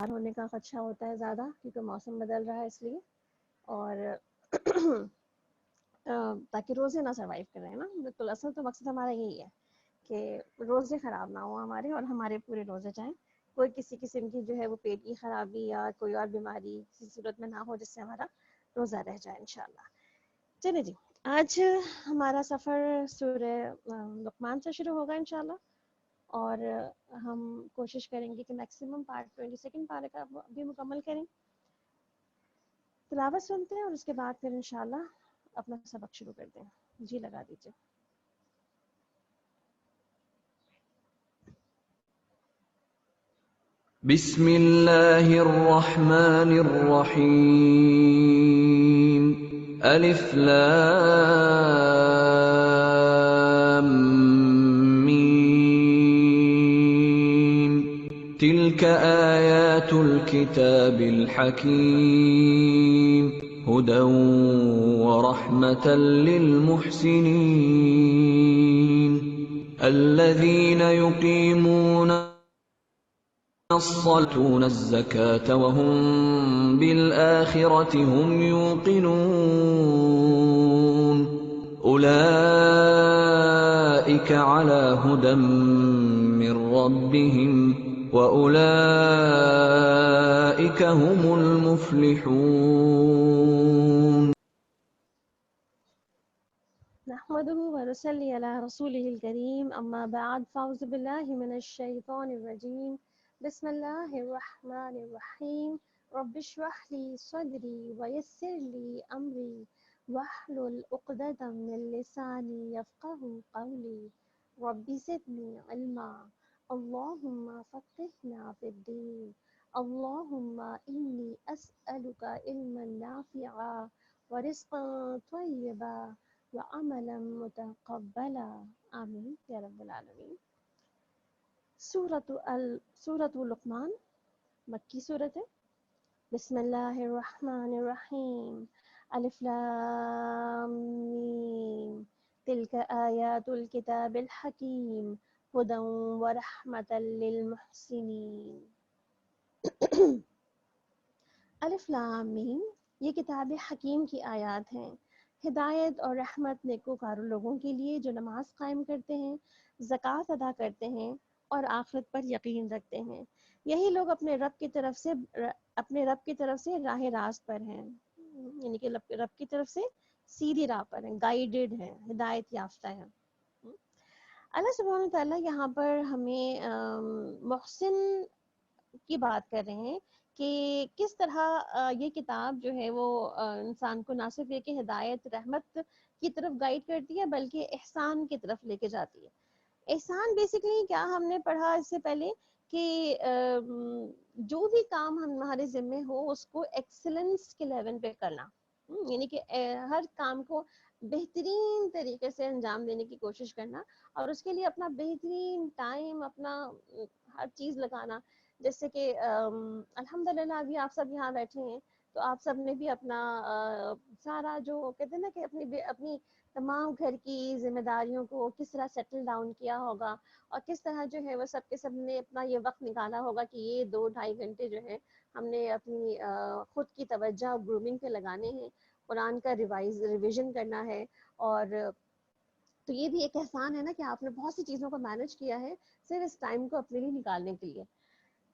ہونے کا خدشہ ہوتا ہے زیادہ کیونکہ موسم بدل رہا ہے اس لیے، اور تاکہ روزے نہ سروائیو کریں نا، بالکل اصل تو مقصد ہمارا یہی ہے کہ روزے خراب نہ ہوں ہمارے، اور ہمارے پورے روزے جائیں، کوئی کسی قسم کی جو ہے وہ پیٹ کی خرابی یا کوئی اور بیماری کسی صورت میں نہ ہو جس سے ہمارا روزہ رہ جائے انشاءاللہ۔ چلے جی، آج ہمارا سفر سورہ لقمان سے شروع ہوگا انشاءاللہ، اور ہم کوشش کریں گے کہ میکسیمم پارٹ 22 پارے کا بھی مکمل کریں۔ تلاوت سنتے ہیں اور اس کے بعد پھر انشاءاللہ اپنا سبق شروع کرتے ہیں۔ جی لگا دیجیے۔ بسم اللہ الرحمن الرحیم، الف لام میم، تلک آیات الکتاب الحکیم، ہدی ورحمۃ للمحسنین، الذین یقیمون يُؤْتُونَ الزَّكَاةَ وَهُمْ بِالْآخِرَةِ هُمْ يُوقِنُونَ، أُولَئِكَ عَلَى هُدًى مِّن رَّبِّهِمْ وَأُولَئِكَ هُمُ الْمُفْلِحُونَ۔ نحمده ونصلي على رسوله الكريم، أما بعد، فأعوذ بالله من الشيطان الرجيم، بسم الله الرحمن الرحيم، رب اشرح لي صدري ويسر لي أمري واحلل عقدة من لساني يفقهوا قولي، رب زدني علما، اللهم فقهنا في الدين، اللهم إني أسألك علما نافعا ورزقا طيبا وعملا متقبلا، آمین یا رب العالمین۔ سورۃ لقمان مکی صورت ہے۔ بسم اللہ الرحمن الرحیم، الف لام میم، تلک آیات الکتاب الحکیم، ہدی ورحمۃ للمحسنین۔ الف لام میم، یہ کتاب حکیم کی آیات ہیں، ہدایت اور رحمت نیکوکار لوگوں کے لیے جو نماز قائم کرتے ہیں، زکوٰۃ ادا کرتے ہیں اور آخرت پر یقین رکھتے ہیں، یہی لوگ اپنے رب کی طرف سے راہ راست پر ہیں، یعنی کہ رب کی طرف سے سیدھی راہ پر ہیں، گائیڈڈ ہیں، ہدایت یافتہ ہیں۔ اللہ سبحانہ وتعالیٰ یہاں پر ہمیں محسن کی بات کر رہے ہیں کہ کس طرح یہ کتاب جو ہے وہ انسان کو نہ صرف یہ کہ ہدایت رحمت کی طرف گائیڈ کرتی ہے بلکہ احسان کی طرف لے کے جاتی ہے۔ احسان بیسیکلی کیا ہم نے پڑھا اس سے پہلے کہ جو بھی کام ہمارے ذمے ہو اس کو ایکسلنس کے لیول پہ کرنا، یعنی کہ ہر کام کو بہترین طریقے سے انجام دینے کی کوشش کرنا، اور اس کے لیے اپنا بہترین ٹائم، اپنا ہر چیز لگانا۔ جیسے کہ الحمدللہ ابھی آپ سب یہاں بیٹھے ہیں تو آپ سب نے بھی اپنا سارا جو کہتے ہیں نا کہ اپنی تمام گھر کی ذمہ داریوں کو کس طرح سیٹل ڈاؤن کیا ہوگا، اور کس طرح جو ہے وہ سب کے سب نے اپنا یہ وقت نکالا ہوگا کہ یہ 2-2.5 گھنٹے جو ہے ہم نے اپنی خود کی توجہ گرومنگ پہ لگانے ہیں، قرآن کا ریویژن کرنا ہے۔ اور تو یہ بھی ایک احسان ہے نا کہ آپ نے بہت سی چیزوں کو مینیج کیا ہے صرف اس ٹائم کو اپنے لیے نکالنے کے لیے۔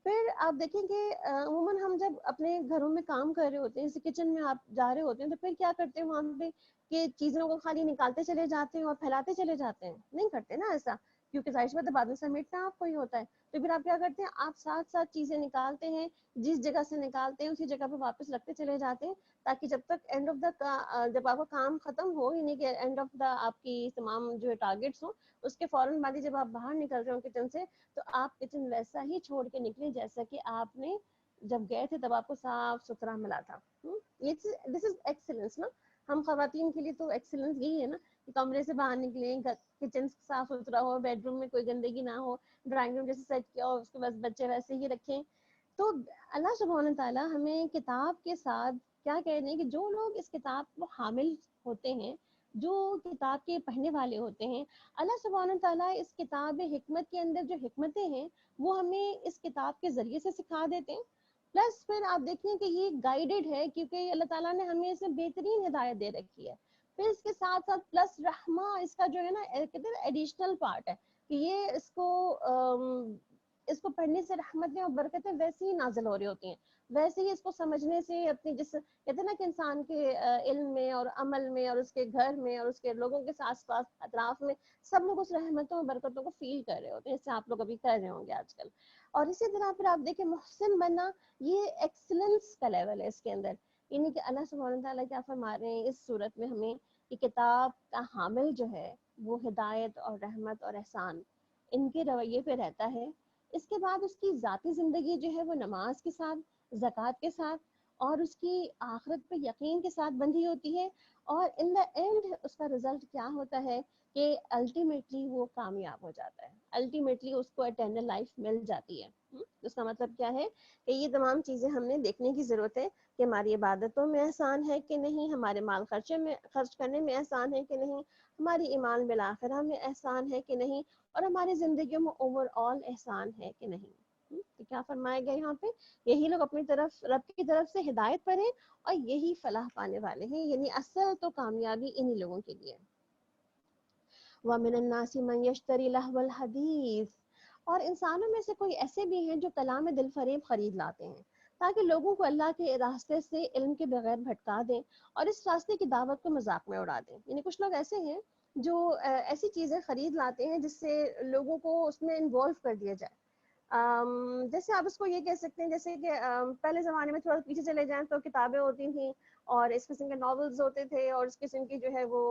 پھر آپ دیکھیں کہ عموماً ہم جب اپنے گھروں میں کام کر رہے ہوتے ہیں، جیسے کچن میں آپ جا رہے ہوتے ہیں، تو پھر کیا کرتے ہیں وہاں پہ کہ چیزوں کو خالی نکالتے چلے جاتے ہیں اور پھیلاتے چلے جاتے ہیں، نہیں کرتے نا ایسا، کیونکہ ظاہر سی بات ہے بعد میں سمیٹنا آپ کو ہی ہوتا ہے۔ تو پھر آپ کیا کرتے ہیں، آپ ساتھ ساتھ چیزیں نکالتے ہیں، جس جگہ سے نکالتے ہیں اسی جگہ پہ واپس رکھتے چلے جاتے ہیں، تاکہ جب تک اینڈ آف دا جب آپ کا کام ختم ہو، یعنی کہ اینڈ آف دا آپ کی تمام جو ہے ٹارگیٹس ہوں، اس کے فوراً بعد ہی جب آپ باہر نکل رہے ہو کچن سے، تو آپ کچن ویسا ہی چھوڑ کے نکلیں جیسا کہ آپ نے جب گئے تھے تب آپ کو صاف ستھرا ملا تھا۔ دس از ایکسلنس نا۔ ہم خواتین کے لیے تو ایکسلنس یہی ہے نا کہ کمرے سے باہر نکلیں، کچن صاف ستھرا ہو، بیڈ روم میں کوئی گندگی نہ ہو، ڈرائنگ روم جیسے سیٹ کیا ہو اس کے بعد بچے ویسے ہی رکھیں۔ تو اللہ سبحانہ تعالیٰ ہمیں کتاب کے ساتھ کیا کہہ رہے ہیں کہ جو لوگ اس کتاب کو حامل ہوتے ہیں، جو کتاب کے پڑھنے والے ہوتے ہیں، اللہ سبحانہ تعالیٰ اس کتاب حکمت کے اندر جو حکمتیں ہیں وہ ہمیں اس کتاب کے ذریعے سے سکھا دیتے ہیں، پلس پھر آپ دیکھیں کہ یہ گائیڈڈ ہے کیونکہ اللہ تعالیٰ نے ہمیں اس میں بہترین ہدایت دے رکھی ہے. پھر اس کے ساتھ ساتھ پلس رحمہ اس کا جو ہے نا کہتے ہیں ایڈیشنل پارٹ ہے کہ یہ اس کو پڑھنے سے رحمتیں اور برکتیں ویسے ہی نازل ہو رہی ہوتی ہیں, ویسے ہی اس کو سمجھنے سے اپنی جس کہتے ہیں نا کہ انسان کے علم میں اور عمل میں اور اس کے گھر میں اور اس کے لوگوں کے آس پاس اطراف میں سب لوگ اس رحمتوں اور برکتوں کو فیل کر رہے ہوتے ہیں, اس سے آپ لوگ ابھی کر رہے ہوں گے آج کل. اور اسی طرح پھر آپ دیکھیں محسن بننا یہ ایکسلنس کا لیول ہے اس کے اندر, یعنی کہ اللہ سبحانہ تعالیٰ کیا فرما رہے ہیں اس صورت میں ہمیں کہ کتاب کا حامل جو ہے وہ ہدایت اور رحمت اور احسان ان کے رویے پہ رہتا ہے. اس کے بعد اس کی ذاتی زندگی جو ہے وہ نماز کے ساتھ, زکوٰۃ کے ساتھ اور اس کی آخرت پہ یقین کے ساتھ بندھی ہوتی ہے, اور ان دا اینڈ اس کا رزلٹ کیا ہوتا ہے کہ الٹیمیٹلی وہ کامیاب ہو جاتا ہے, الٹیمیٹلی اس کو اٹرنل لائف مل جاتی ہے. اس کا مطلب کیا ہے کہ یہ تمام چیزیں ہم نے دیکھنے کی ضرورت ہے کہ ہماری عبادتوں میں احسان ہے کہ نہیں, ہمارے مال خرچ کرنے میں احسان ہے کہ نہیں, ہماری ایمان بالآخرہ میں احسان ہے کہ نہیں, اور ہماری زندگیوں میں اوور آل احسان ہے کہ نہیں. تو کیا فرمایا گیا یہاں پہ, یہی لوگ اپنی طرف رب کی طرف سے ہدایت پر ہیں اور یہی فلاح پانے والے ہیں, یعنی اصل تو کامیابی انہی لوگوں کے لیے. وَمِنَ النَّاسِ مَن يَشْتَرِي لَهْوَ الْحَدِيثِ, اور انسانوں میں سے کوئی ایسے بھی ہیں جو کلام دل فریب خرید لاتے ہیں تاکہ لوگوں کو اللہ کے راستے سے علم کے بغیر بھٹکا دیں اور اس راستے کی دعوت کو مذاق میں اڑا دیں. یعنی کچھ لوگ ایسے ہیں جو ایسی چیزیں خرید لاتے ہیں جس سے لوگوں کو اس میں انوالو کر دیا جائے. جیسے آپ اس کو یہ کہہ سکتے ہیں جیسے کہ پہلے زمانے میں تھوڑا پیچھے چلے جائیں تو کتابیں ہوتی تھیں اور اس قسم کے ناولز ہوتے تھے اور اس قسم کی جو ہے وہ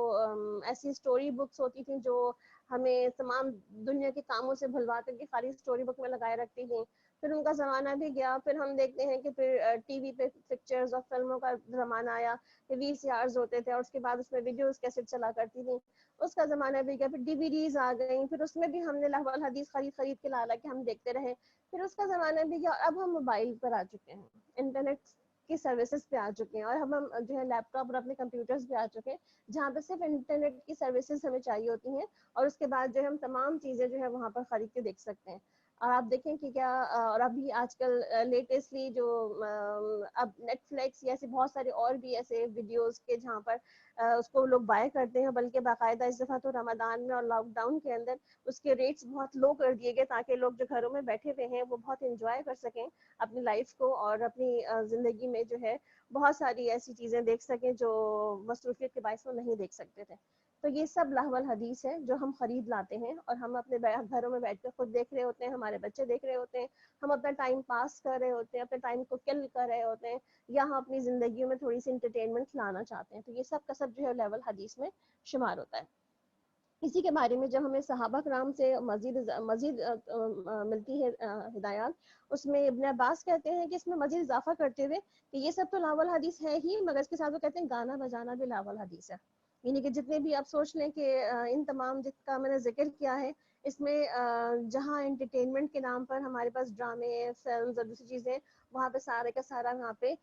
ایسی اسٹوری بکس ہوتی تھیں جو ہمیں تمام دنیا کے کاموں سے بھلواتے کہ خالی اسٹوری بک میں لگائے رکھتی تھیں. پھر ان کا زمانہ بھی گیا, پھر ہم دیکھتے ہیں کہ پھر ٹی وی پہ پکچرز اور فلموں کا زمانہ آیا, وی سی آرز ہوتے تھے اور اس کے بعد اس میں ویڈیوز کیسٹ چلا کرتی تھیں, اس کا زمانہ بھی گیا. پھر ڈی وی ڈیز آ گئیں, پھر اس میں بھی ہم نے لہو الحدیث خرید کے لا کے ہم دیکھتے رہے. پھر اس کا زمانہ بھی گیا اور اب ہم موبائل پر آ چکے ہیں, انٹرنیٹ کی سروسز پہ آ چکے ہیں, اور ہم جو ہے لیپ ٹاپ اور اپنے کمپیوٹرز پہ آ چکے ہیں جہاں پہ صرف انٹرنیٹ کی سروسز ہمیں چاہیے ہوتی ہیں, اور اس کے بعد جو ہے ہم تمام چیزیں جو ہے وہاں پر خرید کے دیکھ سکتے ہیں. اور آپ دیکھیں کہ کیا اور ابھی آج کل لیٹسٹلی جو اب نیٹ فلکس یا ایسے بہت سارے اور بھی ایسے ویڈیوز کے جہاں پر اس کو لوگ بائی کرتے ہیں, بلکہ باقاعدہ اس دفعہ تو رمضان میں اور لاک ڈاؤن کے اندر اس کے ریٹس بہت لو کر دیے گئے تاکہ لوگ جو گھروں میں بیٹھے ہوئے ہیں وہ بہت انجوائے کر سکیں اپنی لائف کو اور اپنی زندگی میں جو ہے بہت ساری ایسی چیزیں دیکھ سکیں جو مصروفیت کے باعث وہ نہیں دیکھ سکتے تھے. تو یہ سب لہو الحدیث ہے جو ہم خرید لاتے ہیں اور ہم اپنے گھروں میں بیٹھ کے خود دیکھ رہے ہوتے ہیں, ہمارے بچے دیکھ رہے ہوتے ہیں, ہم اپنا ٹائم پاس کر رہے ہوتے ہیں, اپنے ٹائم کو کل کر رہے ہوتے ہیں, یا ہم اپنی زندگیوں میں تھوڑی سی انٹرٹینمنٹ لانا چاہتے ہیں. تو یہ سب کا سب جو ہے لیول حدیث میں شمار ہوتا ہے. اسی کے بارے میں جب ہمیں صحابہ کرام سے مزید ملتی ہے ہدایات, اس میں ابن عباس کہتے ہیں کہ اس میں مزید اضافہ کرتے ہوئے کہ یہ سب تو لاول حدیث ہے ہی, مگر اس کے ساتھ وہ کہتے ہیں گانا بجانا بھی لاول حدیث ہے. یعنی کہ جتنے بھی آپ سوچ لیں کہ ان تمام جس کا میں نے ذکر کیا ہے اس میں جہاں انٹرٹینمنٹ کے نام پر ہمارے پاس ڈرامے, فلمز اور دوسری چیزیں, وہاں پہ سارے کا سارا وہاں پہ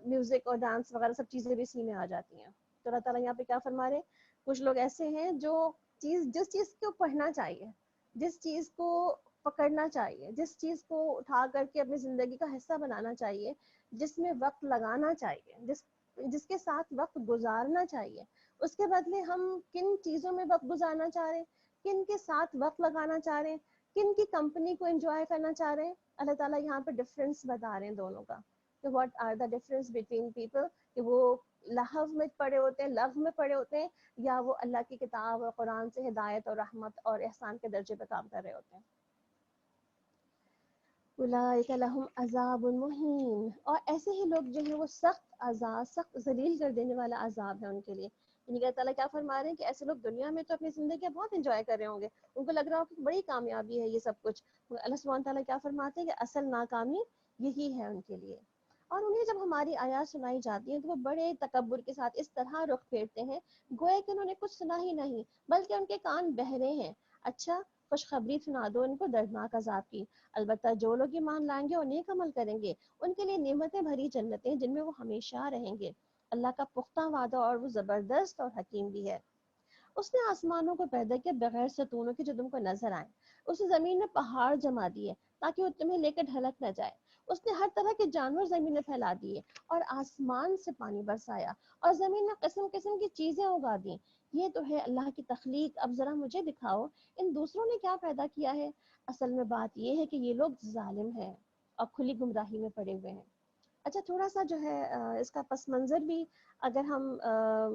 میوزک اور ڈانس وغیرہ سب چیزیں بھی اسی میں آ جاتی ہیں. تو اللہ تعالیٰ یہاں پہ کیا فرما رہے ہیں, کچھ لوگ ایسے ہیں جو جس چیز کو پڑھنا چاہیے, جس چیز کو پکڑنا چاہیے, جس چیز کو اٹھا کر کے اپنی زندگی کا حصہ بنانا چاہیے, جس میں وقت لگانا چاہیے, جس کے ساتھ وقت گزارنا چاہیے, اس کے بدلے ہم کن چیزوں میں وقت گزارنا چاہ رہے ہیں, کن کے ساتھ وقت لگانا چاہ رہے ہیں, کن کی کمپنی کو انجوائے کرنا چاہ رہے ہیں. اللہ تعالیٰ یہاں پہ ڈفرینس بتا رہے ہیں دونوں کا کہ what are the difference between people, کہ وہ لہو میں پڑے ہوتے ہیں, لغو میں پڑے ہوتے ہیں, یا وہ اللہ کی کتاب اور قرآن سے ہدایت اور رحمت اور احسان کے درجے پہ کام کر رہے ہوتے ہیں. اولئک لہم عذاب مہین, اور ایسے ہی لوگ جو ہیں وہ سخت عذاب, سخت ذلیل کر دینے والا عذاب ہے ان کے لیے. یعنی کہ اللہ تعالیٰ کیا فرما رہے ہیں کہ ایسے لوگ دنیا میں تو اپنی زندگی بہت انجوائے کر رہے ہوں گے, ان کو لگ رہا ہو کہ بڑی کامیابی ہے یہ سب کچھ, اللہ سبحانہ تعالیٰ کیا فرماتے ہیں کہ اصل ناکامی یہی ہے ان کے لیے. اور انہیں جب ہماری آیات سنائی جاتی ہیں تو وہ بڑے تکبر کے ساتھ اس طرح رخ پھیرتے ہیں گویا کہ انہوں نے کچھ سنا ہی نہیں, بلکہ ان کے کان بہرے ہیں. اچھا خوشخبری سنا دو ان کو دردناک عذاب کی, البتہ جو لوگ ایمان لائیں گے اور نیک عمل کریں گے ان کے لیے نعمتیں بھری جنتیں جن میں وہ ہمیشہ رہیں گے. اللہ کا پختہ وعدہ اور وہ زبردست اور حکیم بھی ہے. اس نے آسمانوں کو پیدا کیا بغیر ستونوں کے جو تم کو نظر آئیں, اس نے زمین میں پہاڑ جما دیے تاکہ وہ تمہیں لے کر ڈھلک نہ جائے, اس نے ہر طرح کے جانور زمین میں پھیلا دیے اور آسمان سے پانی برسایا اور زمین میں قسم قسم کی چیزیں اگا دی. یہ تو ہے اللہ کی تخلیق. اب ذرا مجھے دکھاؤ ان دوسروں نے کیا پیدا کیا ہے. اصل میں بات یہ ہے کہ یہ لوگ ظالم ہیں اور کھلی گمراہی میں پڑے ہوئے ہیں. اچھا تھوڑا سا جو ہے اس کا پس منظر بھی اگر ہم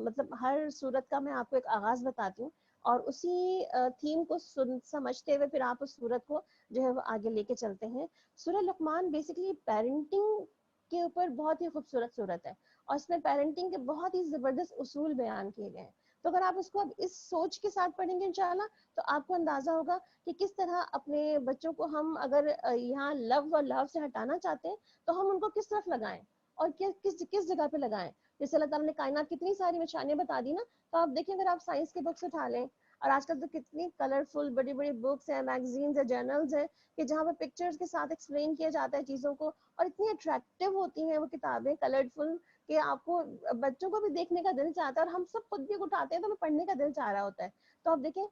مطلب ہر صورت کا میں آپ کو ایک آغاز بتاتی ہوں اور اسی تھیم کو سمجھتے ہوئے پھر آپ اس صورت کو جو ہے وہ آگے لے کے چلتے ہیں. سورہ لقمان بیسیکلی پیرنٹنگ کے اوپر بہت ہی خوبصورت صورت ہے اور اس میں پیرنٹنگ کے بہت ہی زبردست اصول بیان کیے گئے ہیں. تو اگر آپ اس کو اب اس سوچ کے ساتھ پڑھیں گے انشاءاللہ تو آپ کو اندازہ ہوگا کہ کس طرح اپنے بچوں کو ہم اگر یہاں لو اور لو سے ہٹانا چاہتے ہیں تو ہم ان کو کس طرف لگائیں اور کس جگہ پہ لگائیں. جیسے اللہ تعالیٰ نے کائنات کتنی ساری نشانیاں بتا دی نا, تو آپ دیکھیں اگر آپ سائنس کی بکس اٹھا لیں اور آج کل تو کتنی کلرفل بڑی بڑی بکس ہیں, میگزینز ہیں, جرنلز ہیں کہ جہاں پہ پکچرز کے ساتھ ایکسپلین کیا جاتا ہے چیزوں کو, اور اتنی اٹریکٹیو ہوتی ہیں وہ کتابیں کلرفل کہ آپ کو بچوں کو بھی دیکھنے کا دل چاہتا ہے اور ہم سب خود بھی اٹھاتے ہیں تو ہمیں پڑھنے کا دل چاہ رہا ہوتا ہے. تو آپ دیکھیں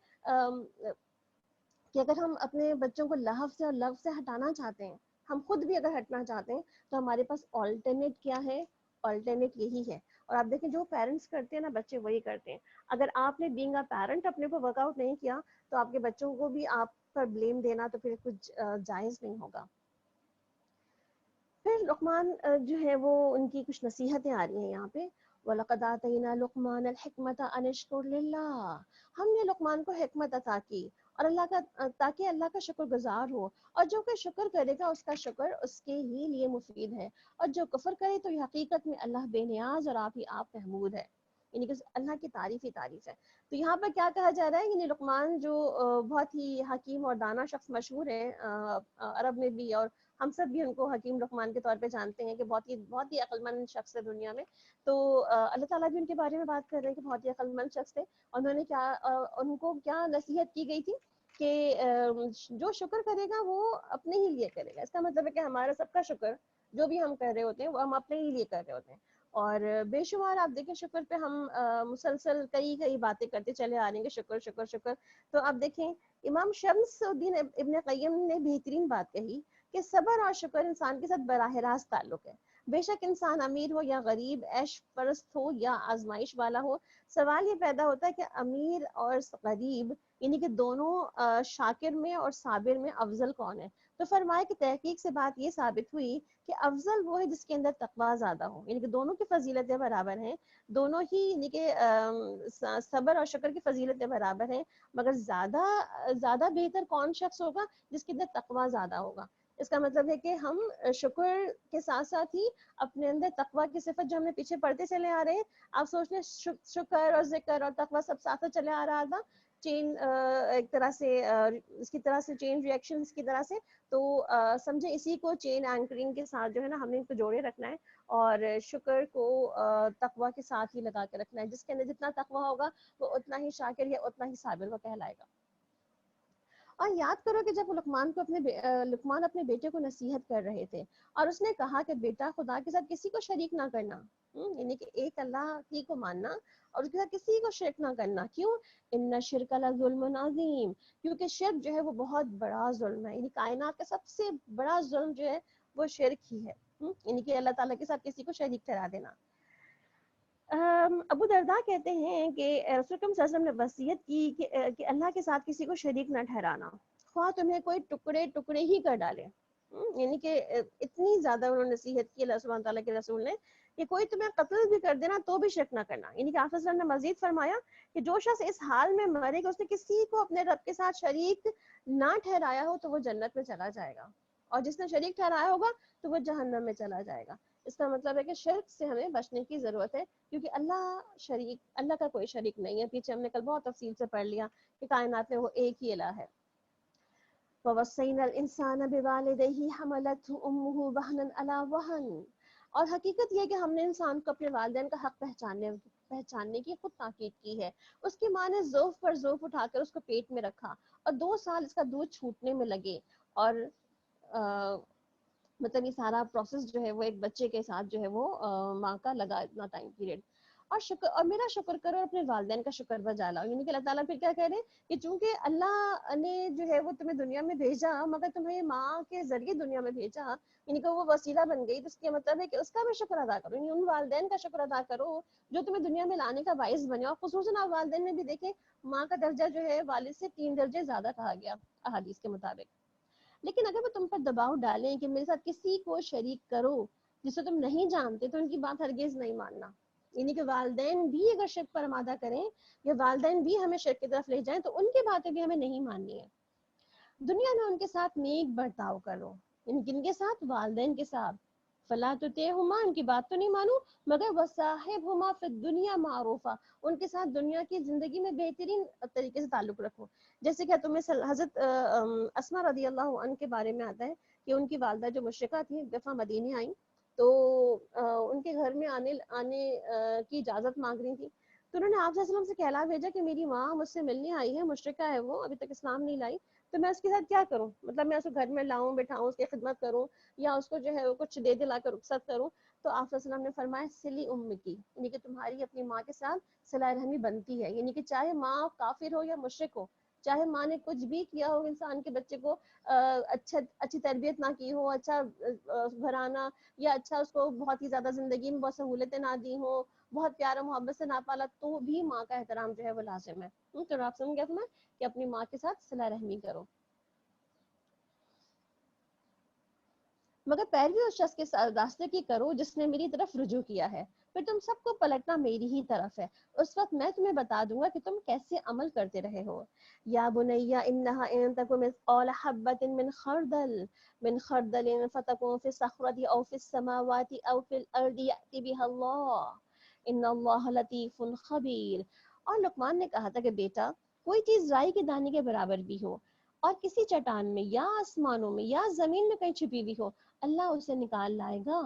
کہ اگر ہم اپنے بچوں کو لہو سے اور لو سے ہٹانا چاہتے ہیں, ہم خود بھی اگر ہٹنا چاہتے ہیں تو ہمارے پاس آلٹرنیٹ کیا ہے, آلٹرنیٹ یہی ہے. اور آپ دیکھیں جو پیرنٹس کرتے ہیں نا بچے وہی کرتے ہیں. اگر آپ نے بینگ اے پیرنٹ اپنے کو ورک آؤٹ نہیں کیا تو آپ کے بچوں کو بھی آپ پر بلیم دینا تو پھر کچھ جائز نہیں ہوگا. پھر لقمان جو ہے وہ ان کی کچھ نصیحتیں آ رہی ہیں یہاں پہ. وَلَقَدْ آتَيْنَا لُقْمَانَ الْحِكْمَةَ أَنِ اشْكُرْ لِلَّهِ, ہم نے لقمان کو حکمت عطا کی اور اللہ کا تاکہ اللہ کا شکر گزار ہو, اور جو کوئی شکر کرے گا اس کا شکر اس کے ہی لیے مفید ہے, اور جو کفر کرے تو یہ حقیقت میں اللہ بے نیاز اور آپ محمود ہے, یعنی کہ اللہ کی تعریف ہی تعریف ہے. تو یہاں پر کیا کہا جا رہا ہے, یعنی لقمان جو بہت ہی حکیم اور دانا شخص مشہور ہے عرب میں بھی, اور ہم سب بھی ان کو حکیم لقمان کے طور پہ جانتے ہیں کہ بہت ہی عقل مند شخص ہے دنیا میں. تو اللہ تعالیٰ بھی ان کے بارے میں بات کر رہے ہیں کہ بہت ہی عقل مند شخص تھے. انہوں نے ان کو کیا نصیحت کی گئی تھی کہ جو شکر کرے گا وہ اپنے ہی لیے کرے گا. اس کا مطلب ہے کہ ہمارا سب کا شکر جو بھی ہم کر رہے ہوتے ہیں وہ ہم اپنے ہی لیے کر رہے ہوتے ہیں. اور بے شمار آپ دیکھیں شکر پہ ہم مسلسل کئی باتیں کرتے چلے آ رہے ہیں کہ شکر شکر شکر. تو آپ دیکھیں امام شمس الدین ابن قیم نے بہترین بات کہی کہ صبر اور شکر انسان کے ساتھ براہ راست تعلق ہے. بے شک انسان امیر ہو یا غریب, عیش پرست ہو یا آزمائش والا ہو, سوال یہ پیدا ہوتا ہے کہ امیر اور غریب یعنی کہ دونوں شاکر میں اور صابر میں افضل کون ہے. تو فرمائے کہ تحقیق سے بات یہ ثابت ہوئی کہ افضل وہ ہے جس کے اندر تقویٰ زیادہ ہو, یعنی کہ دونوں کی فضیلتیں برابر ہیں, دونوں ہی یعنی کہ صبر اور شکر کی فضیلتیں برابر ہیں, مگر زیادہ بہتر کون شخص ہوگا جس کے اندر تقویٰ زیادہ ہوگا. اس کا مطلب ہے کہ ہم شکر کے ساتھ ساتھ ہی اپنے اندر تقویٰ کی صفت جو ہم نے پیچھے پڑھتے چلے آ رہے ہیں, آپ سوچ لیں شکر اور ذکر اور تقویٰ سب ساتھ چلے آ رہا تھا چین ایک طرح سے اس کی طرح سے چین ریئیکشن کی طرح سے. تو سمجھے اسی کو چین اینکرنگ کے ساتھ جو ہے نا ہم نے ان کو جوڑے رکھنا ہے اور شکر کو تقویٰ کے ساتھ ہی لگا کے رکھنا ہے. جس کے اندر جتنا تقویٰ ہوگا وہ اتنا ہی شاکر یا اتنا ہی صابر وہ کہلائے گا. اور یاد کرو کہ جب لقمان اپنے بیٹے کو نصیحت کر رہے تھے اور اس نے کہا کہ بیٹا خدا کے ساتھ کسی کو شریک نہ کرنا, یعنی کہ ایک اللہ ہی کو ماننا اور اس کے ساتھ کسی کو شرک نہ کرنا. کیوں؟ ان الشرک لظلم عظیم, کیونکہ شرک جو ہے وہ بہت بڑا ظلم ہے, یعنی کائنات کا سب سے بڑا ظلم جو ہے وہ شرک ہی ہے, یعنی کہ اللہ تعالیٰ کے ساتھ کسی کو شریک ٹھہرا دینا. ابو درداء کہتے ہیں کہ رسول اکرم صلی اللہ علیہ وسلم نے وصیت کی کہ اللہ کے ساتھ کسی کو شریک نہ ٹھہرانا, خواہ تمہیں کوئی ٹکڑے ہی کر ڈالے. یعنی کہ اتنی زیادہ انہوں نے نصیحت کی اللہ سبحانہ تعالیٰ کے رسول نے کہ کوئی تمہیں قتل بھی کر دینا تو بھی شرک نہ کرنا. یعنی کہ آپ صلی اللہ علیہ وسلم نے مزید فرمایا کہ جو شخص اس حال میں مرے گا اس نے کسی کو اپنے رب کے ساتھ شریک نہ ٹھہرایا ہو تو وہ جنت میں چلا جائے گا, اور جس نے شریک ٹھہرایا ہوگا تو وہ جہنم میں چلا جائے گا. اس کا مطلب ہے کہ شرک سے ہمیں بچنے کی ضرورت ہے, کیونکہ اللہ کا کوئی شریک نہیں ہے. پیچھے ہم نے کل بہت تفصیل سے پڑھ لیا کہ کائنات میں وہ ایک ہی الہ ہے. وَوَصَّيْنَا الْإِنسَانَ بِوَالِدَيْهِ حَمَلَتْهُ أُمُّهُ وَهْنًا عَلَى وَهْنٍ, اور حقیقت یہ کہ ہم نے انسان کو اپنے والدین کا حق پہچاننے کی خود تاکید کی ہے. اس کی ماں نے ضعف پر ضعف اٹھا کر اس کو پیٹ میں رکھا اور 2 سال اس کا دودھ چھوٹنے میں لگے, اور مطلب یہ سارا پروسیس جو ہے وہ ایک بچے کے ساتھ جو ہے وہ ماں کا لگا اتنا ٹائم پیریڈ. اور میرا شکر کرو اور اپنے والدین کا شکر بجا لاؤ. یعنی کہ اللہ تعالیٰ پھر کیا کہہ رہے ہیں کہ چونکہ اللہ نے جو ہے وہ تمہیں دنیا میں بھیجا مگر تمہیں ماں کے ذریعے دنیا میں بھیجا، یعنی کہ وہ وسیلہ بن گئی، تو اس کا مطلب ہے کہ اس کا بھی شکر ادا کرو، یعنی ان والدین کا شکر ادا کرو جو تمہیں دنیا میں لانے کا باعث بنے. اور خصوصاً آپ والدین میں بھی دیکھیں ماں کا درجہ جو ہے والد سے 3 درجے زیادہ کہا گیا احادیث کے مطابق. لیکن اگر وہ تم پر دباؤ ڈالیں کہ میرے ساتھ کسی کو شریک کرو جسے تم نہیں جانتے، تو ان کی بات ہرگز نہیں ماننا. یعنی کہ والدین بھی اگر شرک پر آمادہ کریں یا والدین بھی ہمیں شرک کی طرف لے جائیں تو ان کی باتیں بھی ہمیں نہیں ماننی ہے. دنیا میں ان کے ساتھ نیک برتاؤ کرو، یعنی کن کے ساتھ؟ والدین کے ساتھ. فلا تطیعہما، ان کی بات تو نہیں مانو، مگر وصاحبہما فی الدنیا معروفا، ان کے ساتھ دنیا کی زندگی میں بہترین طریقے سے تعلق رکھو. جیسے کہ تمہیں حضرت اسماء رضی اللہ عنہ کے بارے میں آتا ہے کہ ان کی والدہ جو مشرکہ تھیں ایک دفعہ مدینے آئیں تو ان کے گھر میں آنے کی اجازت مانگ رہی تھی. تو انہوں نے آپ صلی اللہ علیہ وسلم سے کہلا بھیجا کہ میری ماں مجھ سے ملنے آئی ہے، مشرکہ ہے، وہ ابھی تک اسلام نہیں لائی، تو میں اس کے ساتھ کیا کروں؟ مطلب میں اس کو گھر میں لاؤں بٹھاؤں، اس کی خدمت کروں، یا اس کو جو ہے کچھ دے دلا کر رخصت کروں؟ تو آپ صلی اللہ علیہ وسلم نے فرمایا سلی ام کی، یعنی کہ تمہاری اپنی ماں کے ساتھ صلہ رحمی بنتی ہے. یعنی کہ چاہے ماں کافر ہو یا مشرک ہو، چاہے ماں نے کچھ بھی کیا ہو انسان کے بچے کو اچھی تربیت نہ کی ہو، اچھا گھرانہ یا اچھا اس کو بہت ہی زیادہ زندگی میں بہت سہولتیں نہ دی ہوں، بہت پیارا محبت سے نہ پالا، تو بھی ماں کا احترام جو ہے وہ لازم ہے. تو آپ سمجھ گئے کہ اپنی ماں کے ساتھ صلہ رحمی کرو. مگر پیروی اس شخص کے راستے کی کرو جس نے میری طرف رجوع کیا ہے، پھر تم سب کو پلٹنا میری ہی طرف ہے، اس وقت میں تمہیں بتا دوں گا کہ تم کیسے عمل کرتے رہے ہو. یا بنیا انہا ان تکن مثقال حبۃ من خردل فتکن فی الصخرۃ او فی السماوات او فی الارض یأتی بها اللہ ان اللہ لطیف خبیر. اور لقمان نے کہا تھا کہ بیٹا کوئی چیز رائی کے دانے کے برابر بھی ہو اور کسی چٹان میں یا آسمانوں میں یا زمین میں کہیں چھپی ہوئی ہو، اللہ اسے نکال لائے گا.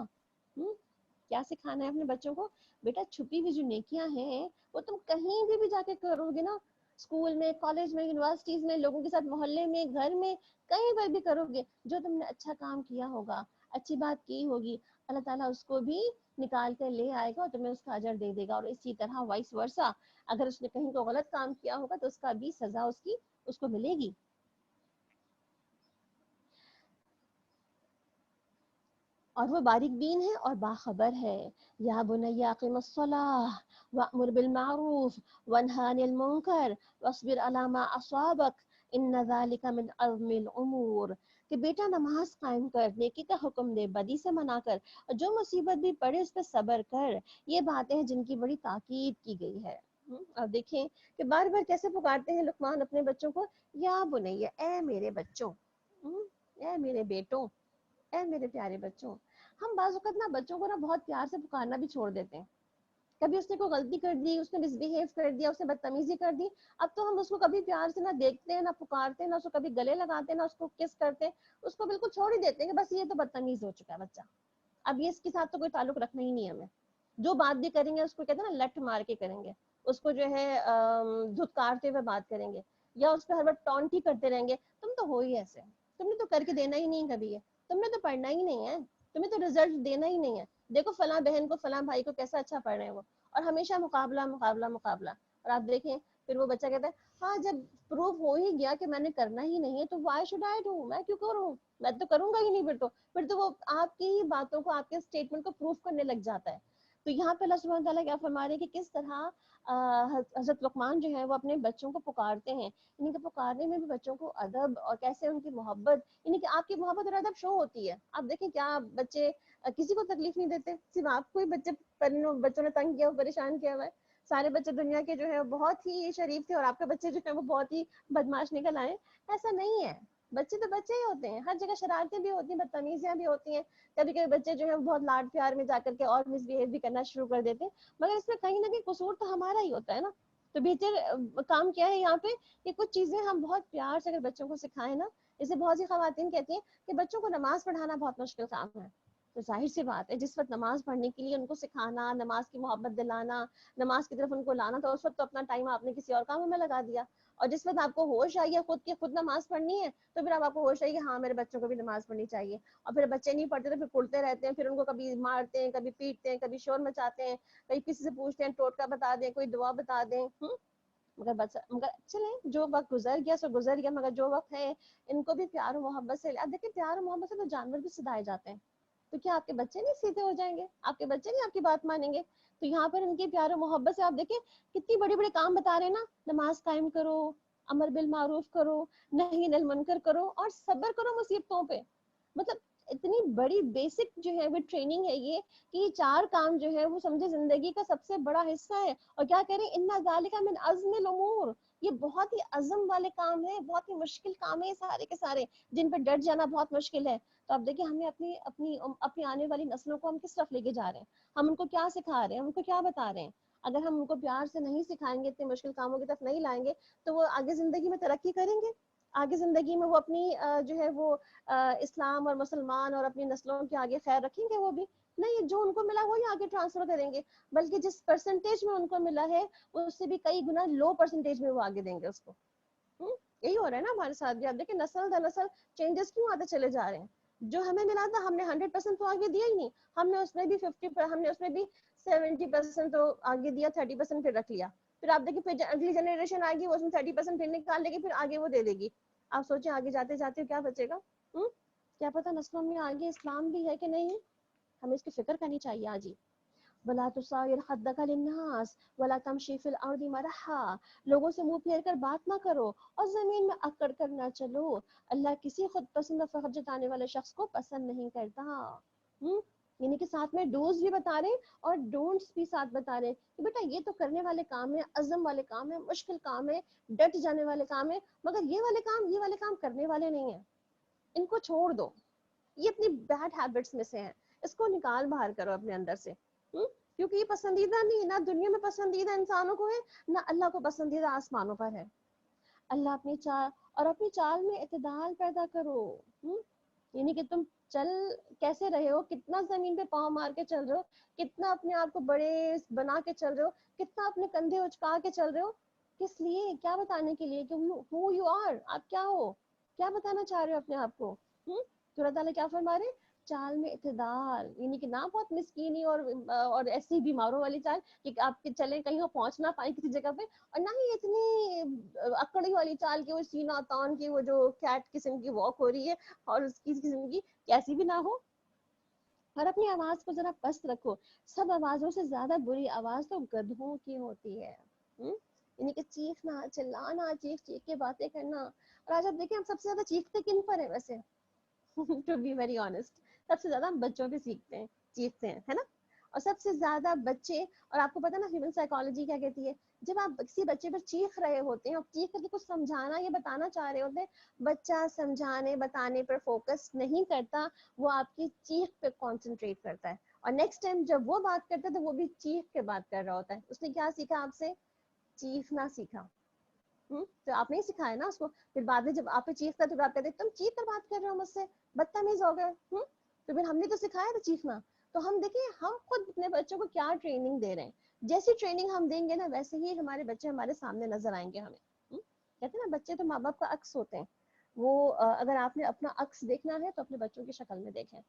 کیا سکھانا ہے اپنے بچوں کو؟ بیٹا چھپی ہوئی جو نیکیاں ہیں وہ تم کہیں بھی جا کے کرو گے نا، اسکول میں، کالج میں، یونیورسٹیز میں، لوگوں کے ساتھ محلے میں، گھر میں، کہیں پر بھی کرو گے، جو تم نے اچھا کام کیا ہوگا، اچھی بات کی ہوگی، اللہ تعالیٰ اس کو بھی نکال کر لے آئے گا اور تمہیں اس کا اجر دے دے گا. اور اسی طرح وائس ورثہ، اگر اس نے کہیں کو غلط کام کیا ہوگا تو اس کا بھی سزا اس کو ملے گی. اور وہ باریک بین ہے اور باخبر ہے. یا بنی اقم الصلاۃ وامر بالمعروف وانہی عن المنکر واصبر علی ما اصابک ان ذلک من عزم الامور. کہ بیٹا نماز قائم کر، نیکی کا حکم دے، بدی سے منع کر، اور جو مصیبت بھی پڑے اس پہ صبر کر. یہ باتیں ہیں جن کی بڑی تاکید کی گئی ہے. اب دیکھیں کہ بار بار کیسے پکارتے ہیں لقمان اپنے بچوں کو، یا بنیا، اے میرے بچوں، اے میرے بیٹوں، اے میرے پیارے بچوں. ہم بعض اوقات نا بچوں کو نا بہت پیار سے پکارنا بھی چھوڑ دیتے ہیں. کبھی اس نے کوئی غلطی کر دی، اس نے مس بیہیو کر دیا، اس نے بدتمیزی کر دی، اب تو ہم اس کو کبھی پیار سے نہ دیکھتے ہیں، نہ پکارتے ہیں، نہ اس کو کبھی گلے لگاتے ہیں، نہ اس کو کس کرتے ہیں، اس کو بالکل چھوڑ ہی دیتے ہیں کہ بس یہ تو بدتمیز ہو چکا ہے بچہ، اب یہ اس کے ساتھ تو کوئی تعلق رکھنا ہی نہیں ہے ہمیں. جو بات بھی کریں گے اس کو کہتے ہیں نا لٹ مار کے کریں گے، اس کو جو ہے دھتکارتے ہوئے بات کریں گے، یا اس پہ ہر وقت ٹونٹ ہی کرتے رہیں گے. تم تو ہو ہی ایسے، تم نے تو کر کے دینا ہی نہیں کبھی ہے، تم نے تو پڑھنا ہی نہیں ہے، تمہیں تو رزلٹ دینا ہی نہیں ہے. دیکھو فلاں بہن کو، فلاں بھائی کو کیسا اچھا پڑھ رہے ہیں وہ، اور ہمیشہ مقابلہ مقابلہ مقابلہ. اور آپ دیکھیں پھر وہ بچہ کہتا ہے ہاں جب پروف ہو ہی گیا کہ میں نے کرنا ہی نہیں ہے تو وائی شوڈ آئی ڈو، میں کیوں کروں، میں تو کروں گا ہی نہیں. پھر تو وہ آپ کی ہی باتوں کو، آپ کے اسٹیٹمنٹ کو پروف کرنے لگ جاتا ہے. تو یہاں پہ اللہ سبحانہ تعالیٰ کیا فرما رہے ہیں کہ کس طرح حضرت لقمان جو ہے وہ اپنے بچوں کو پکارتے ہیں، یعنی کہ پکارنے میں بھی بچوں کو ادب اور کیسے ان کی محبت، یعنی کہ آپ کی محبت اور ادب شو ہوتی ہے. آپ دیکھیں کیا بچے کسی کو تکلیف نہیں دیتے، صرف آپ کو ہی بچوں نے تنگ کیا ہوا، پریشان کیا ہوا ہے. سارے بچے دنیا کے جو ہے بہت ہی شریف تھے اور آپ کے بچے جو ہیں وہ بہت ہی بدماش نکل آئے. ایسا نہیں ہے، بچے تو بچے ہی ہوتے ہیں، ہر جگہ شرارتیں بھی ہوتی ہیں، بدتمیزیاں بھی ہوتی ہیں، کبھی کبھی بچے جو ہیں بہت لاڈ پیار میں جا کر کے اور مس بیہیو بھی کرنا شروع کر دیتے ہیں. مگر اس میں کہیں نہ کہیں قصور تو ہمارا ہی ہوتا ہے نا. تو بہتر کام کیا ہے یہاں پہ کہ کچھ چیزیں ہم بہت پیار سے اگر بچوں کو سکھائیں نا. جیسے بہت سی خواتین کہتی ہیں کہ بچوں کو نماز پڑھانا بہت مشکل کام ہے. تو ظاہر سی بات ہے جس وقت نماز پڑھنے کے لیے ان کو سکھانا، نماز کی محبت دلانا، نماز کی طرف ان کو لانا، تو اس وقت تو اپنا ٹائم آپ نے کسی اور کاموں میں لگا دیا. اور جس وقت آپ کو ہوش آئی ہے خود نماز پڑھنی ہے تو پھر اب آپ کو ہوش آئی کہ ہاں میرے بچوں کو بھی نماز پڑھنی چاہیے، اور پھر بچے نہیں پڑھتے تو پھر کڑتے رہتے ہیں، پھر ان کو کبھی مارتے ہیں، کبھی پیٹتے ہیں، کبھی شور مچاتے ہیں، کبھی کسی سے پوچھتے ہیں ٹوٹکا بتا دیں، کوئی دعا بتا دیں، مگر چلیں جو وقت گزر گیا سو گزر گیا، مگر جو وقت ہے ان کو بھی پیار و محبت سے، اب دیکھیں پیار و محبت سے تو جانور بھی سدھائے جاتے ہیں، تو کیا آپ کے بچے نہیں سیدھے ہو جائیں گے؟ آپ کے بچے نہیں آپ کی بات مانیں گے؟ تو یہاں پر ان کی پیار و محبت سے آپ دیکھیں کتنی بڑے بڑے کام بتا رہے ہیں نا، نماز قائم کرو، امر بالمعروف کرو، نہی عن المنکر کرو، اور صبر کرو مصیبتوں پہ، مطلب اتنی بڑی بیسک جو ہے وہ ٹریننگ ہے یہ، کہ یہ 4 کام جو ہے وہ سمجھے زندگی کا سب سے بڑا حصہ ہے، اور کیا کہہ رہے ہیں ان ذالک من عزم الامور، یہ بہت ہی عزم والے کام ہیں، بہت ہی مشکل کام ہے سارے کے سارے، جن پہ ڈٹ جانا بہت مشکل ہے۔ تو اب دیکھیں ہمیں اپنی آنے والی نسلوں کو ہم کس طرف لے کے جا رہے ہیں، ہم ان کو کیا سکھا رہے ہیں، ہم ان کو کیا بتا رہے ہیں؟ اگر ہم ان کو پیار سے نہیں سکھائیں گے، اتنے مشکل کاموں کی طرف نہیں لائیں گے، تو وہ آگے زندگی میں ترقی کریں گے؟ آگے زندگی میں وہ اپنی جو ہے وہ اسلام اور مسلمان اور اپنی نسلوں کے آگے خیر رکھیں گے؟ وہ بھی نہیں، جو ان کو ملا وہی آگے ٹرانسفر کریں گے، بلکہ جس پرسنٹیج میں ان کو ملا ہے اس سے بھی کئی گنا لو پرسنٹیج میں وہ آگے دیں گے اس کو۔ یہی ہو رہا ہے نا ہمارے ساتھ بھی، آپ دیکھیں نسل در نسل چینجز کیوں آتے چلے جا رہے ہیں؟ جو ہمیں ملا تھا ہم نے 100% تو آگے دیا ہی نہیں، ہم نے اس میں بھی 70% تو آگے دیا، 30% پھر رکھ لیا، پھر آپ دیکھیں پھر اگلی جنریشن آئے گی وہ اس میں 30% پھر نکال لے گی، پھر آگے وہ دے دے گی، آپ سوچیں آگے جاتے جاتے کیا بچے گا؟ کیا پتا نسلوں میں آگے اسلام بھی ہے کہ نہیں، ہمیں اس کی فکر کرنی چاہیے آج ہی۔ وَلَا تُصَائِرْ خَدَّكَ لِلنَّاسِ وَلَا تَمْشِي فِي الْأَرْضِ مَرَحًا، لوگوں سے منہ پھیر کر بات نہ کرو اور زمین میں اکڑ کر نہ چلو، اللہ کسی خود پسند و فخر جتانے والے شخص کو پسند نہیں کرتا۔ یعنی کہ ساتھ میں ڈوز بھی بتا رہے اور ڈونٹس بھی ساتھ بتا رہے کہ بیٹا یہ تو کرنے والے کام ہیں، عزم والے کام ہیں، مشکل کام ہے، ڈٹ جانے والے کام ہیں، مگر یہ والے کام کرنے والے نہیں ہیں، ان کو چھوڑ دو، یہ اپنی بیڈ ہیبٹس میں سے ہیں، اس کو نکال باہر کرو اپنے اندر سے، کیونکہ یہ پسندیدہ نہیں، نہ دنیا میں پسندیدہ انسانوں کو ہے، نہ اللہ کو پسندیدہ آسمانوں پر ہے۔ اللہ اپنی چال میں اعتدال پیدا کرو، یعنی کہ تم چل کیسے رہے ہو، کتنا زمین پہ پاؤں مار کے چل رہے ہو، کتنا اپنے آپ کو بڑے بنا کے چل رہے ہو، کتنا اپنے کندھے اچکا کے چل رہے ہو، کس لیے، کیا بتانے کے لیے کہ who you are، آپ کیا ہو، کیا بتانا چاہ رہے ہو اپنے آپ کو؟ تو اللہ تعالیٰ کیا فرما رہے ہیں؟ چال میں اعتدال، یعنی کہ نہ بہت مسکینی اور ایسی بیماروں والی چال کہ آپ کے چلیں کہیں وہ پہنچ نہ پائیں کسی جگہ پہ، اور نہ ہی اتنی اکڑی والی چال کہ وہ سینہ تان کی وہ جو کیٹ قسم کی واک ہو رہی ہے اور اس کی قسم کی کیسی بھی نہ ہو۔ اور اپنی آواز کو ذرا پست رکھو، سب آوازوں سے زیادہ بری آواز تو گدھوں کی ہوتی ہے، یعنی کہ چیخنا، چلانا، چیخ کے باتیں کرنا۔ اور آج آپ دیکھیں ہم سب سے زیادہ چیختے کن پر ہیں ویسے؟ ٹو بی ویری آنےسٹ، سب سے زیادہ ہم بچوں پہ سیکھتے ہیں، چیختے ہیں، ہے نا؟ اور سب سے زیادہ بچے، اور آپ کو پتا نا ہیومن سائیکالوجی کیا کہتی ہے، جب آپ کسی بچے پر چیخ رہے ہوتے ہیں اور چیخ کر کے کچھ سمجھانا یا بتانا چاہ رہے ہوتے ہیں، بچہ سمجھانے بتانے پر فوکس نہیں کرتا، وہ آپ کی چیخ پہ کانسنٹریٹ کرتا ہے، اور نیکسٹ ٹائم جب وہ بات کرتا ہے تو وہ بھی چیخ کے بات کر رہا ہوتا ہے، اس نے کیا سیکھا آپ سے؟ چیخنا سیکھا، تو آپ نہیں سکھایا نا اس کو، پھر بعد میں جب آپ پہ چیختا تو آپ کہتے تم چیخ کر بات کر رہے ہو مجھ سے، بدتمیز ہو گئے، تو پھر ہم نے تو سکھایا تھا چیخنا۔ تو ہم دیکھیں ہم خود اپنے بچوں کو کیا ٹریننگ دے رہے ہیں، جیسی ٹریننگ ہم دیں گے نا ویسے ہی ہمارے بچے ہمارے سامنے نظر آئیں گے ہمیں، کہتے ہیں نا بچے تو ماں باپ کا عکس ہوتے ہیں، وہ اگر آپ نے اپنا عکس دیکھنا ہے تو اپنے بچوں کی شکل میں دیکھیں۔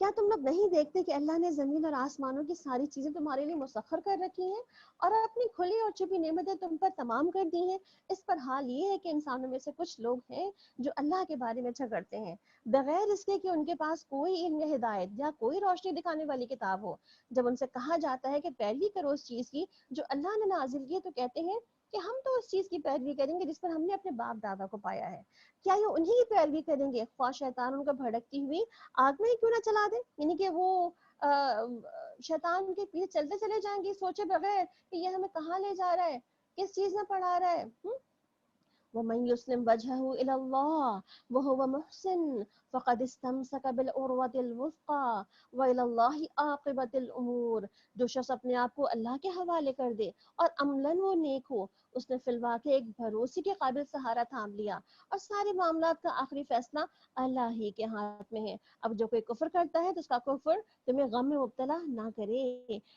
کیا تم لوگ نہیں دیکھتے کہ اللہ نے زمین اور آسمانوں کی ساری چیزیں تمہارے لیے مسخر کر رکھی ہیں اور اپنی کھلی اور چھپی نعمتیں تم پر تمام کر دی ہیں؟ اس پر حال یہ ہے کہ انسانوں میں سے کچھ لوگ ہیں جو اللہ کے بارے میں جھگڑتے ہیں بغیر اس کے کہ ان کے پاس کوئی علم یا ہدایت یا کوئی روشنی دکھانے والی کتاب ہو۔ جب ان سے کہا جاتا ہے کہ پیروی کرو اس چیز کی جو اللہ نے نازل کی ہے، تو کہتے ہیں کہ ہم تو اس چیز کی پیروی کریں گے جس پر ہم نے اپنے باپ دادا کو پایا ہے۔ کیا یہ انہی کی پیروی کریں گے خواہ شیطان ان کو بھڑکتی ہوئی آگ میں ہی کیوں نہ چلا دے؟ یعنی کہ وہ شیطان کے پیچھے چلتے چلے جائیں گے سوچے بغیر کہ یہ ہمیں کہاں لے جا رہا ہے، کس چیز میں پڑھا رہا ہے۔ وَمَن يُسْلِمْ وَجْهَهُ إِلَى اللَّهِ وَهُوَ مُحْسِنٌ فَقَدِ اسْتَمْسَكَ بِالْعُرْوَةِ الْوُثْقَى وَإِلَى اللَّهِ عَاقِبَةُ الْأُمُورِ۔ جو شخص اپنے آپ کو اللہ کے حوالے کر دے اور عملاً وہ نیک ہو، اس نے فی الواقع ایک بھروسے کے قابل سہارا تھام لیا، اور سارے معاملات کا آخری فیصلہ اللہ ہی کے ہاتھ میں ہے۔ اب جو کوئی کفر کرتا ہے تو اس کا کفر تمہیں غم میں مبتلا نہ کرے،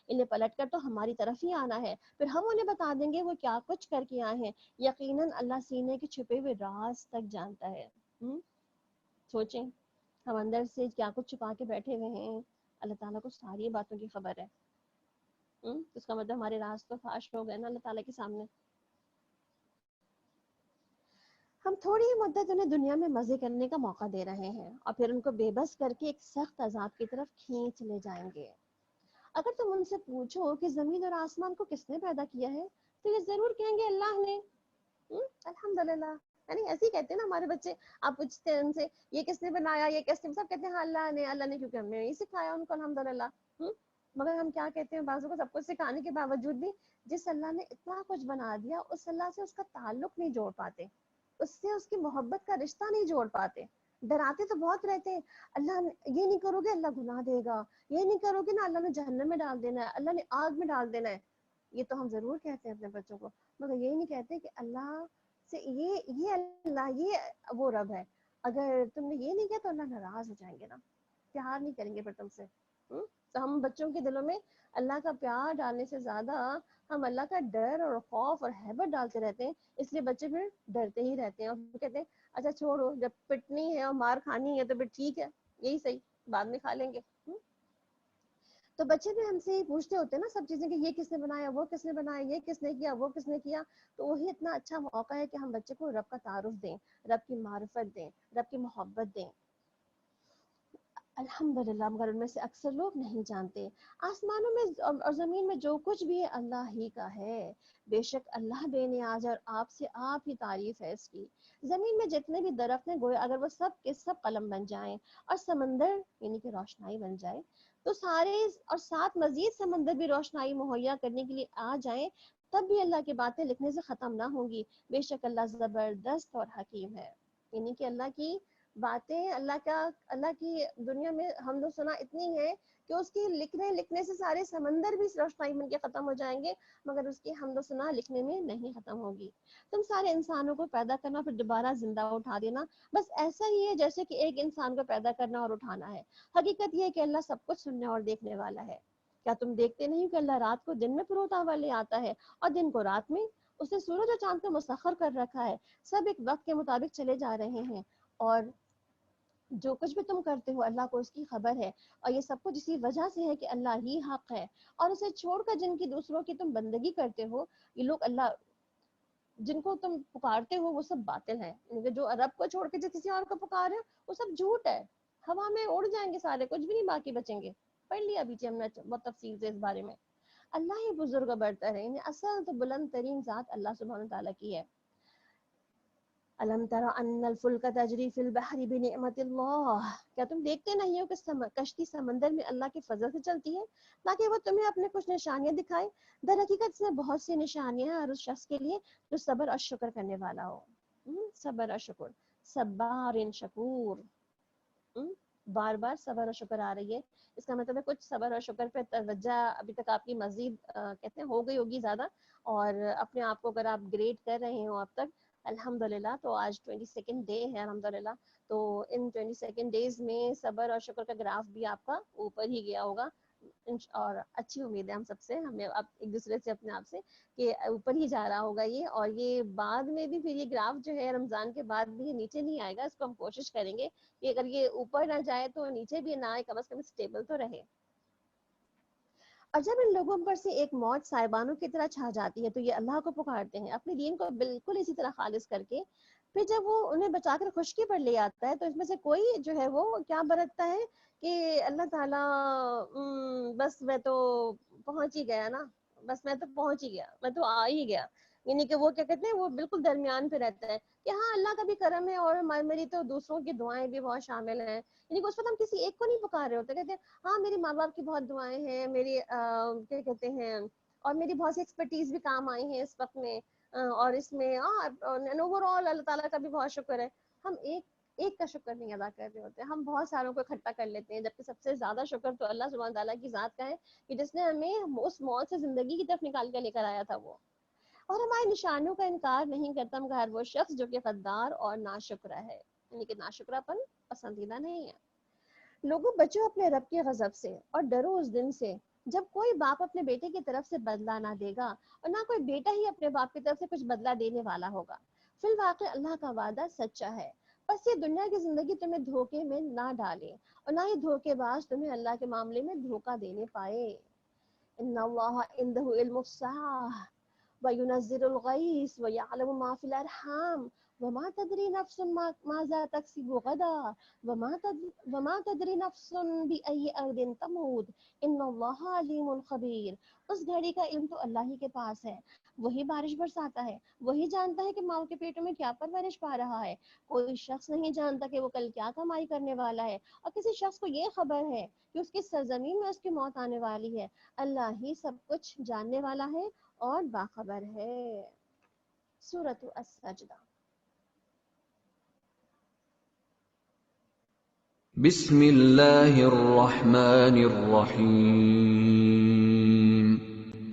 انہیں پلٹ کر تو ہماری طرف ہی آنا ہے، پھر ہم انہیں بتا دیں گے وہ کیا کچھ کر کے آئے ہیں۔ یقیناً اللہ سینے کے چھپے ہوئے راز تک جانتا ہے۔ سوچیں، ہم اندر سے کیا کچھ چھپا کے بیٹھے ہوئے ہیں، اللہ تعالیٰ کو ساری باتوں کی خبر ہے۔ اس کا مطلب ہمارے راز تو فاش ہو گئے نا اللہ تعالیٰ کے سامنے۔ ہم تھوڑی ہی مدت انہیں دنیا میں مزے کرنے کا موقع دے رہے ہیں، اور پھر ان کو بے بس کر کے ایک سخت عذاب کی طرف کھینچ لے جائیں گے۔ اگر تم ان سے پوچھو کہ زمین اور آسمان کو کس نے پیدا کیا ہے، تو یہ ضرور کہیں گے اللہ نے۔ الحمدللہ، یعنی ایسے ہی کہتے ہیں نا ہمارے بچے، آپ پوچھتے ہیں ان سے یہ کس نے بنایا، یہ کس نے، سب کہتے ہیں اللہ نے، اللہ نے، کیونکہ ہم نے یہی سکھایا ان کو الحمدللہ۔ مگر ہم کیا کہتے ہیں، بعضوں کو سب کچھ سکھانے کے باوجود بھی جس اللہ نے اتنا کچھ بنا دیا، اس اللہ سے اس کا تعلق نہیں جوڑ پاتے، اس سے اس کی محبت کا رشتہ نہیں جوڑ پاتے۔ ڈراتے تو بہت رہتے ہیں، اللہ یہ نہیں کرو گے اللہ گناہ دے گا، یہ نہیں کرو گے نا اللہ نے جہنم میں ڈال دینا ہے، اللہ نے آگ میں ڈال دینا ہے۔ یہ تو ہم ضرور کہتے ہیں اپنے بچوں کو، مگر یہ نہیں کہتے کہ اللہ سے یہ اللہ، یہ وہ رب ہے۔ اگر تم نے یہ نہیں کیا تو اللہ ناراض ہو جائیں گے نا، پیار نہیں کریں گے پھر تم سے۔ تو ہم بچوں کے دلوں میں اللہ کا پیار ڈالنے سے زیادہ ہم اللہ کا ڈر اور خوف اور ہیبت ڈالتے رہتے ہیں، اس لیے بچے پھر ڈرتے ہی رہتے ہیں اور کہتے ہیں اچھا چھوڑو، جب پٹنی ہے اور مار کھانی ہے تو پھر ٹھیک ہے، یہی صحیح، بعد میں کھا لیں گے۔ تو بچے بھی ہم سے ہی پوچھتے ہوتے ہیں نا سب چیزیں، کہ یہ کس نے بنایا، وہ کس نے بنایا، یہ کس نے کیا، وہ کس نے کیا۔ تو وہی اتنا اچھا موقع ہے کہ ہم بچے کو رب کا تعارف دیں، رب کی معرفت دیں، رب کی محبت دیں۔ الحمدللہ، مگر ان میں سے اکثر لوگ نہیں جانتے۔ آسمانوں میں اور زمین میں جو کچھ بھی ہے اللہ ہی کا ہے، بے شک اللہ بے نیاز ہے، اور آپ ہی تعریف ہے اس کی۔ زمین میں جتنے بھی درخت ہیں گویا اگر وہ سب کے سب قلم بن جائیں، اور سمندر یعنی کہ روشنائی بن جائے، تو سارے اور ساتھ مزید سمندر بھی روشنائی مہیا کرنے کے لیے آ جائیں، تب بھی اللہ کی باتیں لکھنے سے ختم نہ ہوں گی۔ بے شک اللہ زبردست اور حکیم ہے۔ یعنی کہ اللہ کی باتیں، اللہ کی دنیا میں حمد و ثنا اتنی ہے کہ اس کی لکھنے سے سارے سمندر بھی روشنائی بن کے ختم ہو جائیں گے، مگر اس کی حمد و ثنا لکھنے میں نہیں ختم ہوگی۔ تم سارے انسانوں کو پیدا کرنا پھر دوبارہ زندہ اٹھا دینا، بس ایسا ہی ہے جیسے کہ ایک انسان کو پیدا کرنا اور اٹھانا ہے۔ حقیقت یہ ہے کہ اللہ سب کچھ سننے اور دیکھنے والا ہے۔ کیا تم دیکھتے نہیں کہ اللہ رات کو دن میں پروتا ہوا لے آتا ہے اور دن کو رات میں؟ اس نے سورج اور چاند کو مسخر کر رکھا ہے، سب ایک وقت کے مطابق چلے جا رہے ہیں، اور جو کچھ بھی تم کرتے ہو اللہ کو اس کی خبر ہے، اور یہ سب کچھ اسی وجہ سے ہے کہ اللہ ہی حق ہے، اور اسے چھوڑ کر جن کی دوسروں کی تم بندگی کرتے ہو، یہ لوگ اللہ جن کو تم پکارتے ہو وہ سب باطل ہیں۔ جو رب کو چھوڑ کے جو کسی اور کو پکار رہے وہ سب جھوٹ ہے، ہوا میں اڑ جائیں گے سارے، کچھ بھی نہیں باقی بچیں گے۔ پڑھ لیا پیچھے ہم نے بہت تفصیل سے اس بارے میں۔ اللہ ہی بزرگ و برتر ہے، یعنی اصل تو بلند ترین ذات اللہ سبحانہ تعالیٰ کی ہے۔ الم تر ان الفلک تجری فی البحر بنعمت اللہ، کیا تم دیکھتے نہیں ہو کہ کشتی سمندر میں اللہ کے فضل سے چلتی ہے تاکہ وہ تمہیں اپنے کچھ نشانیاں دکھائے؟ در حقیقت اس میں بہت سی نشانیاں ہیں ہر اس شخص کے لیے جو صبر اور شکر کرنے والا ہو۔ صبر اور شکر، صبار شکور، بار بار صبر اور شکر آ رہی ہے، اس کا مطلب ہے کچھ صبر اور شکر پہ توجہ ابھی تک آپ کی مزید کہتے ہیں ہو گئی ہوگی زیادہ، اور اپنے آپ کو اگر آپ گریڈ کر رہے ہو اب تک الحمدللہ، تو آج 22 ڈے ہے الحمدللہ، تو ان 22 ڈیز میں صبر اور شکر کا گراف بھی آپ کا اوپر ہی گیا ہوگا، اور اچھی امید ہے ہم سب سے، ہمیں اب ایک دوسرے سے اپنے آپ سے کہ اوپر ہی جا رہا ہوگا یہ، اور یہ بعد میں بھی پھر یہ گراف جو ہے رمضان کے بعد بھی نیچے نہیں آئے گا، اس کو ہم کوشش کریں گے کہ اگر یہ اوپر نہ جائے تو نیچے بھی نہ آئے، کم از کم اسٹیبل تو رہے۔ اور جب ان لوگوں پر سے ایک موت سائبانوں کی طرح چھا جاتی ہے تو یہ اللہ کو پکارتے ہیں اپنے دین کو بالکل اسی طرح خالص کر کے، پھر جب وہ انہیں بچا کر خشکی پر لے آتا ہے تو اس میں سے کوئی جو ہے وہ کیا برتتا ہے کہ اللہ تعالیٰ بس میں تو پہنچ ہی گیا نا، بس میں تو پہنچ ہی گیا، میں تو آ ہی گیا، یعنی کہ وہ کیا کہتے ہیں، وہ بالکل درمیان پہ رہتا ہے کہ ہاں اللہ کا بھی کرم ہے اور میری تو دوسروں کی دعائیں بھی بہت شامل ہیں، یعنی کہ اس وقت ہم کسی ایک کو نہیں پکار رہے ہوتے، کہتے ہیں ہاں میرے ماں باپ کی بہت دعائیں ہیں، میری کیا کہتے ہیں، اور میری بہت سی ایکسپرٹیز بھی کام آئی ہیں اس وقت میں، اور اس میں اوور آل اللہ تعالیٰ کا بھی بہت شکر ہے. ہم ایک کا شکر نہیں ادا کر رہے ہوتے, ہم بہت ساروں کو اکٹھا کر لیتے ہیں, جبکہ سب سے زیادہ شکر تو اللہ سبحانہ تعالیٰ کی ذات کا ہے کہ جس نے ہمیں اس موت سے زندگی کی طرف نکال کر لے کر آیا تھا وہ, اور ہماری نشانیوں کا انکار نہیں کرتا مگر وہ شخص جو کہ غدار اور ناشکرہ ہے, یعنی کہ ناشکرہ پن پسندیدہ نہیں ہے. لوگوں بچو اپنے رب کے غضب سے اور ڈرو اس دن سے جب کوئی باپ اپنے بیٹے کی طرف سے بدلہ نہ دے گا اور نہ کوئی بیٹا ہی اپنے باپ کی طرف سے کچھ بدلہ دینے والا ہوگا. فی الواقع اللہ کا وعدہ سچا ہے, بس یہ دنیا کی زندگی تمہیں دھوکے میں نہ ڈالے اور نہ ہی دھوکے باز تمہیں اللہ کے معاملے میں دھوکہ دینے پائے. ان اللہ عنده علم الساعة وينزل الغيث ويعلم ما في الارحام وما تدري نفس ماذا تكسب غدا وما تدري نفس بأي أرض تموت ان اللہ علیم خبیر. اس گھڑی کا علم تو اللہ ہی کے پاس ہے, وہی بارش برساتا ہے, وہی جانتا ہے کہ ماں کے پیٹوں میں کیا پرورش پا رہا ہے. کوئی شخص نہیں جانتا کہ وہ کل کیا کمائی کرنے والا ہے, اور کسی شخص کو یہ خبر ہے کہ اس کی سرزمین میں اس کی موت آنے والی ہے. اللہ ہی سب کچھ جاننے والا ہے اور باخبر ہے. سورۃ السجدہ. بسم اللہ الرحمن الرحیم.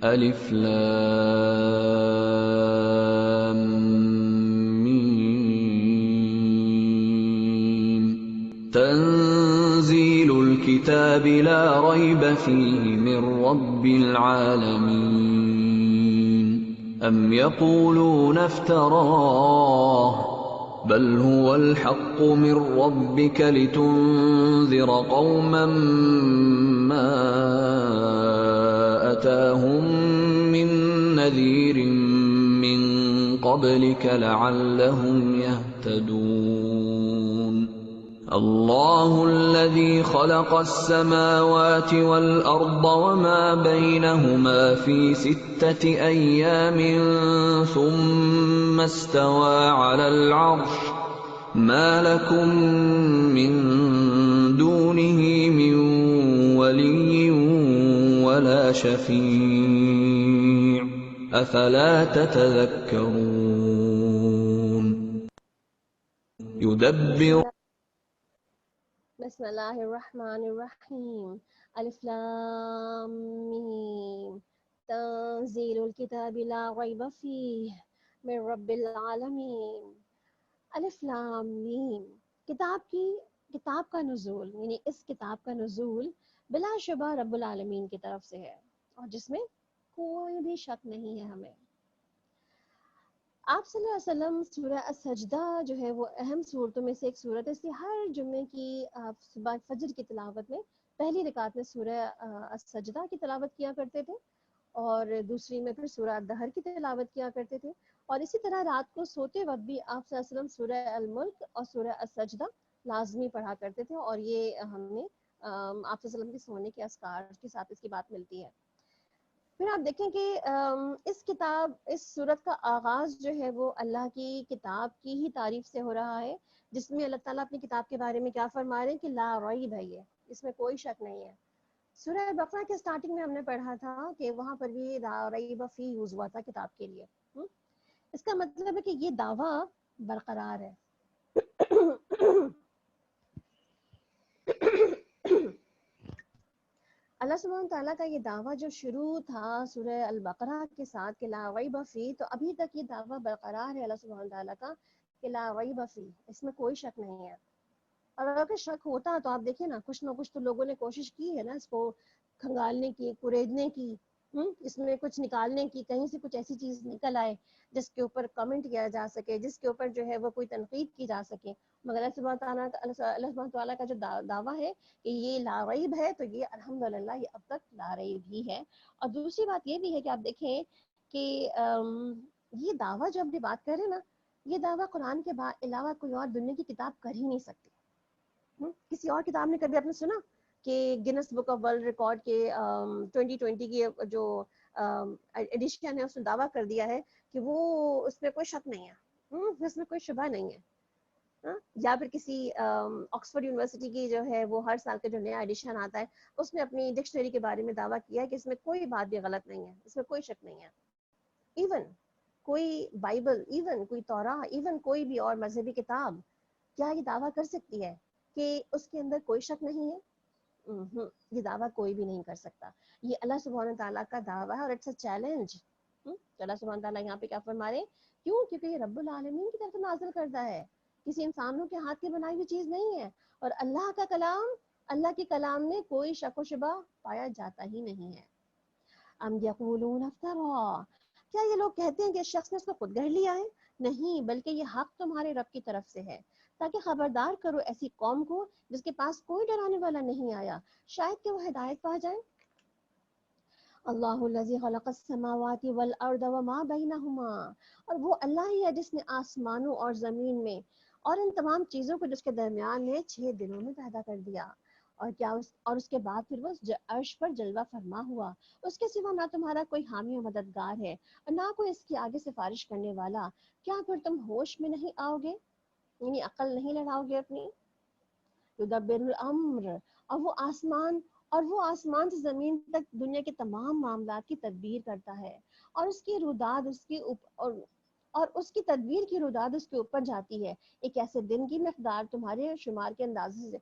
الف لام میم. تنزیل الكتاب لا ریب فیہ من رب العالمین. ام یقولون افتراہ بل هو الحق من ربك لتنذر قوما ما أتاهم من نذير من قبلك لعلهم يهتدون. الله الذي خلق السماوات والأرض وما بينهما في 6 أيام ثم استوى على العرش ما لكم من دونه من ولي ولا شفيع أفلا تتذكرون. يدبر بسم اللہ الرحمن الرحیم. الف لام میم. تنزیل الکتاب لا ریب فیہ من رب العالمین. الف لام میم. کتاب کا نزول, یعنی اس کتاب کا نزول بلا شبہ رب العالمین کی طرف سے ہے, اور جس میں کوئی بھی شک نہیں ہے ہمیں. آپ صلی اللہ علیہ وسلم سورہ السجدہ جو ہے وہ اہم صورتوں میں سے ایک صورت ہے, اس لیے ہر جمعے کی صبح فجر کی تلاوت میں پہلی رکعت میں سورہ السجدہ کی تلاوت کیا کرتے تھے, اور دوسری میں پھر سورہ الدہر کی تلاوت کیا کرتے تھے, اور اسی طرح رات کو سوتے وقت بھی آپ صلی اللہ علیہ وسلم سورہ الملک اور سورہ السجدہ لازمی پڑھا کرتے تھے, اور یہ ہمیں آپ صلی اللہ علیہ وسلم کے سونے کے اذکار کے ساتھ اس کی بات ملتی ہے. پھر آپ دیکھیں کہ اس سورت کا آغاز جو ہے وہ اللہ کی کتاب کی ہی تعریف سے ہو رہا ہے, جس میں اللہ تعالیٰ اپنی کتاب کے بارے میں کیا فرما رہے ہیں کہ لا ریب ہے, یہ اس میں کوئی شک نہیں ہے. سورہ بقرہ کے سٹارٹنگ میں ہم نے پڑھا تھا کہ وہاں پر بھی لا ریب فی یوز ہوا تھا کتاب کے لیے. اس کا مطلب ہے کہ یہ دعویٰ برقرار ہے. اللہ سبحانہ تعالیٰ کا یہ دعویٰ جو شروع تھا سورہ البقرہ کے ساتھ کہ لا ریب فی, تو ابھی تک یہ دعویٰ برقرار ہے اللہ سبحانہ تعالیٰ کا کہ لا ریب فی, اس میں کوئی شک نہیں ہے. اور اگر شک ہوتا تو آپ دیکھیں نا, کچھ نہ کچھ تو لوگوں نے کوشش کی ہے نا اس کو کھنگالنے کی, کریدنے کی, اس میں کچھ نکالنے کی, کہیں سے کچھ ایسی چیز نکل آئے جس کے اوپر کمنٹ کیا جا سکے, جس کے اوپر جو ہے وہ کوئی تنقید کی جا سکے. مگر اللہ سبحانہ تعالیٰ کا جو دعویٰ ہے کہ یہ لا ریب ہے, تو یہ الحمدللہ یہ اب تک لا ریب ہی ہے. اور دوسری بات یہ بھی ہے کہ آپ دیکھیں کہ یہ دعویٰ جو ہم بات کر رہے ہیں نا, یہ دعویٰ قرآن کے علاوہ کوئی اور دنیا کی کتاب کر ہی نہیں سکتی. کسی اور کتاب نے کبھی آپ نے سنا کہ grains book of world record کے 2020 کی جو ایڈیشن ہے اس نے دعویٰ کر دیا ہے کہ وہ اس میں کوئی شک نہیں ہے, اس میں کوئی شبہ نہیں ہے. یا پھر کسی آکسفورڈ یونیورسٹی کی جو ہے وہ ہر سال کا جو نیا ایڈیشن آتا ہے اس میں اپنی ڈکشنری کے بارے میں دعویٰ کیا ہے کہ اس میں کوئی بات بھی غلط نہیں ہے, اس میں کوئی شک نہیں ہے. ایون کوئی بائبل، ایون کوئی تورا، ایون کوئی بھی اور مذہبی کتاب کیا یہ دعویٰ کر سکتی ہے کہ اس کے اندر کوئی شک نہیں ہے؟ یہ دعویٰ کوئی بھی نہیں کر سکتا. یہ اللہ سبحانہ تعالیٰ کا دعویٰ ہے اور اٹس اے چیلنج. اللہ سبحانہ تعالیٰ یہاں پہ کیا فرما رہے ہیں؟ کیوں؟ کیونکہ یہ رب العالمین کی طرف نازل کرتا ہے، کسی انسانوں کے ہاتھ کی بنائی ہوئی چیز نہیں ہے. اور اللہ کا کلام، اللہ کے کلام میں کوئی شک و شبہ پایا جاتا ہی نہیں ہے. ام یقولون افترا، کیا یہ لوگ کہتے ہیں کہ اس شخص نے اس کو خود گڑھ لیا ہے؟ نہیں، بلکہ یہ حق تمہارے رب کی طرف سے ہے، تاکہ خبردار کرو ایسی قوم کو جس کے پاس کوئی ڈرانے والا نہیں آیا، شاید کہ وہ ہدایت پا جائیں. اللہ الذی خلق السماوات والارض وما بینہما، اور وہ اللہ ہی ہے جس نے آسمانوں اور زمین میں اور ان تمام چیزوں کو جس کے درمیان ہے 6 دنوں میں پیدا کر دیا. اور اس کے بعد پھر وہ عرش پر جلوہ فرما ہوا. اس کے سوا نہ تمہارا کوئی حامی و مددگار ہے اور نہ کوئی اس کے آگے سفارش کرنے والا. کیا پھر تم ہوش میں نہیں آؤ گے، یعنی عقل نہیں لڑاؤ گے اپنی؟ یدبر الامر، اور وہ آسمان سے زمین تک دنیا کے تمام معاملات کی تدبیر کرتا ہے، اور اس کی روداد اور اس کی تدبیر کی روداد اس کے اوپر جاتی ہے ایک ایسے دن کی مقدار تمہارے شمار کے اندازے سے،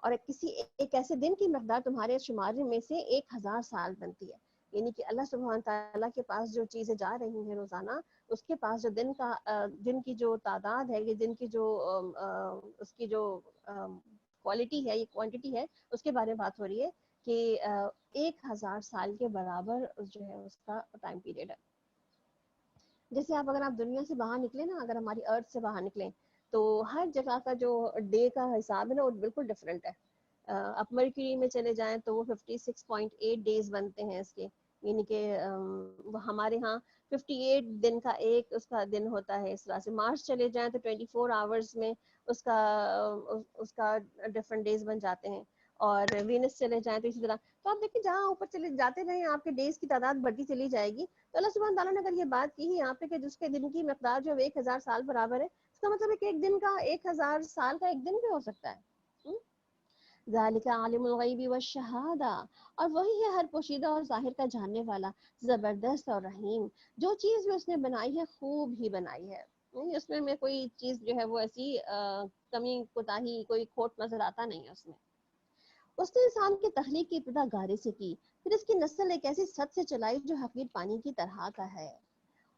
اور ایک ایسے دن کی مقدار تمہارے شمار میں سے 1000 سال بنتی ہے. یعنی کہ اللہ سبحانہ تعالیٰ کے پاس جو چیزیں جا رہی ہیں روزانہ، اس کے پاس جو دن کی جو تعداد ہے، یہ دن کی جو اس کی جو کوالٹی ہے، یہ کوانٹٹی ہے، اس کے بارے میں بات ہو رہی ہے کہ 1000 سال کے برابر جو ہے اس کا ٹائم پیریڈ ہے. جیسے اگر آپ دنیا سے باہر نکلیں نا، اگر ہماری ارتھ سے باہر نکلیں تو ہر جگہ کا جو ڈے کا حساب ہے نا وہ بالکل ڈفرینٹ ہے. آپ مرکری میں چلے جائیں تو وہ 56.8 ڈیز بنتے ہیں اس کے، یعنی کہ ہمارے ہاں 58 دن کا ایک اس کا دن ہوتا ہے. اس طرح سے مارس چلے جائیں تو 24 آورز میں اس کا ڈفرینٹ ڈیز بن جاتے ہیں. اور وینس چلے جائیں تو اسی طرح. تو آپ دیکھیں جہاں اوپر چلے جاتے رہیں آپ کے ڈیز کی تعداد بڑھتی چلی جائے گی. تو اللہ سبحانہ تعالیٰ نے اگر یہ بات کی ہے یہاں پہ کہ جس کے دن کی مقدار جو 1000 سال برابر ہے، اس کا مطلب ہے کہ ایک دن کا 1000 سال کا ایک دن بھی ہو سکتا ہے. ذالک عالم الغیب والشہادہ، اور وہی ہے ہر پوشیدہ اور ظاہر کا جاننے والا، زبردست اور رحیم. جو چیز بھی اس نے بنائی ہے خوب ہی بنائی ہے، اس میں کوئی چیز جو ہے وہ ایسی کمی کوتاہی کوئی کھوٹ نظر آتا نہیں ہے اس میں. اس نے انسان کی تخلیق کی ابتدا گارے سے کی، پھر اس کی نسل ایک ایسی سد سے چلائی جو حقیر پانی کی طرح کا ہے،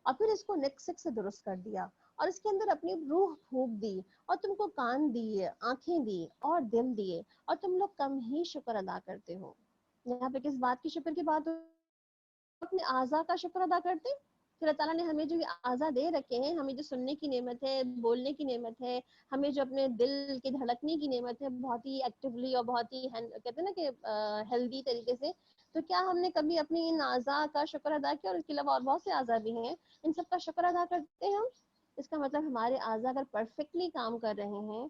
اور پھر اس کو نکسک سے درست کر دیا اور اس کے اندر اپنی روح پھونک دی، اور تم کو کان دیے، آنکھیں دی اور دل دیے، اور تم لوگ کم ہی شکر ادا کرتے ہو. یہاں پہ کس بات کی شکر کی بات ہو؟ اپنے اعضاء کا شکر ادا کرتے. پھر اللہ تعالیٰ نے ہمیں جو اعضاء دے رکھے ہیں، ہمیں جو سننے کی نعمت ہے، بولنے کی نعمت ہے، ہمیں جو اپنے دل کے دھڑکنے کی نعمت ہے بہت ہی ایکٹیولی اور بہت ہی کہتے ہیں نا کہ ہیلدی طریقے سے، تو کیا ہم نے کبھی اپنی ان اعضاء کا شکر ادا کیا؟ اور اس کے علاوہ اور بہت سے اعضاء بھی ہیں، ان سب کا شکر ادا کرتے ہیں ہم؟ اس کا مطلب ہمارے اعضاء اگر پرفیکٹلی کام کر رہے ہیں،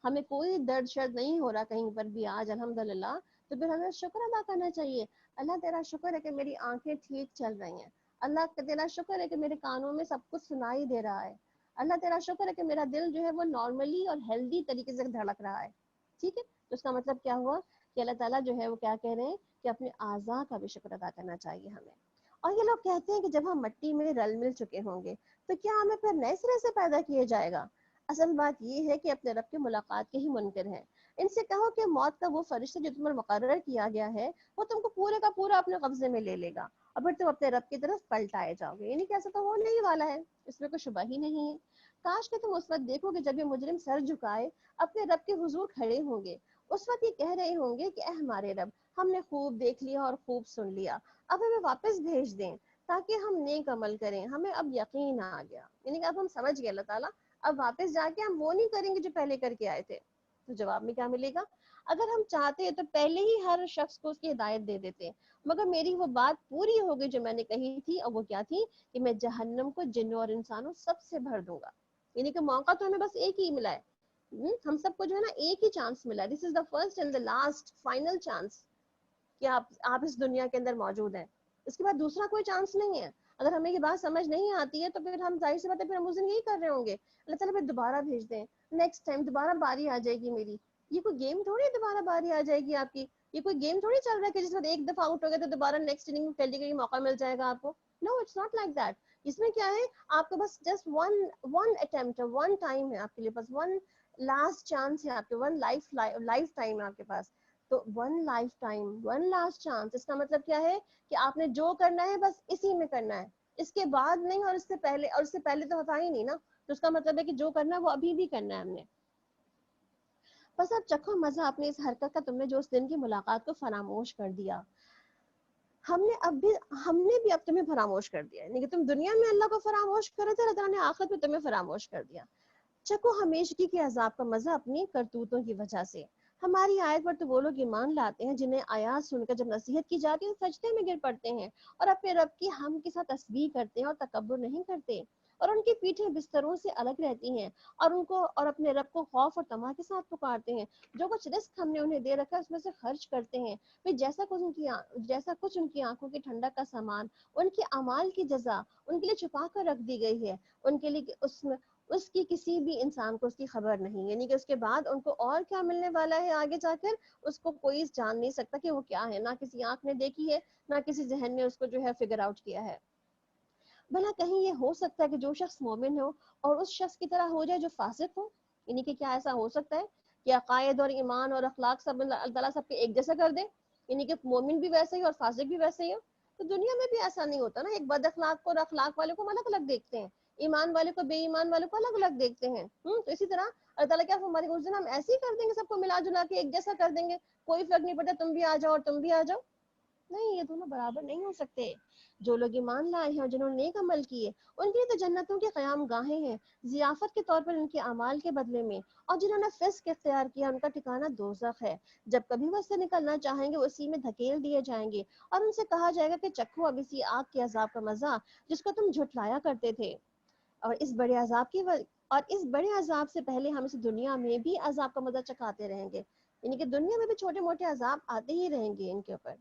ہمیں کوئی درد شرد نہیں ہو رہا کہیں پر بھی آج الحمدللہ، تو پھر ہمیں شکر ادا کرنا چاہیے. اللہ تیرا شکر ہے کہ میری آنکھیں ٹھیک چل رہی ہیں. اللہ تیرا شکر ہے کہ میرے کانوں میں سب کچھ سنائی دے رہا ہے. اللہ تیرا شکر ہے کہ میرا دل جو ہے وہ نارملی اور ہیلدی طریقے سے دھڑک رہا ہے. ٹھیک ہے، تو اس کا مطلب کیا ہوا کہ اللہ تعالیٰ جو ہے وہ کیا کہہ رہے ہیں کہ اپنے اعضاء کا بھی شکر ادا کرنا چاہیے ہمیں. اور یہ لوگ کہتے ہیں کہ جب ہم مٹی میں رل مل چکے ہوں گے تو کیا ہمیں پھر نئے سرے سے پیدا کیا جائے گا؟ اصل بات یہ ہے کہ اپنے رب کی ملاقات کے ہی منکر ہیں. ان سے کہو کہ موت کا وہ فرشتہ جو تم پر مقرر کیا گیا ہے وہ تم کو پورے کا پورا اپنے قبضے میں لے لے گا، اور پھر تم اپنے رب کی طرف پلٹائے جاؤ گے. یعنی کہ ایسا تو ہونے ہی والا ہے، اس میں کوئی شبہ ہی نہیں ہے. کاش کہ تم اس وقت دیکھو کہ جب یہ مجرم سر جھکائے اپنے رب کے حضور کھڑے ہوں گے، اس وقت یہ کہہ رہے ہوں گے کہ اے ہمارے رب، ہم نے خوب دیکھ لیا اور خوب سن لیا، اب ہمیں واپس بھیج دیں تاکہ ہم نیک عمل کریں، ہمیں اب یقین آ گیا. یعنی کہ اب ہم سمجھ گئے اللہ تعالیٰ، اب واپس جا کے ہم وہ نہیں کریں گے جو پہلے کر کے آئے تھے. تو جواب میں کیا ملے گا؟ اگر ہم چاہتے تو پہلے ہی ہر شخص کو اس کی ہدایت دے دیتے، مگر میری وہ بات پوری ہو گئی جو میں نے کہی تھی، اور وہ کیا تھی کہ میں جہنم کو جنوں اور انسانوں سب سے بھر دوں گا. یعنی کہ موقع تو ہمیں بس ایک ہی ملا ہے، ہم سب کو جو ہے نا ایک ہی چانس ملا ہے. This is the first and the last final chance کہ آپ اس دنیا کے اندر موجود ہیں. اس کے بعد دوسرا کوئی چانس نہیں ہے. اگر ہمیں یہ بات سمجھ نہیں آتی ہے تو پھر ہم ظاہر سی بات ہے پھر ہم اس دن یہی کر رہے ہوں گے، اللہ تعالیٰ پھر دوبارہ بھیج دیں، نیکسٹ ٹائم دوبارہ باری آ جائے گی میری. یہ کوئی گیم تھوڑی ہے دوبارہ باری آ جائے گی آپ کی. یہ کوئی گیم تھوڑی چل رہا ہے کہ جس وقت ایک دفعہ آؤٹ ہو گیا تو دوبارہ نیکسٹ اننگ کھیلنے کے لیے موقع مل جائے گا آپ کو. نو اٹس ناٹ لائک دیٹ. اس میں کیا ہے آپ کا بس جسٹ ون اٹمپٹ ہے, ون ٹائم ہے آپ کے لیے, بس ون لاسٹ چانس ہے آپ کے, ون لائف ٹائم ہے آپ کے پاس. تو one lifetime, one last chance, اس کا مطلب کیا ہے کہ آپ نے جو کرنا ہے بس اسی میں کرنا ہے, اس کے بعد نہیں, اور اس سے پہلے, اور اس سے پہلے تو ہوتا ہی نہیں نا. تو اس کا مطلب ہے کہ جو کرنا ہے وہ ابھی بھی کرنا ہے ہم نے. بس اب چکھو مزہ اپنی اس حرکت کا, تم نے جو اس دن کی ملاقات کو فراموش کر دیا, ہم نے بھی اب تمہیں فراموش کر دیا. یعنی کہ تم دنیا میں اللہ کو فراموش کر رہے تھے, اللہ تعالیٰ نے آخرت میں تمہیں فراموش کر دیا. چکو ہمیشگی کے عذاب کا مزہ اپنی کرتوتوں کی وجہ سے. ہماری آیت پر تو وہ لوگ ایمان لاتے ہیں جنہیں آیات سن کر جب نصیحت کی جاتی ہے تو سجدے میں گر پڑتے ہیں اور اپنے رب کی ہم کے ساتھ تسبیح کرتے ہیں اور تکبر نہیں کرتے, اور ان کی پیٹھیں بستروں سے الگ رہتی ہیں, اور ان کو اور اپنے رب کو خوف اور طمع کے ساتھ پکارتے ہیں. جو کچھ رزق ہم نے انہیں دے رکھا ہے اس میں سے خرچ کرتے ہیں. پھر جیسا کچھ ان کی آنکھوں کی ٹھنڈک کا سامان, ان کے اعمال کی جزا ان کے لیے چھپا کر رکھ دی گئی ہے, ان کے لیے اس کی کسی بھی انسان کو اس کی خبر نہیں. یعنی کہ اس کے بعد ان کو اور کیا ملنے والا ہے آگے جا کر, اس کو کوئی جان نہیں سکتا کہ وہ کیا ہے, نہ کسی آنکھ نے دیکھی ہے, نہ کسی ذہن نے اس کو جو ہے فگر آؤٹ کیا ہے. بھلا کہیں یہ ہو سکتا ہے کہ جو شخص مومن ہو اور اس شخص کی طرح ہو جائے جو فاسق ہو؟ یعنی کہ کیا ایسا ہو سکتا ہے کہ عقائد اور ایمان اور اخلاق سب اللہ تعالیٰ سب کے ایک جیسا کر دے, یعنی کہ مومن بھی ویسے ہی اور فاسق بھی ویسے ہی ہو؟ تو دنیا میں بھی ایسا نہیں ہوتا نا, ایک بد اخلاق کو اور اخلاق والے کو الگ الگ دیکھتے ہیں, ایمان والے کو بے ایمان والے کو الگ الگ دیکھتے ہیں. تو اسی طرح اللہ تعالیٰ کیا ہمارے اس دن ہم ایسے ہی کر دیں گے, سب کو ملا جلا کے ایک جیسا کر دیں گے, کوئی فرق نہیں پڑتا تم بھی آ جاؤ اور تم بھی آ جاؤ؟ نہیں, یہ دونوں برابر نہیں ہو سکتے. جو لوگ ایمان لائے ہیں اور جنہوں نے نیک عمل کیے ان کے لیے تو جنتوں کے قیام گاہیں ہیں ضیافت کے طور پر ان کے اعمال کے بدلے میں, اور جنہوں نے فسق اختیار کیا ان کا ٹھکانہ دوزخ ہے. جب کبھی وہ اس سے نکلنا چاہیں گے وہ اسی میں دھکیل دیے جائیں گے, اور ان سے کہا جائے گا کہ چکھو اب اسی آگ کے عذاب کا مزہ جس کو تم جھٹلایا کرتے تھے. اور اس بڑے عذاب سے پہلے ہم اس دنیا میں بھی عذاب کا مزہ چکھاتے رہیں گے. یعنی کہ دنیا میں بھی چھوٹے موٹے عذاب آتے ہی رہیں گے ان کے اوپر.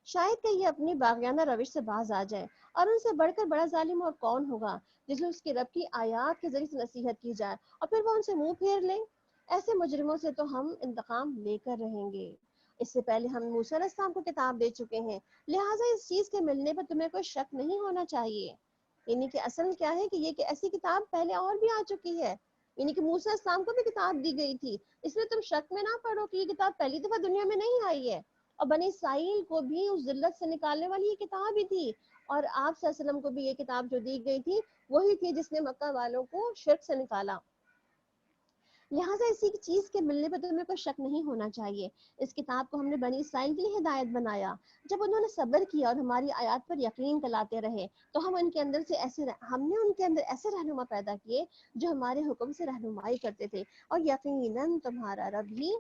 شاید کہ یہ اپنی باغیانہ روش سے باز آ جائے, اور ان سے بڑھ کر بڑا ظالم اور کون ہوگا جس میں اس کے رب کی آیات کے ذریعے سے نصیحت کی جائے اور پھر وہ ان سے منہ پھیر لیں. ایسے مجرموں سے تو ہم انتقام لے کر رہیں گے. اس سے پہلے ہم موسیٰ علیہ السلام کو کتاب دے چکے ہیں, لہٰذا اس چیز کے ملنے پر تمہیں کوئی شک نہیں ہونا چاہیے. یعنی کہ اصل کیا ہے کہ یہ ایسی کتاب پہلے اور بھی آ چکی ہے, یعنی کہ موسیٰ علیہ السلام کو بھی کتاب دی گئی تھی, اس لیے تم شک میں نہ پڑو کہ یہ کتاب پہلی دفعہ دنیا میں نہیں آئی ہے. اور بنی اسرائیل کو بھی اس ذلت سے نکالنے والی یہ کتاب ہی تھی, اور آپ صلی اللہ علیہ وسلم کو بھی یہ کتاب جو دی گئی تھی وہی تھی جس نے مکہ والوں کو شرک سے نکالا. لہٰذا اسی کی چیز کے ملنے پر تمہیں کوئی شک نہیں ہونا چاہیے. اس کتاب کو ہم نے بنی اسرائیل کے لیے ہدایت بنایا. جب انہوں نے صبر کیا اور ہماری آیات پر یقین لاتے رہے تو ہم نے ان کے اندر ایسے رہنما پیدا کیے جو ہمارے حکم سے رہنمائی کرتے تھے, اور یقیناً تمہارا رب ہی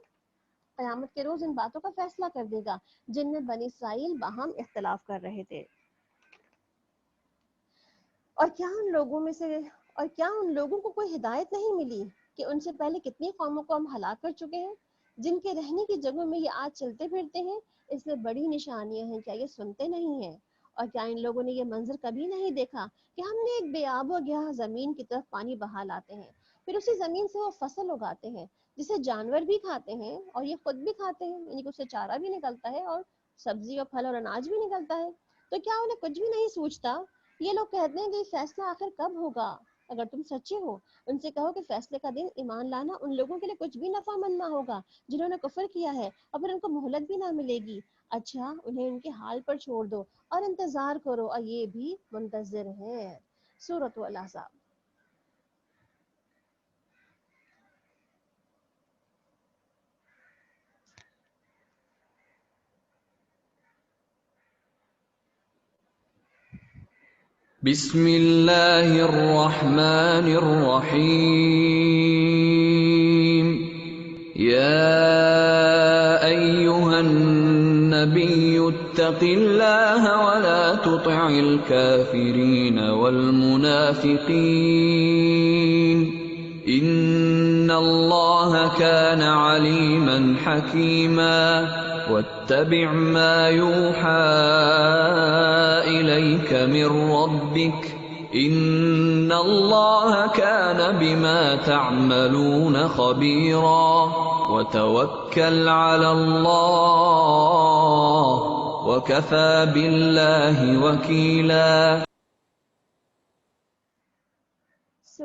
قیامت کے روز ان باتوں کا فیصلہ کر دے گا جن میں بنی اسرائیل باہم اختلاف کر رہے تھے. اور کیا ان لوگوں کو کوئی ہدایت نہیں ملی کہ ان سے پہلے کتنی قوموں کو ہم ہلاک کر چکے ہیں جن کے رہنے کی جگہوں میں یہ آج چلتے پھرتے ہیں. اس میں بڑی نشانیاں ہیں, کیا یہ سنتے نہیں ہیں؟ اور کیا ان لوگوں نے یہ منظر کبھی نہیں دیکھا کہ ہم نے ایک بے آب و گیاہ زمین کی طرف پانی بہا لاتے ہیں, پھر اسی زمین سے وہ فصل اگاتے ہیں جسے جانور بھی کھاتے ہیں اور یہ خود بھی کھاتے ہیں, یعنی کہ اس سے چارہ بھی نکلتا ہے اور سبزی اور پھل اور اناج بھی نکلتا ہے. تو کیا انہیں کچھ بھی نہیں سوچتا؟ یہ لوگ کہتے ہیں کہ یہ فیصلہ آخر کب ہوگا؟ اگر تم سچے ہو ان سے کہو کہ فیصلے کا دن ایمان لانا ان لوگوں کے لیے کچھ بھی نفع مند نہ ہوگا جنہوں نے کفر کیا ہے, اور پھر ان کو مہلت بھی نہ ملے گی. اچھا انہیں ان کے حال پر چھوڑ دو اور انتظار کرو, اور یہ بھی منتظر ہیں. سورۃ الاحزاب. بسم اللہ الرحمن الرحیم. یا ایہا النبی اتق اللہ ولا تطع الکافرین والمنافقین ان اللہ کان علیما حکیما واتبع ما یوحى إليك من ربك إن الله كان بما تعملون خبيرا وتوكل على الله وكفى بالله وكيلا.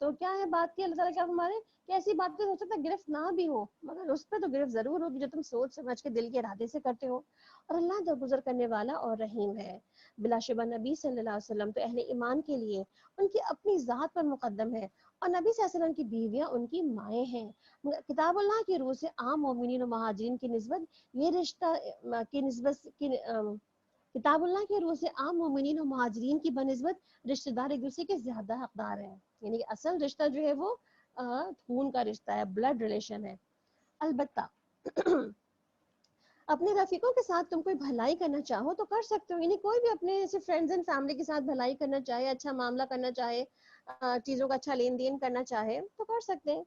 تو کیا ہے بات کی اللہ تعالیٰ کیا ہمارے کہ ایسی باتیں ہو سکتا ہے گرفت نہ بھی ہو، مگر اس پہ تو گرفت ضرور ہوگی جو تم سوچ سمجھ کے دل کے ارادے سے کرتے ہو. اور اللہ درگزر کرنے والا اور رحیم ہے. بلا شبہ نبی صلی اللہ علیہ وسلم تو اہل ایمان کے لیے ان کی اپنی ذات پر مقدم ہے، اور نبی صلی اللہ علیہ وسلم کی بیویاں ان کی مائیں ہیں. کتاب اللہ کی روح سے عام مومنین و مہاجرین کی نسبت یہ رشتہ کی نسبت کی کتاب اللہ کے روح سے عام مومنین و مہاجرین کی بنسبت رشتہ دار ایک دوسرے کے زیادہ حقدار ہیں. یعنی کہ اصل رشتہ جو ہے وہ خون کا رشتہ ہے، بلڈ ریلیشن ہے. البتہ اپنے رفیقوں کے ساتھ تم کوئی بھلائی کرنا چاہو تو کر سکتے ہو. یعنی کوئی بھی اپنے ایسے فرینڈز اینڈ فیملی کے ساتھ بھلائی کرنا چاہے، اچھا معاملہ کرنا چاہے، چیزوں کا اچھا لین دین کرنا چاہے تو کر سکتے ہیں.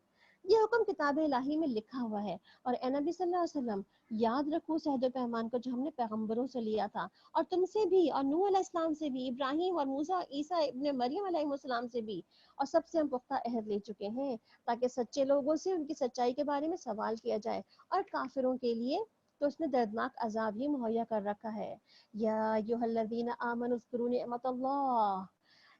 یہ حکم کتاب الہی میں لکھا ہوا ہے. اور اے نبی صلی اللہ علیہ وسلم یاد رکھو اس عہد و پیمان کو جو ہم نے پیغمبروں سے لیا تھا، اور تم سے بھی، اور نوح علیہ السلام سے بھی، ابراہیم اور موسیٰ عیسیٰ ابن مریم علیہ السلام سے بھی، اور سب سے ہم پختہ عہد لے چکے ہیں تاکہ سچے لوگوں سے ان کی سچائی کے بارے میں سوال کیا جائے، اور کافروں کے لیے تو اس نے دردناک عذاب ہی مہیا کر رکھا ہے. یا ایھا الذین آمنوا اذکروا نعمت اللہ،